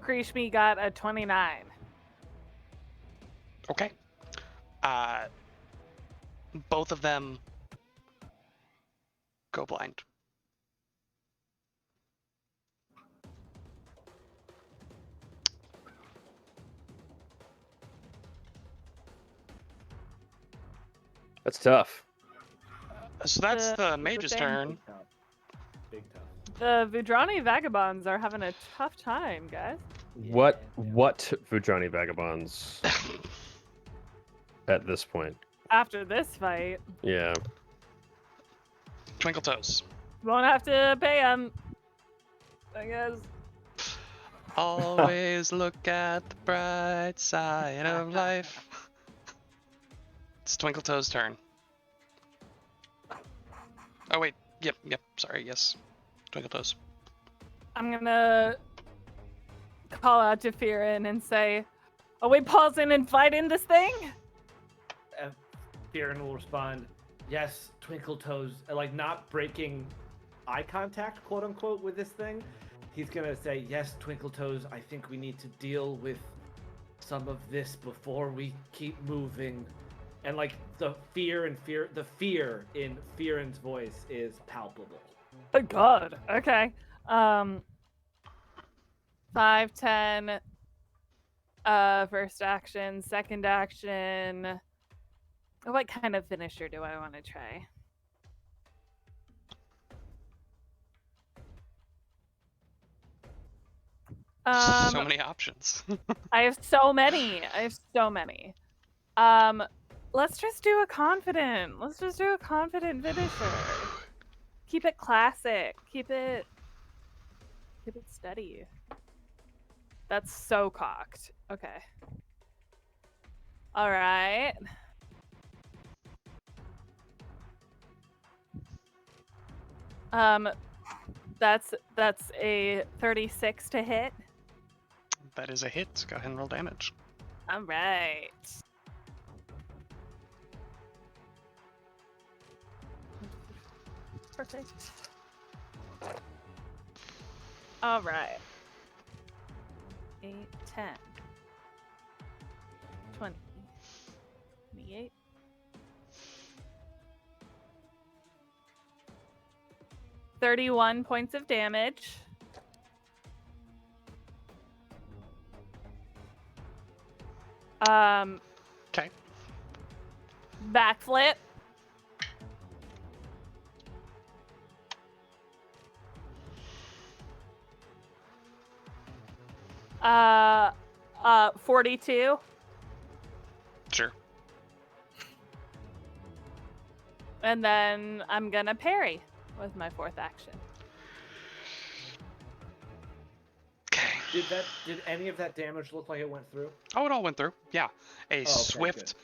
Krishmi got a 29. Okay. Both of them go blind. That's tough. So that's The- the the mage's thing- turn. Big tough. Big tough. The Vudrani vagabonds are having a tough time, guys. What Yeah. what Vudrani vagabonds at this point? After this fight, Yeah. Twinkle Toes. won't have to pay them. I guess. Always look at the bright side of life. It's Twinkle Toes' turn. Oh wait, yep, sorry, yes. Twinkle Toes. I'm gonna call out to Firin and say, "Are we pausing and fighting this thing?" And Firin will respond, "Yes, Twinkle Toes," like not breaking eye contact, quote unquote, with this thing. He's gonna say, "Yes, Twinkle Toes, I think we need to deal with some of this before we keep moving." And like the fear in Firin's voice is palpable. Oh God. Okay. 5, 10. First action, second action. What kind of finisher do I want to try? So many options. I have so many. Let's just do a confident. Let's just do a confident finisher. Keep it classic. Keep it steady. That's so cocked. Okay. All right. That's a 36 to hit. That is a hit. Go ahead and roll damage. All right. Perfect. All right. 8, 10, 20, 28. 31 points of damage. Okay. Backflip. Uh, 42. Sure. And then I'm gonna parry with my fourth action. Okay. Did any of that damage look like it went through? Oh, it all went through. Yeah. A okay, swift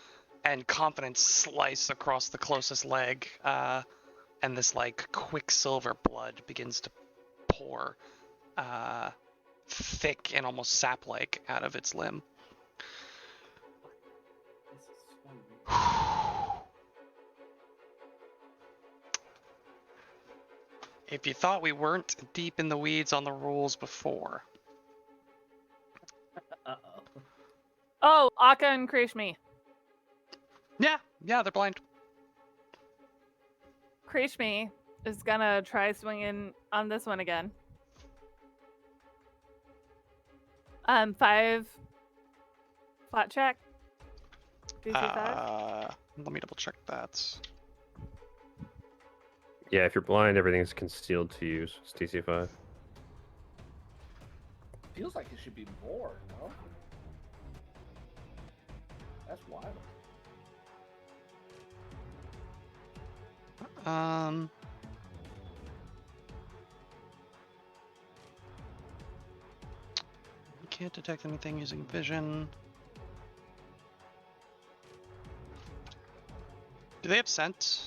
and confident slice across the closest leg, and this like quicksilver blood begins to pour, thick and almost sap-like out of its limb. This is so weird. If you thought we weren't deep in the weeds on the rules before, Uh-oh. Oh, Aka and Krishmi. yeah, they're blind. Krishmi is gonna try swinging on this one again. 5 flat check. DC 5. Let me double check that. Yeah, if you're blind, everything's concealed to you. So it's DC 5. Feels like it should be more, no? That's wild. You can't detect anything using vision. Do they have scent?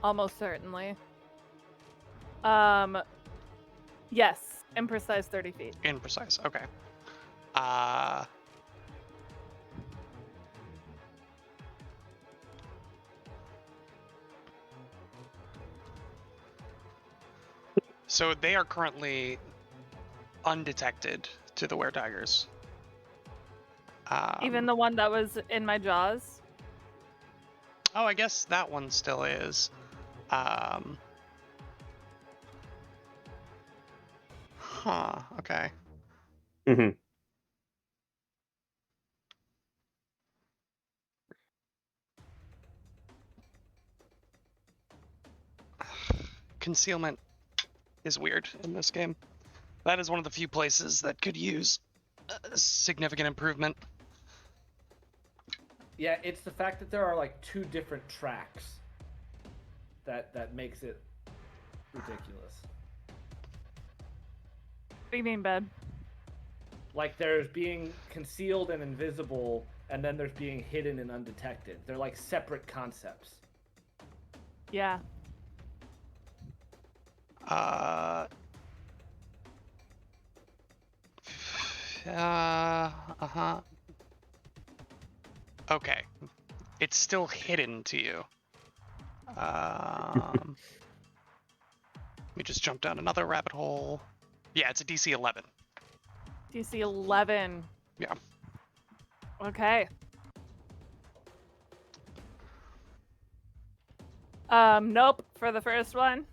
Almost certainly. Yes, imprecise 30 feet. Imprecise. Okay. So they are currently undetected to the were-daggers. Even the one that was in my jaws. Oh, I guess that one still is. Okay. Hmm. Concealment is weird in this game. That is one of the few places that could use a significant improvement. Yeah, it's the fact that there are like 2 different tracks that makes it ridiculous. What do you mean, Ben? Like there's being concealed and invisible, and then there's being hidden and undetected. They're like separate concepts. Yeah. Okay. It's still hidden to you. Let me just jump down another rabbit hole. Yeah, it's a DC 11. DC 11. Yeah. Okay. Nope, for the first one.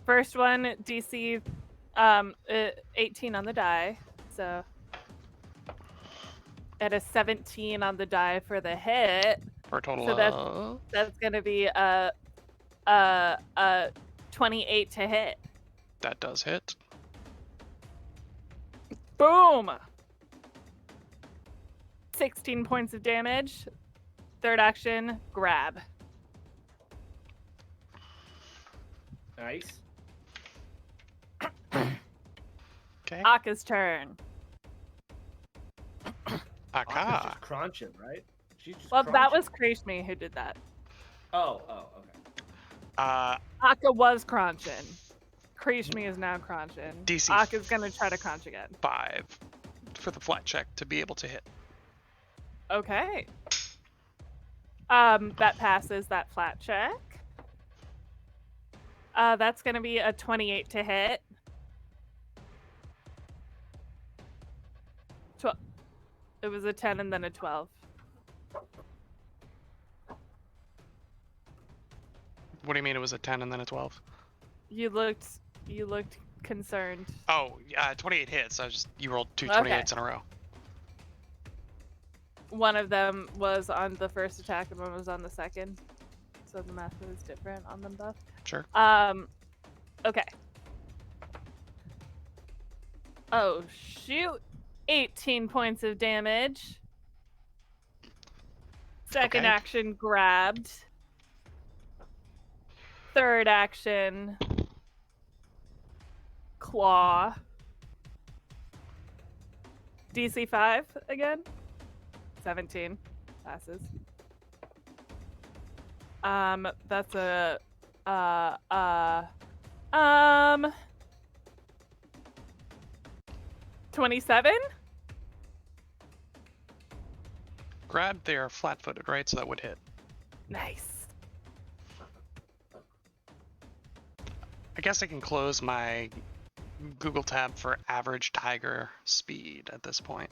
First one, DC 18 on the die. So at a 17 on the die for the hit. For a total So of... that's gonna be a 28 to hit. That does hit. Boom! 16 points of damage. Third action, grab. Nice. Okay. Aka's turn. Aka's Aka. just crunching, right? She's just Well, that was crunching. Krishmi who did that. Oh, okay. Aka was crunching. Krishmi is now crunching. DC Aka's gonna try to crunch again. 5 for the flat check to be able to hit. Okay. That passes that flat check. That's gonna be a 28 to hit. It was a 10 and then a 12. What do you mean it was a 10 and then a 12? You looked concerned. Oh, yeah, 28 hits. You rolled two Okay. 28s in a row. One of them was on the first attack and one was on the second. So the math was different on them both. Sure. Okay. Oh, shoot. 18 points of damage. Second Okay. action, grabbed. Third action, claw. DC 5 again. 17 passes. That's a 27. Grab, they are flat-footed, right? So that would hit. Nice. I guess I can close my Google tab for average tiger speed at this point.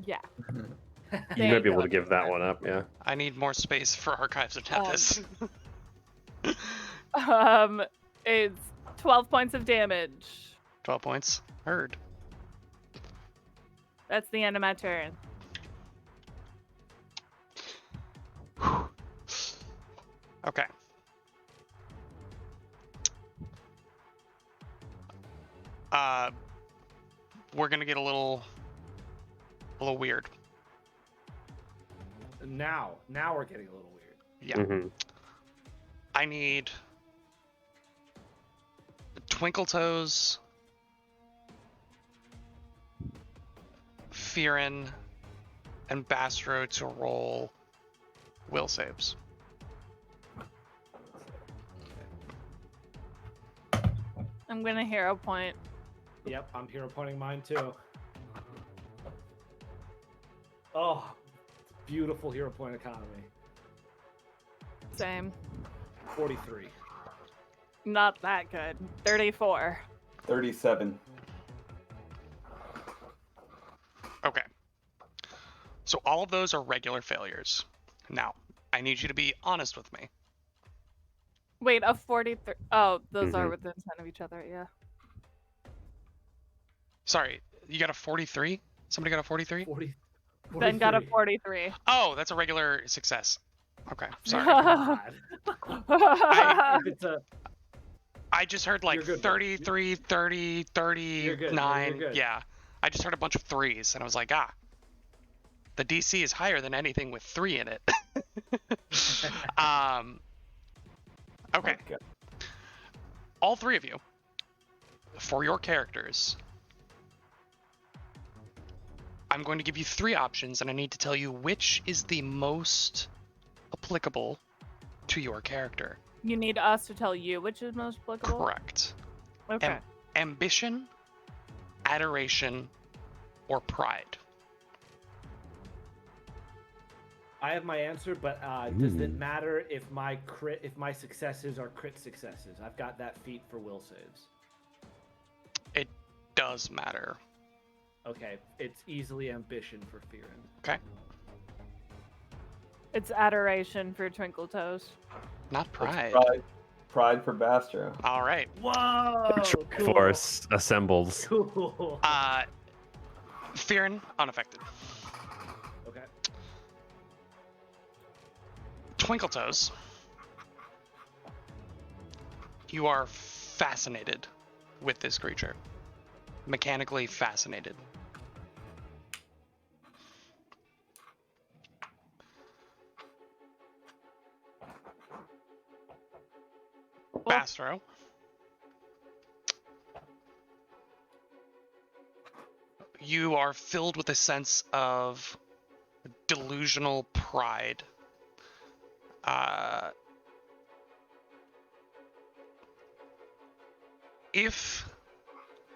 Yeah. You There might be you able go. to give that one up, yeah. I need more space for Archives of Nethys. It's 12 points of damage. 12 points. Heard. That's the end of my turn. Okay. We're gonna get a little weird. Now we're getting a little weird. Yeah. Mhm. I need Twinkle Toes, Fearin, and Bastro to roll will saves. I'm gonna hero point. Yep, I'm hero pointing mine too. Oh, beautiful hero point economy. Same. 43. Not that good. 34. 37. Okay. So all of those are regular failures. Now, I need you to be honest with me. Wait, a 43. Oh, those are Mhm. within 10 of each other, yeah. Sorry, you got a 43? Somebody got a 43? 40. Then got a 43. 43. Oh, that's a regular success. Okay, sorry. God. If it's a I just heard like You're good, bro. 33, 30, 39. You're good. Yeah. I just heard a bunch of threes and I was like, the DC is higher than anything with 3 in it. Okay. Okay. All 3 of you, for your characters, I'm going to give you 3 options and I need to tell you which is the most applicable to your character. You need us to tell you which is most applicable? Correct. Okay. Ambition, adoration, or pride. I have my answer, but does it matter if my successes are crit successes? I've got that feat for will saves. It does matter. Okay, it's easily ambition for Fearin. Okay. It's adoration for Twinkle Toes. Not pride. Pride for Bastro. All right. Whoa! Cool. Force assembles. Cool. Fearin, unaffected. Okay. Twinkle Toes. You are fascinated with this creature. Mechanically fascinated. Bastro. You are filled with a sense of delusional pride. If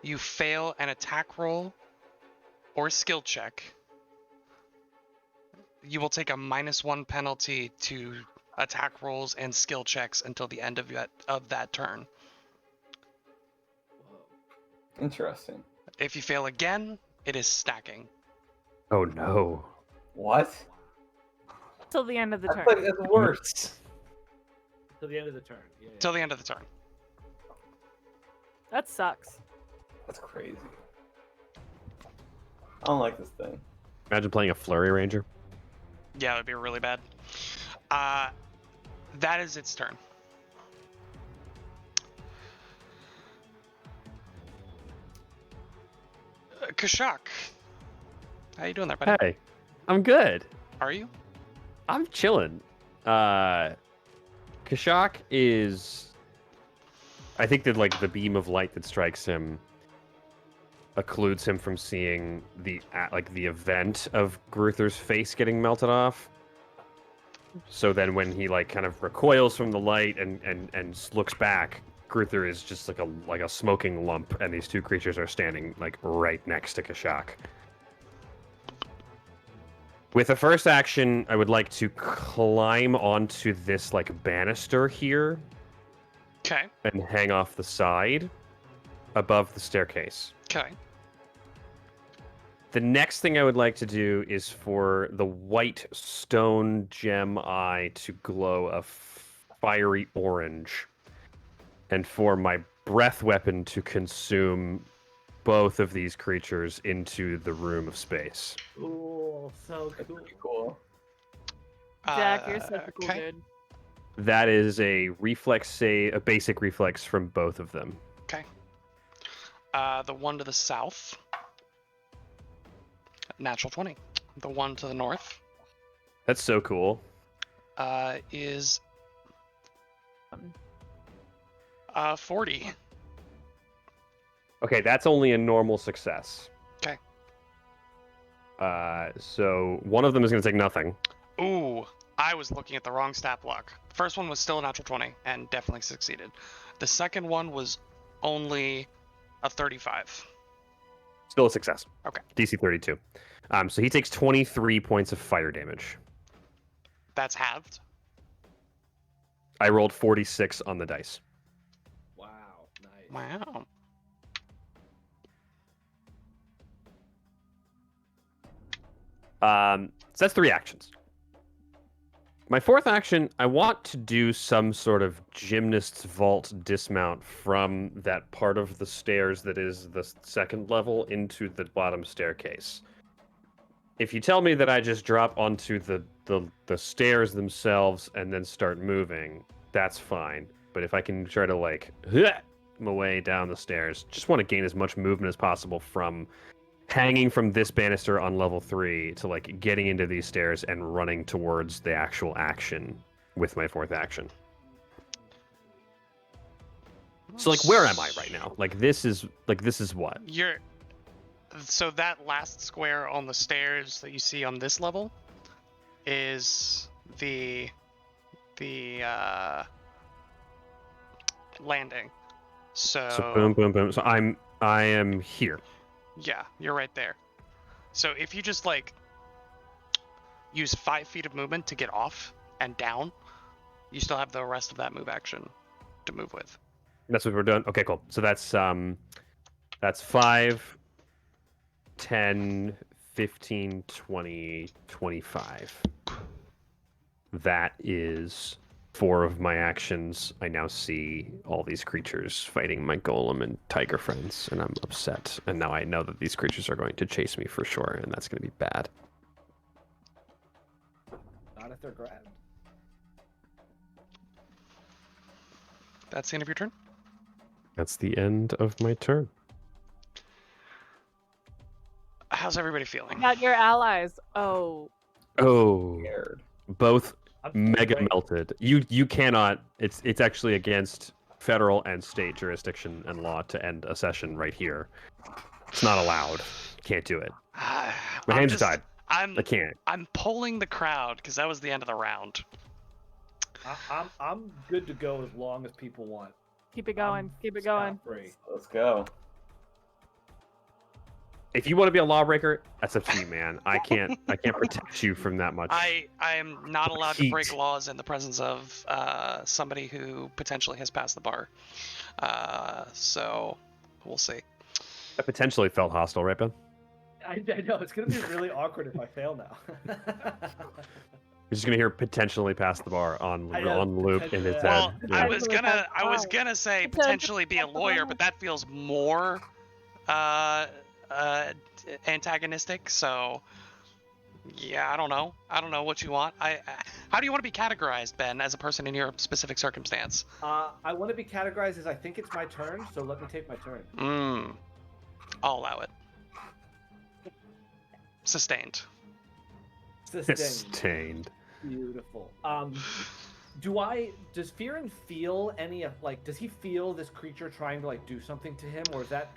you fail an attack roll or skill check, you will take a -1 penalty to attack rolls and skill checks until the end of that turn. Interesting. If you fail again, it is stacking. Oh no. What? Till the end of the That's turn. like that's worse. Till the end of the turn. Yeah. Till the end of the turn. That sucks. That's crazy. I don't like this thing. Imagine playing a Flurry Ranger. Yeah, that'd be really bad. That is its turn. Kashak, how you doing there, buddy? Hey, I'm good. Are you? I'm chilling. Kashak is. I think that like the beam of light that strikes him occludes him from seeing the event of Gruther's face getting melted off. So then when he like kind of recoils from the light and looks back, Gruther is just like a smoking lump, and these 2 creatures are standing like right next to Kashak. With a first action, I would like to climb onto this like banister here Okay. and hang off the side above the staircase. Okay. The next thing I would like to do is for the white stone gem eye to glow a fiery orange, and for my breath weapon to consume both of these creatures into the room of space. Cool. So That's cool. pretty cool. Jack, you're such a cool Okay. dude. That is a basic reflex from both of them. Okay. The one to the south, natural 20. The one to the north That's so cool. is 40. Okay, that's only a normal success. Okay. So one of them is going to take nothing. Ooh, I was looking at the wrong stat block. The first one was still a natural 20 and definitely succeeded. The second one was only a 35. Still a success. Okay. DC 32. So he takes 23 points of fire damage. That's halved. I rolled 46 on the dice. Wow, nice. Wow. So that's 3 actions. My 4th action, I want to do some sort of gymnast's vault dismount from that part of the stairs that is the 2nd level into the bottom staircase. If you tell me that I just drop onto the stairs themselves and then start moving, that's fine. But if I can try to like my way down the stairs, just want to gain as much movement as possible from hanging from this banister on level 3 to like getting into these stairs and running towards the actual action with my 4th action. So like where am I right now? Like this is what? So that last square on the stairs that you see on this level is the landing. So boom boom boom. So I am here. Yeah, you're right there. So if you just like use 5 feet of movement to get off and down, you still have the rest of that move action to move with. That's what we're doing. Okay, cool. So that's 5, 10, 15, 20, 25. That is 4 of my actions. I now see all these creatures fighting my golem and tiger friends, and I'm upset. And now I know that these creatures are going to chase me for sure, and that's going to be bad. Not if they're grabbed. That's the end of your turn? That's the end of my turn. How's everybody feeling? Got your allies. Oh, Oh, Scared. both I'm mega great. melted. You cannot. It's actually against federal and state jurisdiction and law to end a session right here. It's not allowed. Can't do it. My I'm hands just- are tied. I'm I can't. I'm polling the crowd because that was the end of the round. I'm good to go as long as people want. keep it going. Keep it going. Free. Let's go. If you want to be a lawbreaker, that's up to you, man. I can't protect you from that much. I am not allowed to break Heat. laws in the presence of somebody who potentially has passed the bar. So we'll see. That potentially felt hostile, right, Ben? I know it's gonna be really awkward if I fail now. You're just gonna hear potentially pass the bar on I know, loop in his head. Well, Yeah. I was gonna Wow. say Potentially potentially be a pass the lawyer, bar. but that feels more antagonistic. So yeah, I don't know what you want. How do you want to be categorized, Ben, as a person in your specific circumstance? I want to be categorized as I think it's my turn, so let me take my turn. I'll allow it. Sustained. Sustained. Beautiful. Does Fearon feel any of does he feel this creature trying to do something to him, or is that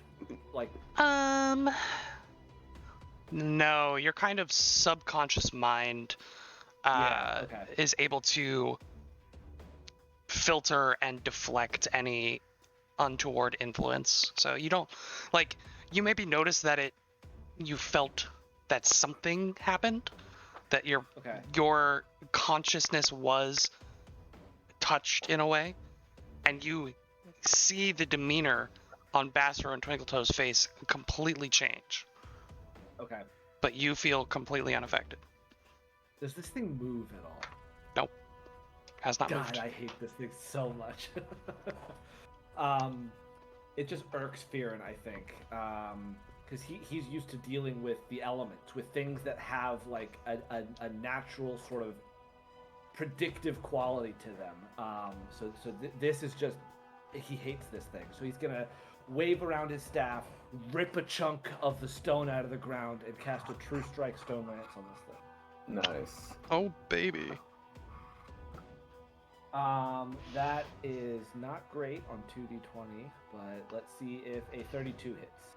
No, your kind of subconscious mind Yeah, okay. is able to filter and deflect any untoward influence. So you don't you maybe notice that you felt that something happened, that your consciousness was touched in a way, and you see the demeanor on Basser and Twinkletoes' face completely change, Okay. but you feel completely unaffected. Does this thing move at all? Nope. Has not God, moved. I hate this thing so much. It just irks Fearon, I think, because he's used to dealing with the elements, with things that have a natural sort of predictive quality to them. This is just, he hates this thing. So he's gonna wave around his staff, rip a chunk of the stone out of the ground, and cast a True Strike Stone Lance on this thing. Nice. Oh baby. That is not great on 2d20, but let's see if a 32 hits.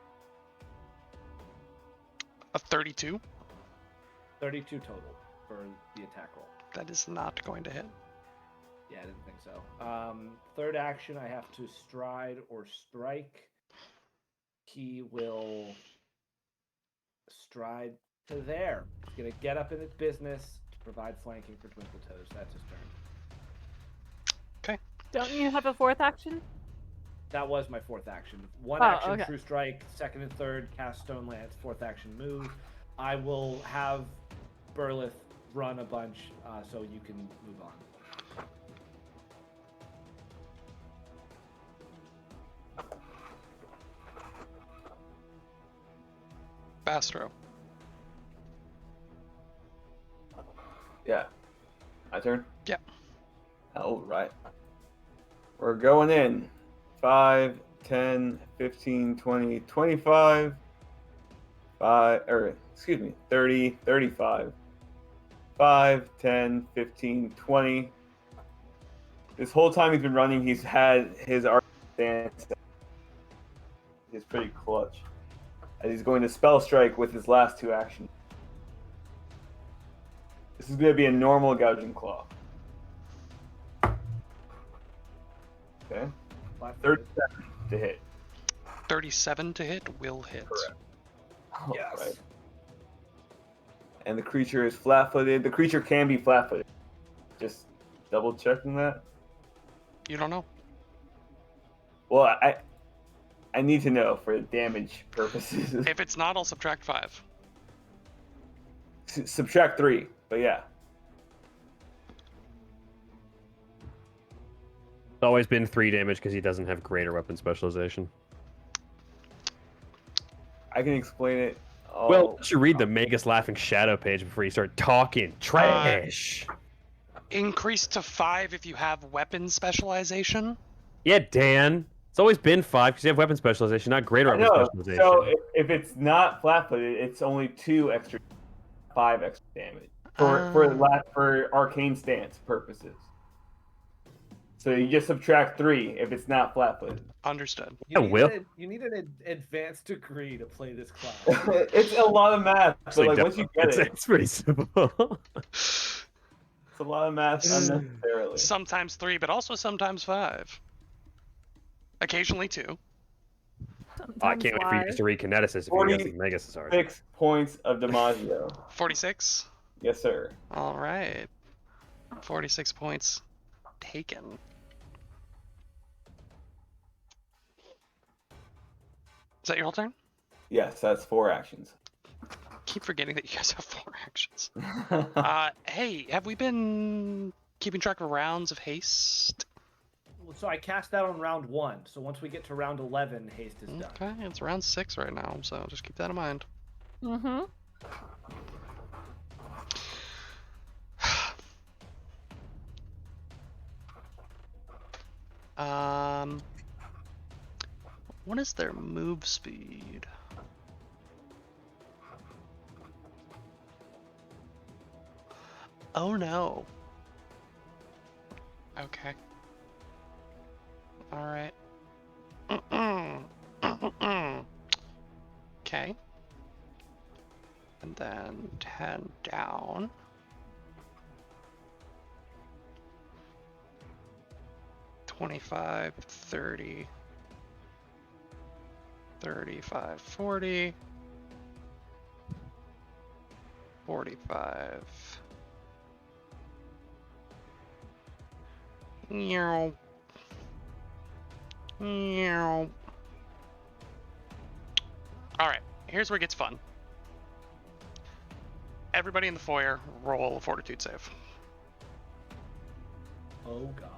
A 32? 32 total for the attack roll. That is not going to hit. Yeah, I didn't think so. Third action, I have to stride or strike. He will stride to there. He's gonna get up in his business to provide flanking for Twinkle Toes. That's his turn. Don't you have a fourth action? That was my fourth action. One Oh, action, okay. true strike. Second and third, cast Stone Lance. Fourth action, move. I will have Burlith run a bunch, so you can move on. Bastro. Yeah. My turn? Yeah. All right. We're going in. 5, 10, 15, 20, 25. 30, 35. 5, 10, 15, 20. This whole time he's been running, he's had his arc stance. He's pretty clutch. As he's going to spell strike with his last 2 actions. This is going to be a normal gouging claw. Okay. 37 to hit. 37 to hit will hit. Correct. Yes. Alright. And the creature is flat-footed. The creature can be flat-footed. Just double checking that. You don't know. Well, I need to know for damage purposes. If it's not, I'll subtract 5. Subtract 3, but yeah. It's always been 3 damage because he doesn't have greater weapon specialization. I can explain it. Well, why don't you read the Magus Laughing Shadow page before you start talking trash? Increase to 5 if you have weapon specialization. Yeah, Dan. It's always been 5 because you have weapon specialization, not greater I weapon know. specialization. So if it's not flat-footed, it's only 2 extra, 5 extra damage for arcane stance purposes. So you just subtract 3 if it's not flat-footed. Understood. Yeah, Will. You need an advanced degree to play this class. It's a lot of math, but Actually, like once you get it, it's pretty simple. it's a lot of math unnecessarily. Sometimes 3, but also sometimes 5. Occasionally 2. I can't wait for you guys to read Kineticist if you guys think Magus is hard. 6 points of Damaggio. 46. Yes, sir. All right. 46 points taken. Is that your whole turn? Yes, that's 4 actions. Keep forgetting that you guys have 4 actions. Hey, have we been keeping track of rounds of haste? So I cast that on round 1. So once we get to round 11, haste is done. Okay, it's round 6 right now, so just keep that in mind. Mm-hmm. What is their move speed? Oh no. Okay. All right. Okay. And then 10 down. $25, 30, 35, 40, 45. Meow. Meow. Alright, here's where it gets fun. Everybody in the foyer, roll a fortitude save. Oh god.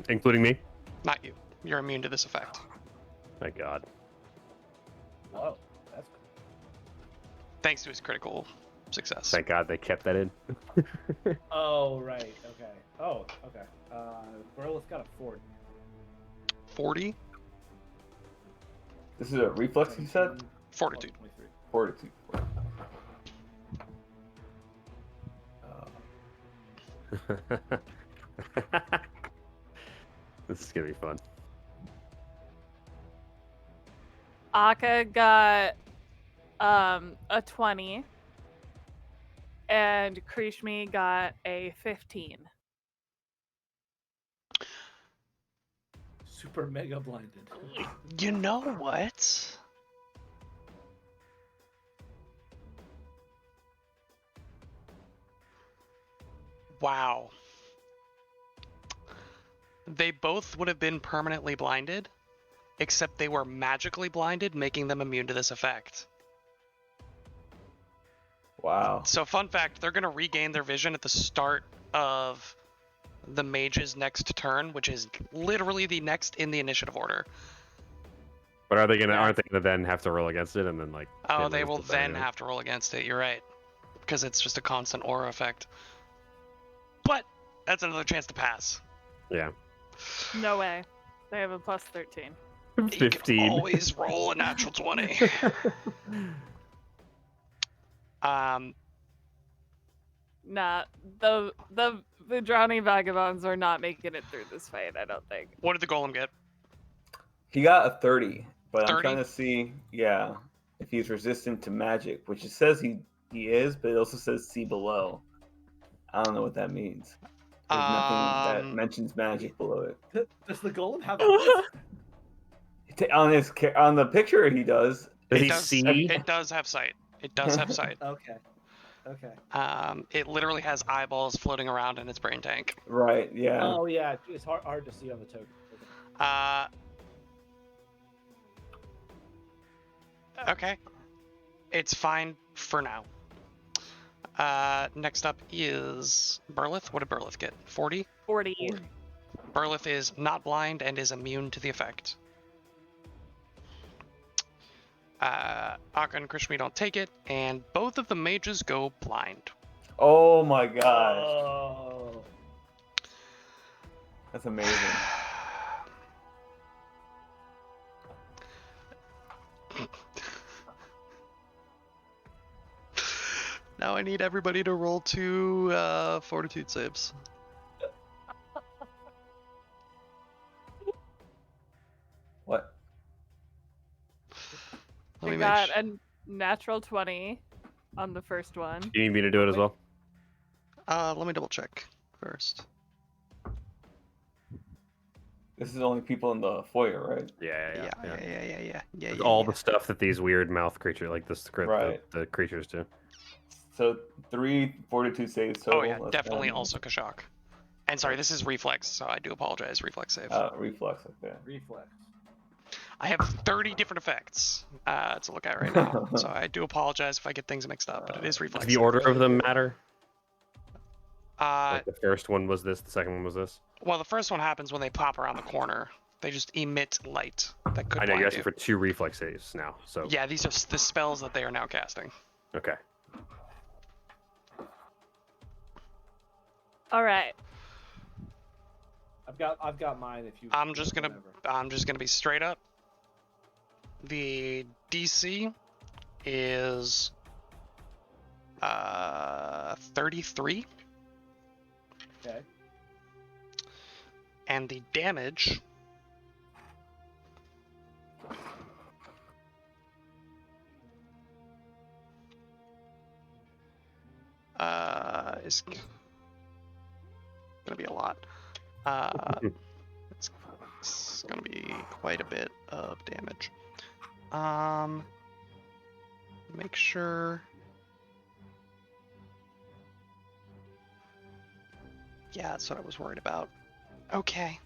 Including me? Not you. You're immune to this effect. My god. Whoa. That's cool. Thanks to his critical success. Thank god they kept that in. Oh, right. Okay. Oh, okay. Burlith got a 40. 40? This is a reflex, you said? Fortitude. 23. Fortitude. This is gonna be fun. Akka got a 20 and Krishmi got a 15. super mega blinded. You know what? Wow. They both would have been permanently blinded, except they were magically blinded, making them immune to this effect. Wow. So, fun fact, they're going to regain their vision at the start of the mage's next turn, which is literally the next in the initiative order. But are they gonna? Yeah. Aren't they gonna then have to roll against it and then like? Oh, they lose will the then benefit? have to roll against it. You're right. Because it's just a constant aura effect. But that's another chance to pass. Yeah. No way. They have a plus 13. You 15. can always roll a natural 20. Nah, the drowning vagabonds are not making it through this fight, I don't think. What did the golem get? He got a 30, but I'm 30? trying to see, yeah, if he's resistant to magic, which it says he is, but it also says see below. I don't know what that means. There's nothing that mentions magic below it. Does the golem have a On the picture, he does. Does It he does- see? It does have sight. It does have sight. Okay. Okay. It literally has eyeballs floating around in its brain tank. Right, yeah. Oh yeah, it's hard to see on the token. Okay. It's fine for now. Next up is Burlith. What did Burlith get? 40? 40. Burlith is not blind and is immune to the effect. Akka and Krishmi don't take it, and both of the mages go blind. Oh my gosh. Oh. That's amazing. Now I need everybody to roll 2 fortitude saves. What? Let me We make got sh- a natural 20 on the first one. You need me to do it as well? let me double check first. This is only people in the foyer, right? Yeah. Yeah. All the stuff that these weird mouth creatures, like Right. the creatures do. So 3 fortitude saves total. Oh yeah, That's definitely fine. also Kashak. And sorry, this is reflex, so I do apologize. Reflex save. Reflex, okay. Reflex. I have 30 different effects to look at right now, so I do apologize if I get things mixed up, but it is reflex. Does the save. order of them matter? Uh, Like the first one was this, the second one was this. well, the first one happens when they pop around the corner. They just emit light that could I know you're blind asking you. for 2 reflex saves now, so Yeah, these are the spells that they are now casting. okay. All right. I've got mine. If you. I'm just gonna whatever. be straight up. The DC is 33, Okay. and the damage is gonna be a lot. It's gonna be quite a bit of damage. Make sure. Yeah, that's what I was worried about. Okay.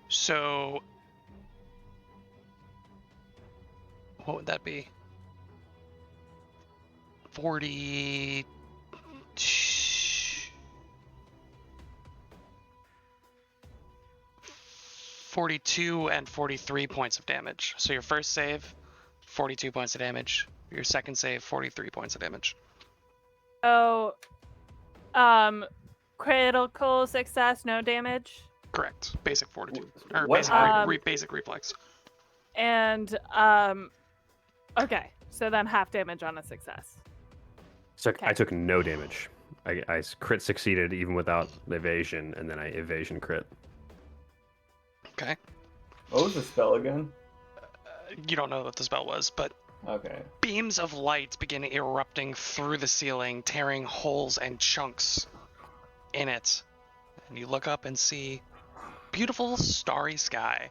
So what would that be? 40 42 and 43 points of damage. So your first save, 42 points of damage. Your second save, 43 points of damage. So, critical success, no damage. Correct. Basic fortitude. Or What? basic reflex. And, okay. So then half damage on a success. So Okay. I took no damage. I crit succeeded even without evasion, and then I evasion crit. Okay. What was the spell again? You don't know what the spell was, but Okay. Beams of light begin erupting through the ceiling, tearing holes and chunks in it. And you look up and see beautiful starry sky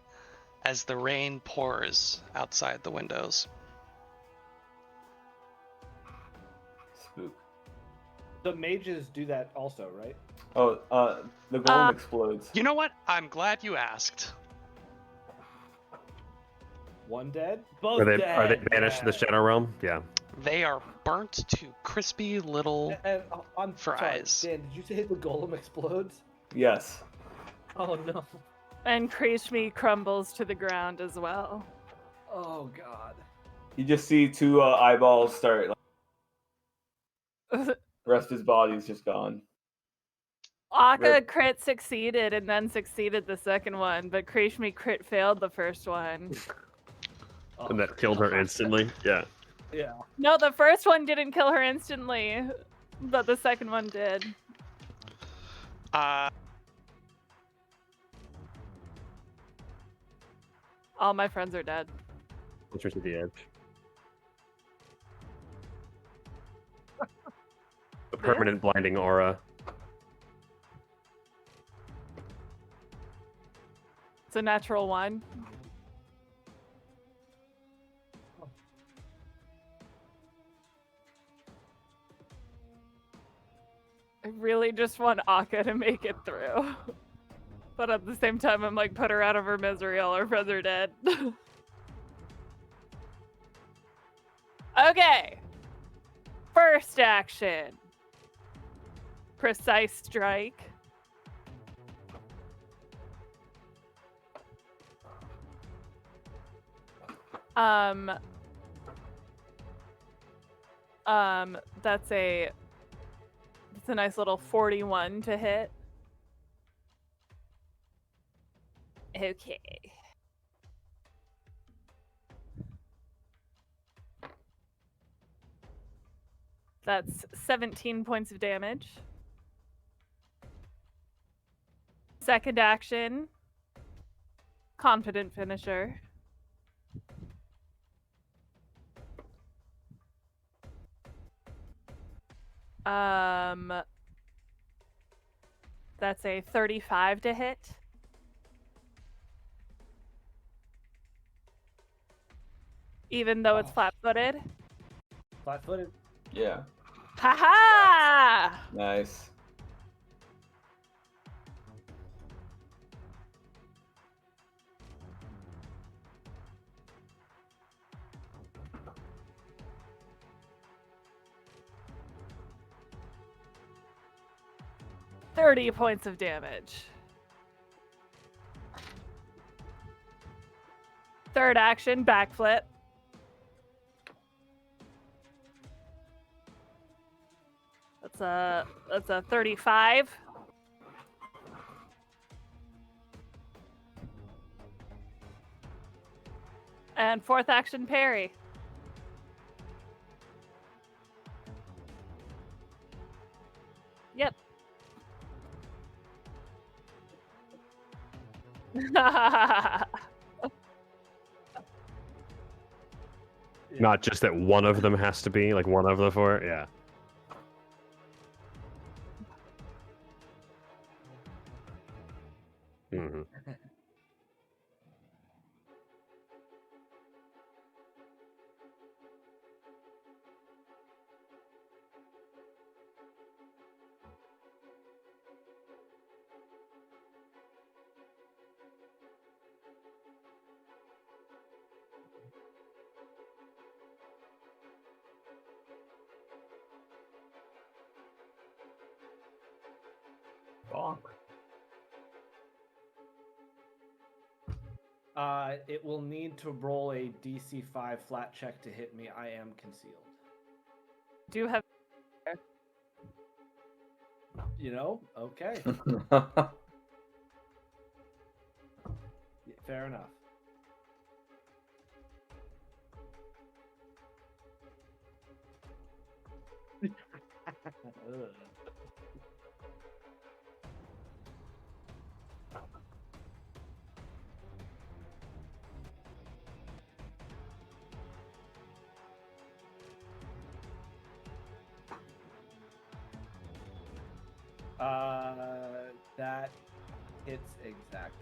as the rain pours outside the windows. Spook. The mages do that also, right? Oh, the golem explodes. You know what? I'm glad you asked. One dead? Both Are dead. they banished to the Shadow Realm? Yeah. They are burnt to crispy little And I'm fries. sorry, Dan, did you say the golem explodes? Yes. Oh no. And Krishmi crumbles to the ground as well. Oh god. You just see two eyeballs start. The rest of his body is just gone. Akka Rip. crit succeeded and then succeeded the second one, but Krishmi crit failed the first one. Oh, And that killed her God. instantly. Yeah. Yeah. No, the first one didn't kill her instantly, but the second one did. All my friends are dead. Closer to the edge. A permanent blinding aura. It's a natural one. I really just want Akka to make it through. But at the same time, I'm like, put her out of her misery, all her friends are dead. Okay. First action. Precise strike. That's a nice little 41 to hit. Okay. That's 17 points of damage. Second action. Confident finisher. That's a 35 to hit. Even though it's Oh. flat-footed. Flat-footed. Yeah. Ha-ha! Nice. $30 points of damage. Third action, backflip. That's a 35. And fourth action, parry. Yep. Not just that one of them has to be, like one of the four. Yeah. Mm-hmm. Bonk. It will need to roll a DC 5 flat check to hit me. I am concealed. Do have You know? Okay. Yeah, fair enough. Ugh. That hits exactly.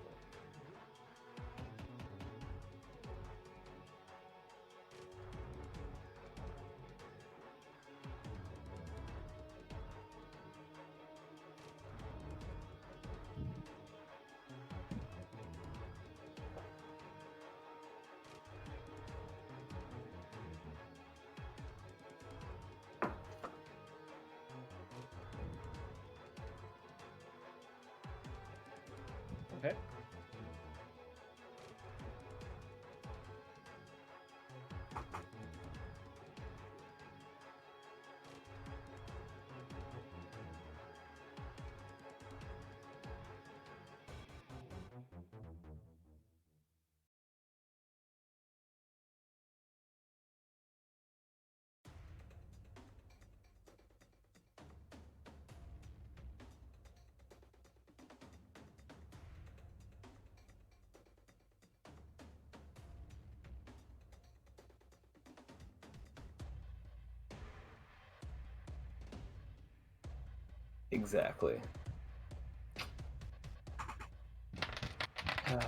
Okay. Exactly. Okay.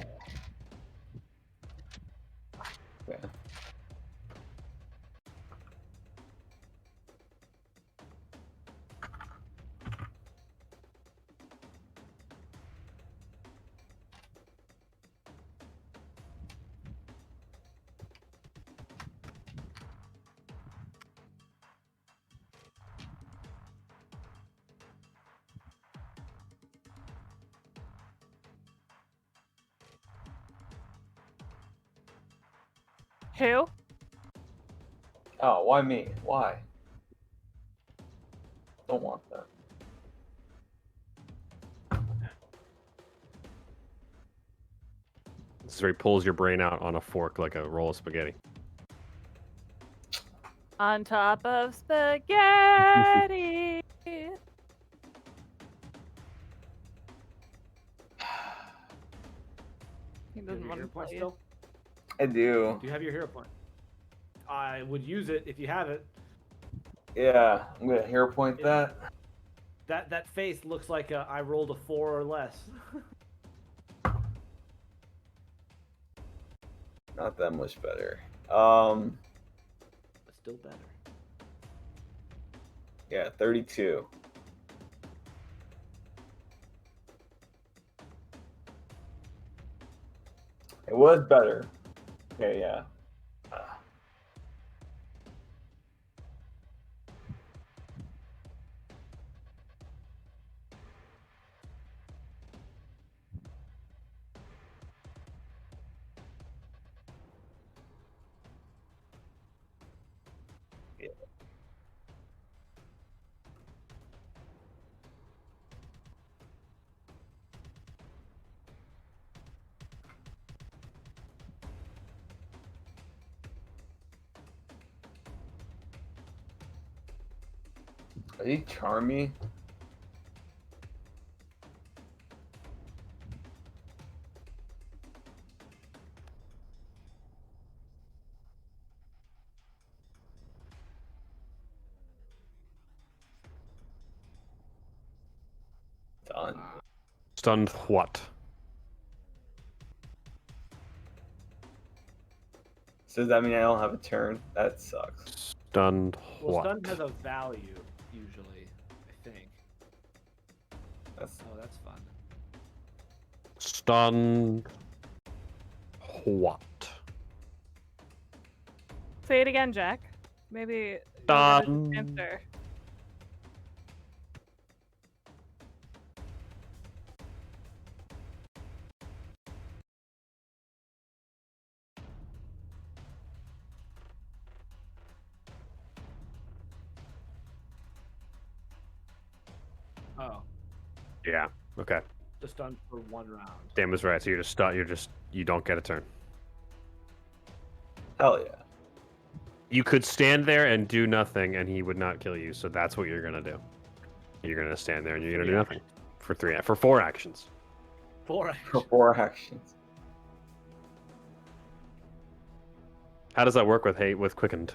Who? Oh, why me? Why? Don't want that. This is where he pulls your brain out on a fork like a roll of spaghetti. On top of spaghetti. He Do you have doesn't your want hero to point play. still? I do. Do you have your hero point? I would use it if you have it. Yeah, I'm gonna hero point that. That face looks like I rolled a 4 or less. Not that much better. But still better. Yeah, 32. It was better. Okay, yeah. Did he charm me? Done. Stunned what? So does that mean I don't have a turn? That sucks. Stunned Well, what? stun has a value usually, I think. That's Oh, that's fun. Stunned what? Say it again, Jack. Maybe you'll get an Done. answer. Oh, Yeah. Okay. just stun for 1 round. Dan was right. So you're just stunned. You don't get a turn. hell yeah. You could stand there and do nothing, and he would not kill you. So that's what you're gonna do. You're gonna stand there and you're gonna do Yeah. nothing for 4 actions. 4 For actions. 4 actions. How does that work with quickened?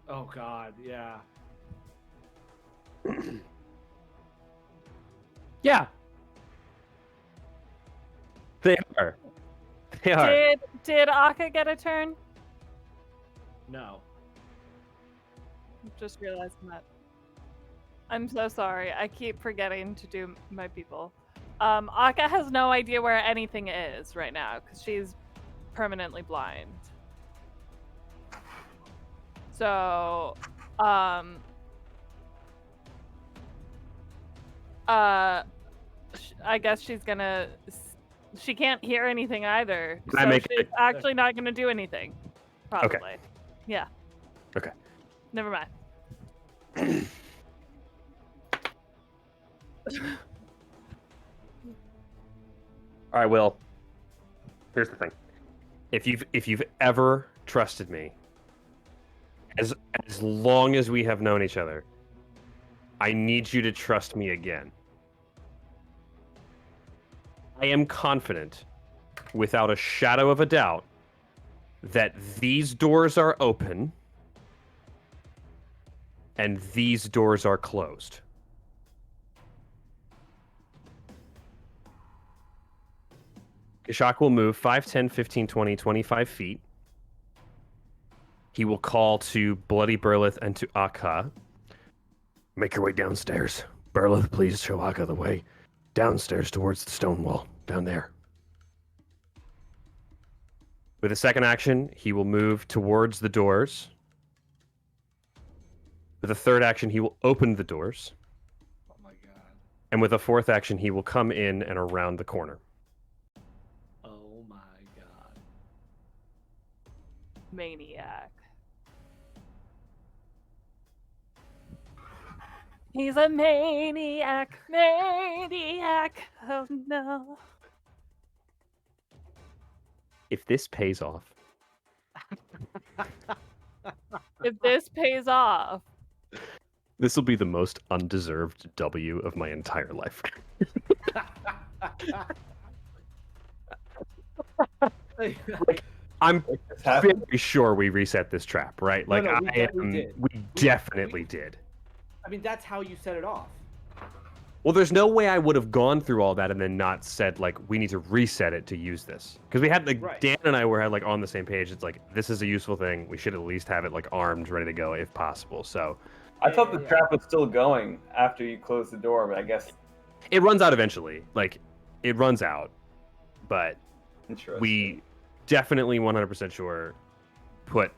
Oh god, yeah. Yeah. They are. They are. Did Akka get a turn? No. Just realizing that. I'm so sorry. I keep forgetting to do my people. Akka has no idea where anything is right now because she's permanently blind. So, I guess she's gonna. She can't hear anything either. Can I so make she's actually not gonna do anything. Probably. Yeah. Okay. Never mind. All right, Will. Here's the thing. If you've ever trusted me, as long as we have known each other, I need you to trust me again. I am confident, without a shadow of a doubt, that these doors are open and these doors are closed. Kashak will move 5, 10, 15, 20, 25 feet. He will call to Bloody Burleth and to Akka. Make your way downstairs. Burleth, please show Akka the way. Downstairs towards the stone wall. Down there. With a second action, he will move towards the doors. With a third action, he will open the doors. Oh my god. And with a fourth action, he will come in and around the corner. Oh my god. Maniac. He's a maniac. Maniac. Oh no. If this pays off, If this pays off. this will be the most undeserved W of my entire life. I'm This happened. very sure we reset this trap, right? Like, no, we did. we definitely did. I mean, that's how you set it off. Well, there's no way I would have gone through all that and then not said, like, we need to reset it to use this. Because we had, like, Right. Dan and I were, like, on the same page. It's like, this is a useful thing. We should at least have it, like, armed, ready to go if possible. So I thought the Yeah. trap was still going after you closed the door, but I guess it runs out eventually. Like, it runs out. But interesting. we definitely 100% sure put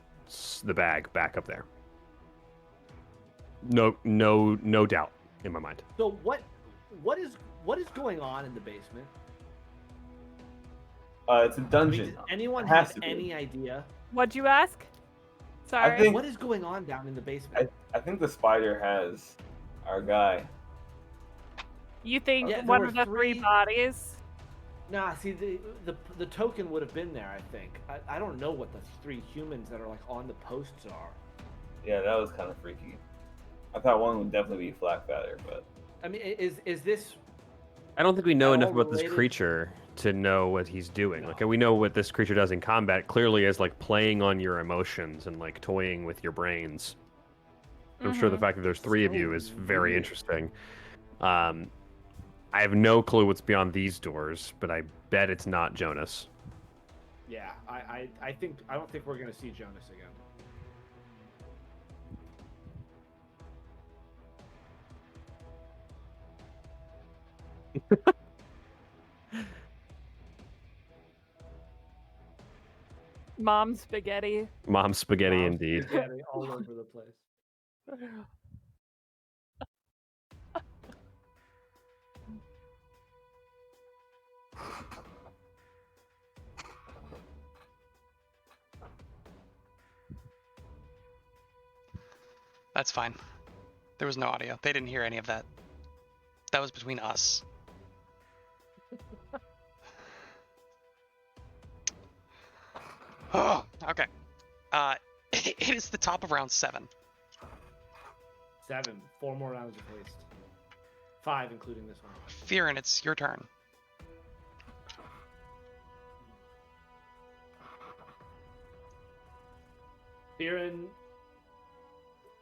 the bag back up there. No doubt in my mind. So what is going on in the basement? It's a I mean, dungeon. does anyone It has have to be. any idea? What'd you ask? Sorry. think- What is going on down in the basement? I think the spider has our guy. You think Yeah, there one were of the three three- bodies? Nah, see the token would have been there. I think. I don't know what the three humans that are like on the posts are. Yeah, that was kind of freaky. I thought one would definitely be Flak Feather, but I mean, is this? I don't think we know All enough about this related? creature to know what he's doing. No. Like, we know what this creature does in combat clearly as, like, playing on your emotions and, like, toying with your brains. I'm sure the Mhm. fact that there's three of So you is very weird. interesting. I have no clue what's beyond these doors, but I bet it's not Jonas. Yeah, I don't think we're gonna see Jonas again. Mom spaghetti. Mom spaghetti, Mom's indeed. spaghetti all over the place. That's fine. There was no audio. They didn't hear any of that. That was between us. Oh, okay. It is the top of round 7. 7. 4 more rounds of haste. 5, including this one. Fearin, it's your turn. Biren,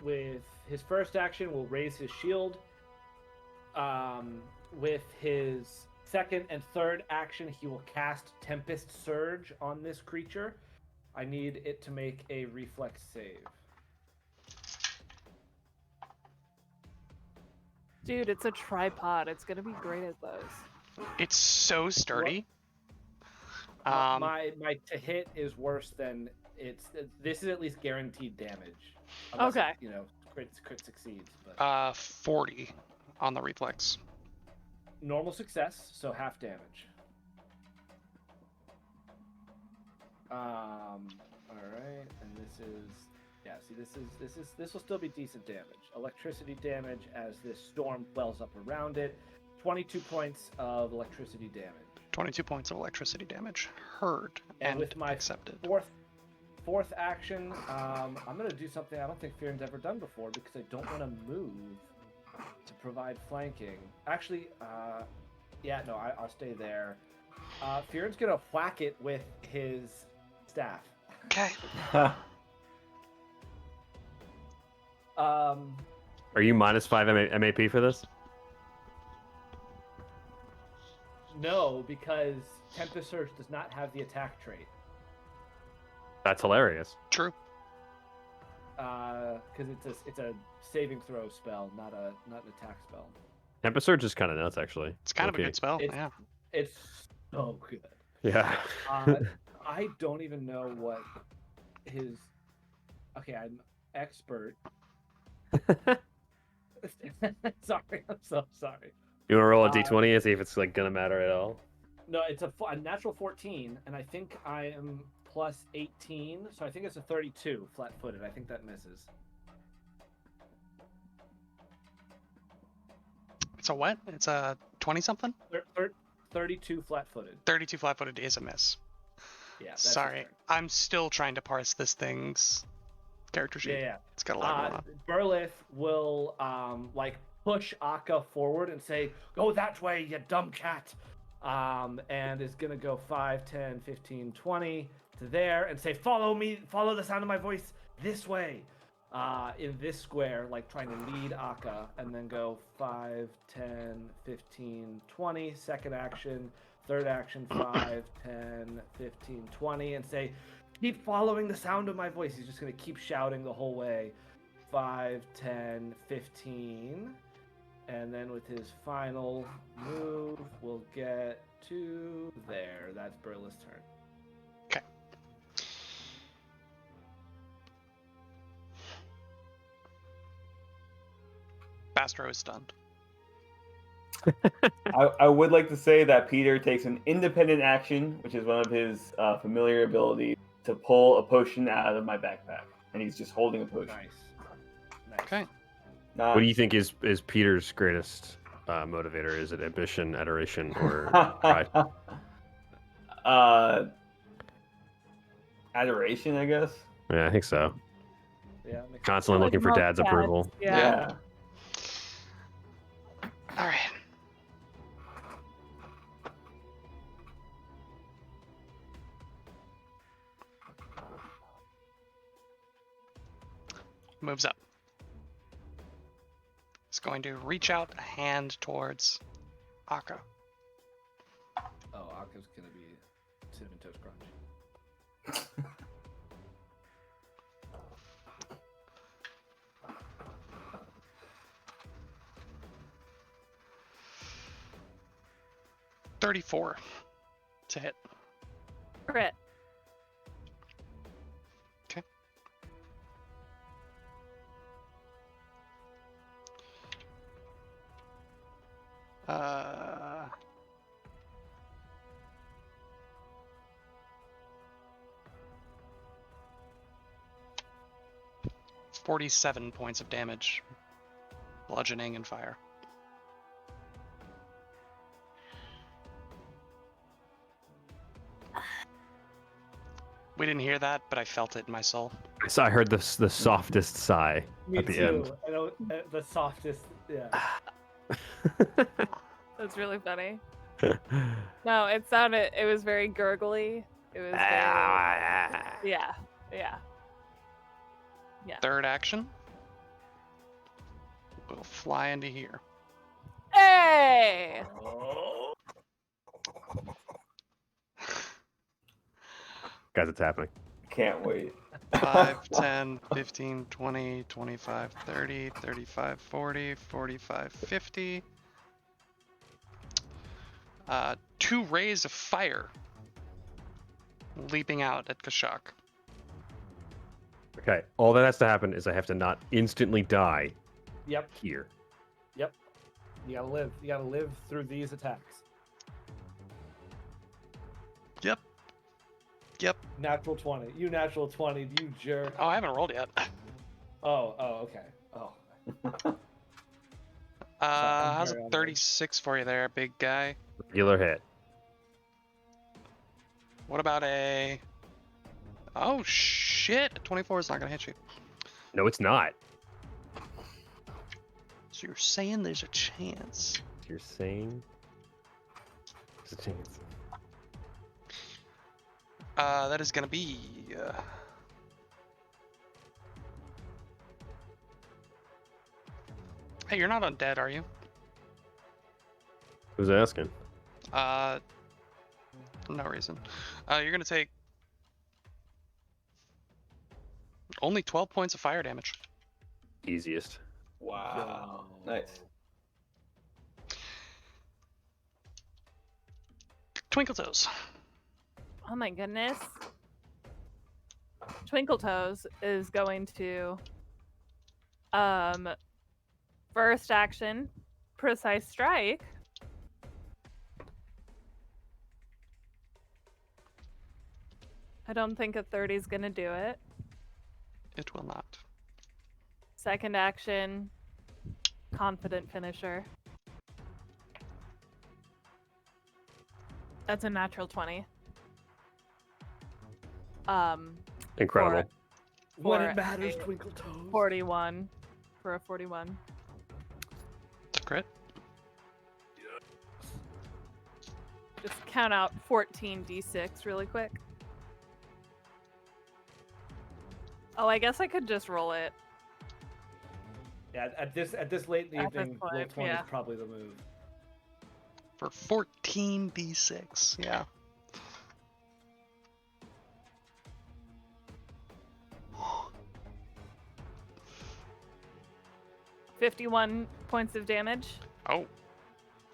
with his first action, will raise his shield. with his second and third action, he will cast Tempest Surge on this creature. I need it to make a reflex save. Dude, it's a tripod. It's gonna be great at those. It's so sturdy. My to hit is worse than it's. This is at least guaranteed damage. Unless Okay. It, crit succeeds. But 40 on the reflex. normal success, so half damage. All right, and this will still be decent damage. Electricity damage as this storm wells up around it. 22 points of electricity damage. 22 points of electricity damage. Heard and with my accepted. Fourth action, I'm gonna do something I don't think Fearon's ever done before because I don't want to move to provide flanking. Actually, I'll stay there. Fearon's gonna whack it with his staff. Okay. Are you -5 MAP for this? No, because Tempest Surge does not have the attack trait. That's hilarious. True. Because it's a saving throw spell, not an attack spell. Tempest Surge is kind of nuts, actually. It's kind of a Okay. good spell. It's- Yeah. It's so good. Yeah. I don't even know what his. Okay, I'm expert. Sorry, I'm so sorry. You want to roll a d20 and see if it's like gonna matter at all? No, it's a natural 14, and I think I am plus 18, so I think it's a 32 flat-footed. I think that misses. It's a what? It's a 20 something? 32 flat-footed. 32 flat footed is a miss. Yeah. That's his Sorry. turn. I'm still trying to parse this thing's character sheet. Yeah. It's got a lot going on. Burlith will push Akka forward and say, "Go that way, you dumb cat," and is gonna go 5, 10, 15, 20 to there and say, "Follow me, follow the sound of my voice this way," in this square, like trying to lead Akka, and then go 5, 10, 15, 20. Second action, third action, 5, 10, 15, 20, and say, "Keep following the sound of my voice." He's just going to keep shouting the whole way. 5, 10, 15. And then with his final move, we'll get to there. That's Burla's turn. Okay. Bastro is stunned. I would like to say that Peter takes an independent action, which is one of his familiar abilities, to pull a potion out of my backpack, and he's just holding a potion. Nice. Okay. What do you think is Peter's greatest motivator? Is it ambition, adoration, or pride? Adoration, I guess. Yeah, I think so. Yeah. makes Constantly Like looking for most dad's dads. approval. Yeah. All right. Moves up. It's going to reach out a hand towards Akka. Oh, Akka's going to be Cinnamon Toast Crunch. $34 to hit. Crit. Okay. Uh, 47 points of damage. Bludgeoning and fire. We didn't hear that, but I felt it in my soul. So I heard the softest sigh Me at the too. end. I know, the softest, yeah. That's really funny. No, it was very gurgly. It was very, yeah. Third action. We'll fly into here. Hey! Guys, it's happening. Can't wait. 5, 10, 15, 20, 25, 30, 35, 40, 45, 50. 2 rays of fire leaping out at Kashak. Okay, all that has to happen is I have to not instantly die Yep. here. Yep. You gotta live. You gotta live through these attacks. Yep. Yep. Natural 20. You natural 20. You jerk. Oh, I haven't rolled yet. Oh, okay. Oh. How's very a honored. 36 for you there, big guy? Regular hit. What about a... Oh, shit. A 24 is not going to hit you. No, it's not. So you're saying there's a chance. You're saying there's a chance. That is going to be... Hey, you're not undead, are you? Who's asking? No reason. You're going to take... only 12 points of fire damage. Easiest. Wow. Nice. Twinkle Toes. Oh my goodness. Twinkle Toes is going to first action, precise strike. I don't think a 30 is gonna do it. It will not. Second action, confident finisher. That's a natural 20. Incredible. When For it matters, a Twinkle Toes. 41 for a 41. It's a crit. Just count out 14 d6 really quick. Oh, I guess I could just roll it. Yeah, at this late in the At this evening, roll point, 20 yeah. is probably the move. For 14d6, yeah. $51 points of damage. Oh,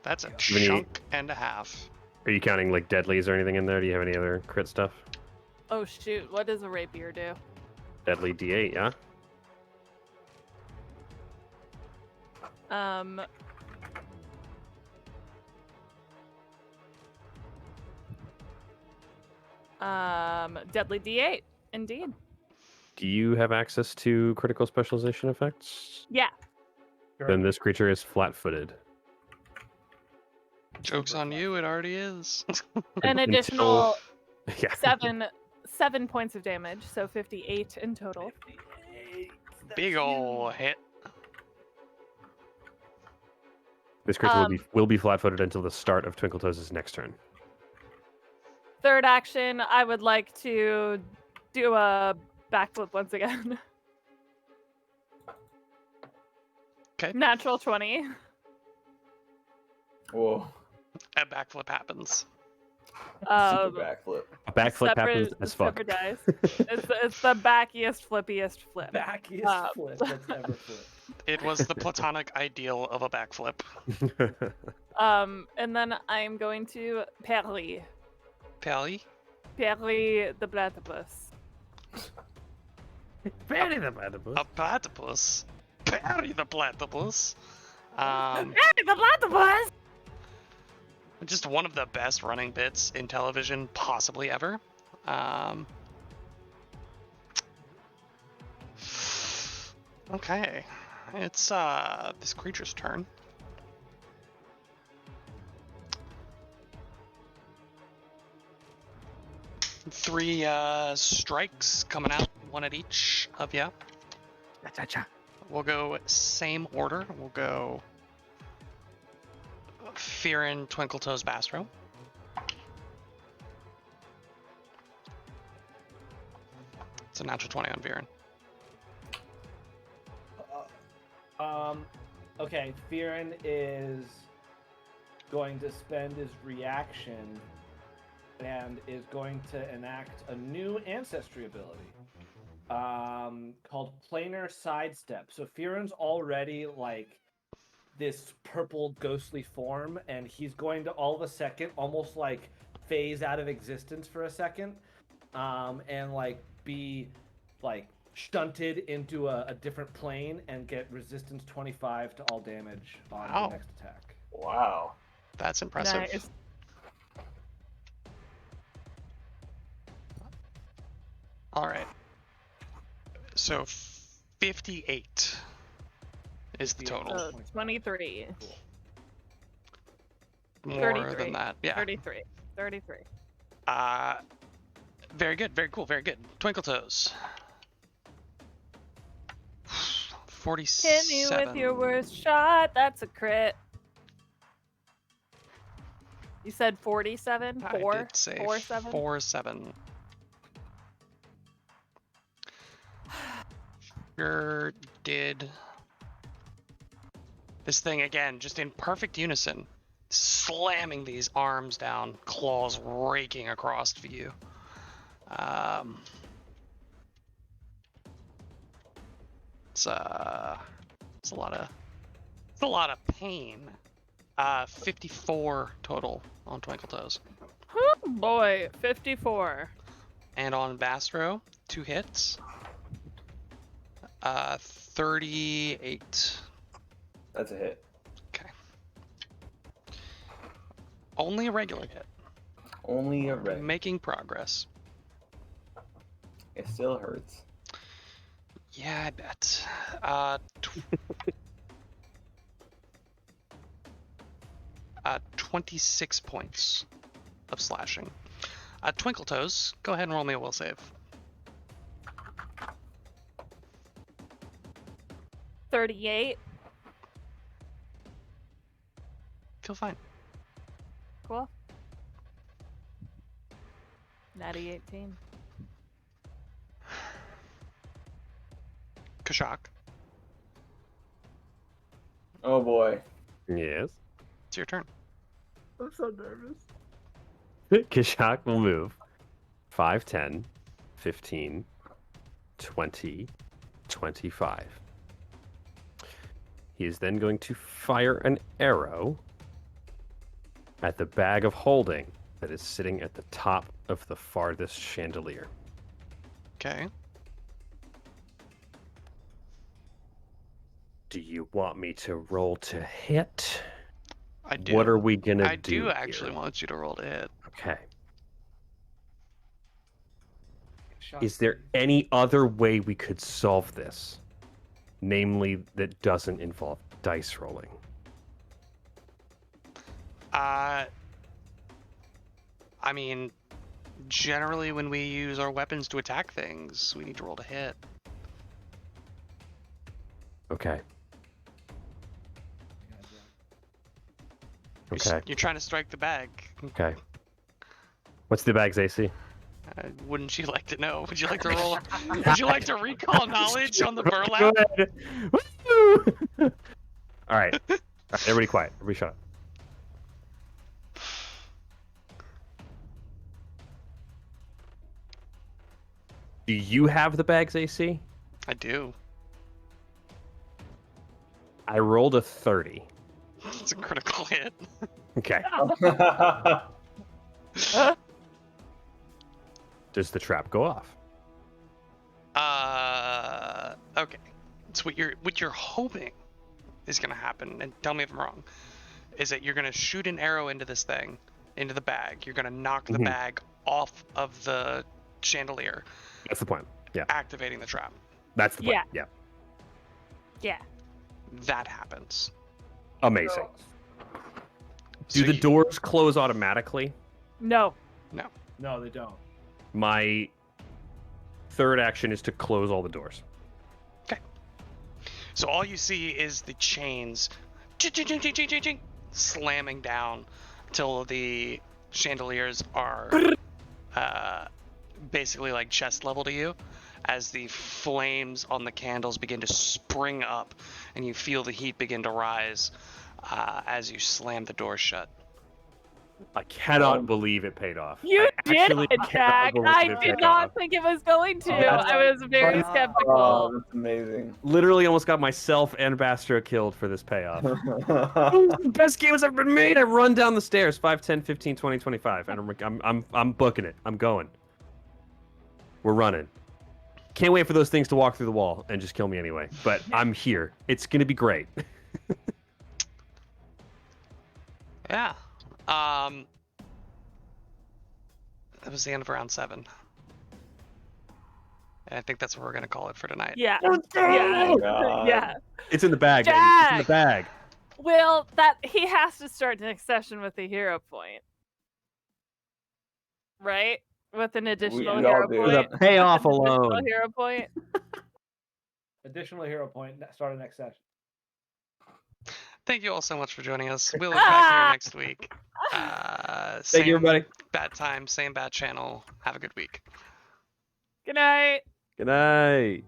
that's a Many- chunk and a half. Are you counting like deadlies or anything in there? Do you have any other crit stuff? Oh shoot, what does a rapier do? Deadly D8, yeah? Deadly D8, indeed. Do you have access to critical specialization effects? Yeah. Then this creature is flat-footed. Joke's on you, it already is. An Until- additional Yeah. 7 points of damage, so 58 in total. Big ol' hit. This creature will be flat-footed until the start of Twinkle Toes' next turn. Third action, I would like to do a backflip once again. Okay. Natural 20. Whoa. A backflip happens. Super backflip. A backflip happens as fuck. Separate dice. It's the backiest, flippiest flip. Backiest flip that's ever flipped. It was the platonic ideal of a backflip. And then I'm going to Perry. Pally? Perry the platypus. Very the platypus. A platypus? Perry the platypus? Perry the platypus! Just one of the best running bits in television possibly ever. Okay. It's this creature's turn. Three strikes coming out, one at each of you. We'll go same order. We'll go Fearin, Twinkletoes, Bastro. It's a natural 20 on Viren. Okay, Fearin is going to spend his reaction and is going to enact a new ancestry ability called Planar Sidestep. So Firen's already like this purple ghostly form, and he's going to all of a second almost like phase out of existence for a second, and like be like shunted into a different plane and get resistance 25 to all damage on Wow. the next attack. Wow. That's impressive. Nice. All right. So 58 is the total. So 23. More 33. than that. Yeah. 33. 33. Very good. Very cool. Very good. Twinkle Toes. 47. Hit me with your worst shot. That's a crit. You said 47? I 4? did say 4-7? 4-7. Sure did. This thing again, just in perfect unison, slamming these arms down, claws raking across for you. It's a lot of pain. 54 total on Twinkle Toes. Oh boy, 54. And on Bastro, 2 hits. 38. That's a hit. Okay. Only a regular hit. Only a red. Making progress. It still hurts. Yeah, I bet. 26 points of slashing. Twinkle Toes, go ahead and roll me a will save. 38. Feel fine. Cool. Natty 18. Kashak, Oh boy. Yes. it's your turn. I'm so nervous. Kashak will move 5, 10, 15, 20, 25. He is then going to fire an arrow at the bag of holding that is sitting at the top of the farthest chandelier. Okay. Do you want me to roll to hit? I do. What are we gonna I do? do actually here? want you to roll to hit. Okay. Shot. Is there any other way we could solve this? Namely, that doesn't involve dice rolling. I mean, generally when we use our weapons to attack things, we need to roll to hit. Okay. You're, Okay. you're trying to strike the bag. Okay. What's the bag's AC? Wouldn't you like to know? Would you like to roll? Would you like to recall knowledge on the Go burlap? ahead. Woo! All right. All right. Everybody quiet. Everybody shut up. Do you have the bag's AC? I do. I rolled a 30. It's a critical hit. Okay. Does the trap go off? Okay. So what you're hoping is gonna happen, and tell me if I'm wrong, is that you're gonna shoot an arrow into this thing, into the bag. You're gonna knock the Mhm. bag off of the chandelier, That's the plan. Yeah. activating the trap. That's the plan. Yeah. Yeah. That happens. Amazing. Do So the you- doors close automatically? No. No, they don't. My third action is to close all the doors. So all you see is the chains ching, slamming down till the chandeliers are basically like chest level to you, as the flames on the candles begin to spring up and you feel the heat begin to rise as you slam the door shut. I cannot Um, believe it paid off. You I did actually it, cannot Jack. believe I it did paid not off. think it was going to. Oh, that's- I was very Oh, skeptical. that's amazing. Literally almost got myself and Bastro killed for this payoff. The best game has ever been made. I run down the stairs 5, 10, 15, 20, 25, and I'm booking it. I'm going. We're running. Can't wait for those things to walk through the wall and just kill me anyway. But I'm here. It's gonna be great. Yeah. That was the end of round 7. And I think that's what we're gonna call it for tonight. Yeah. Let's go! Yeah. God. Yeah. It's in the bag, baby. It's in the Jack! bag. Well, that he has to start next session with a hero point. Right? With an additional we all hero do. point. With a payoff An additional alone. hero point. Additional hero point. Start of next session. Thank you all so much for joining us. We'll be back here next week. Thank you, everybody. Bad time, same bad channel. Have a good week. Good night. Good night.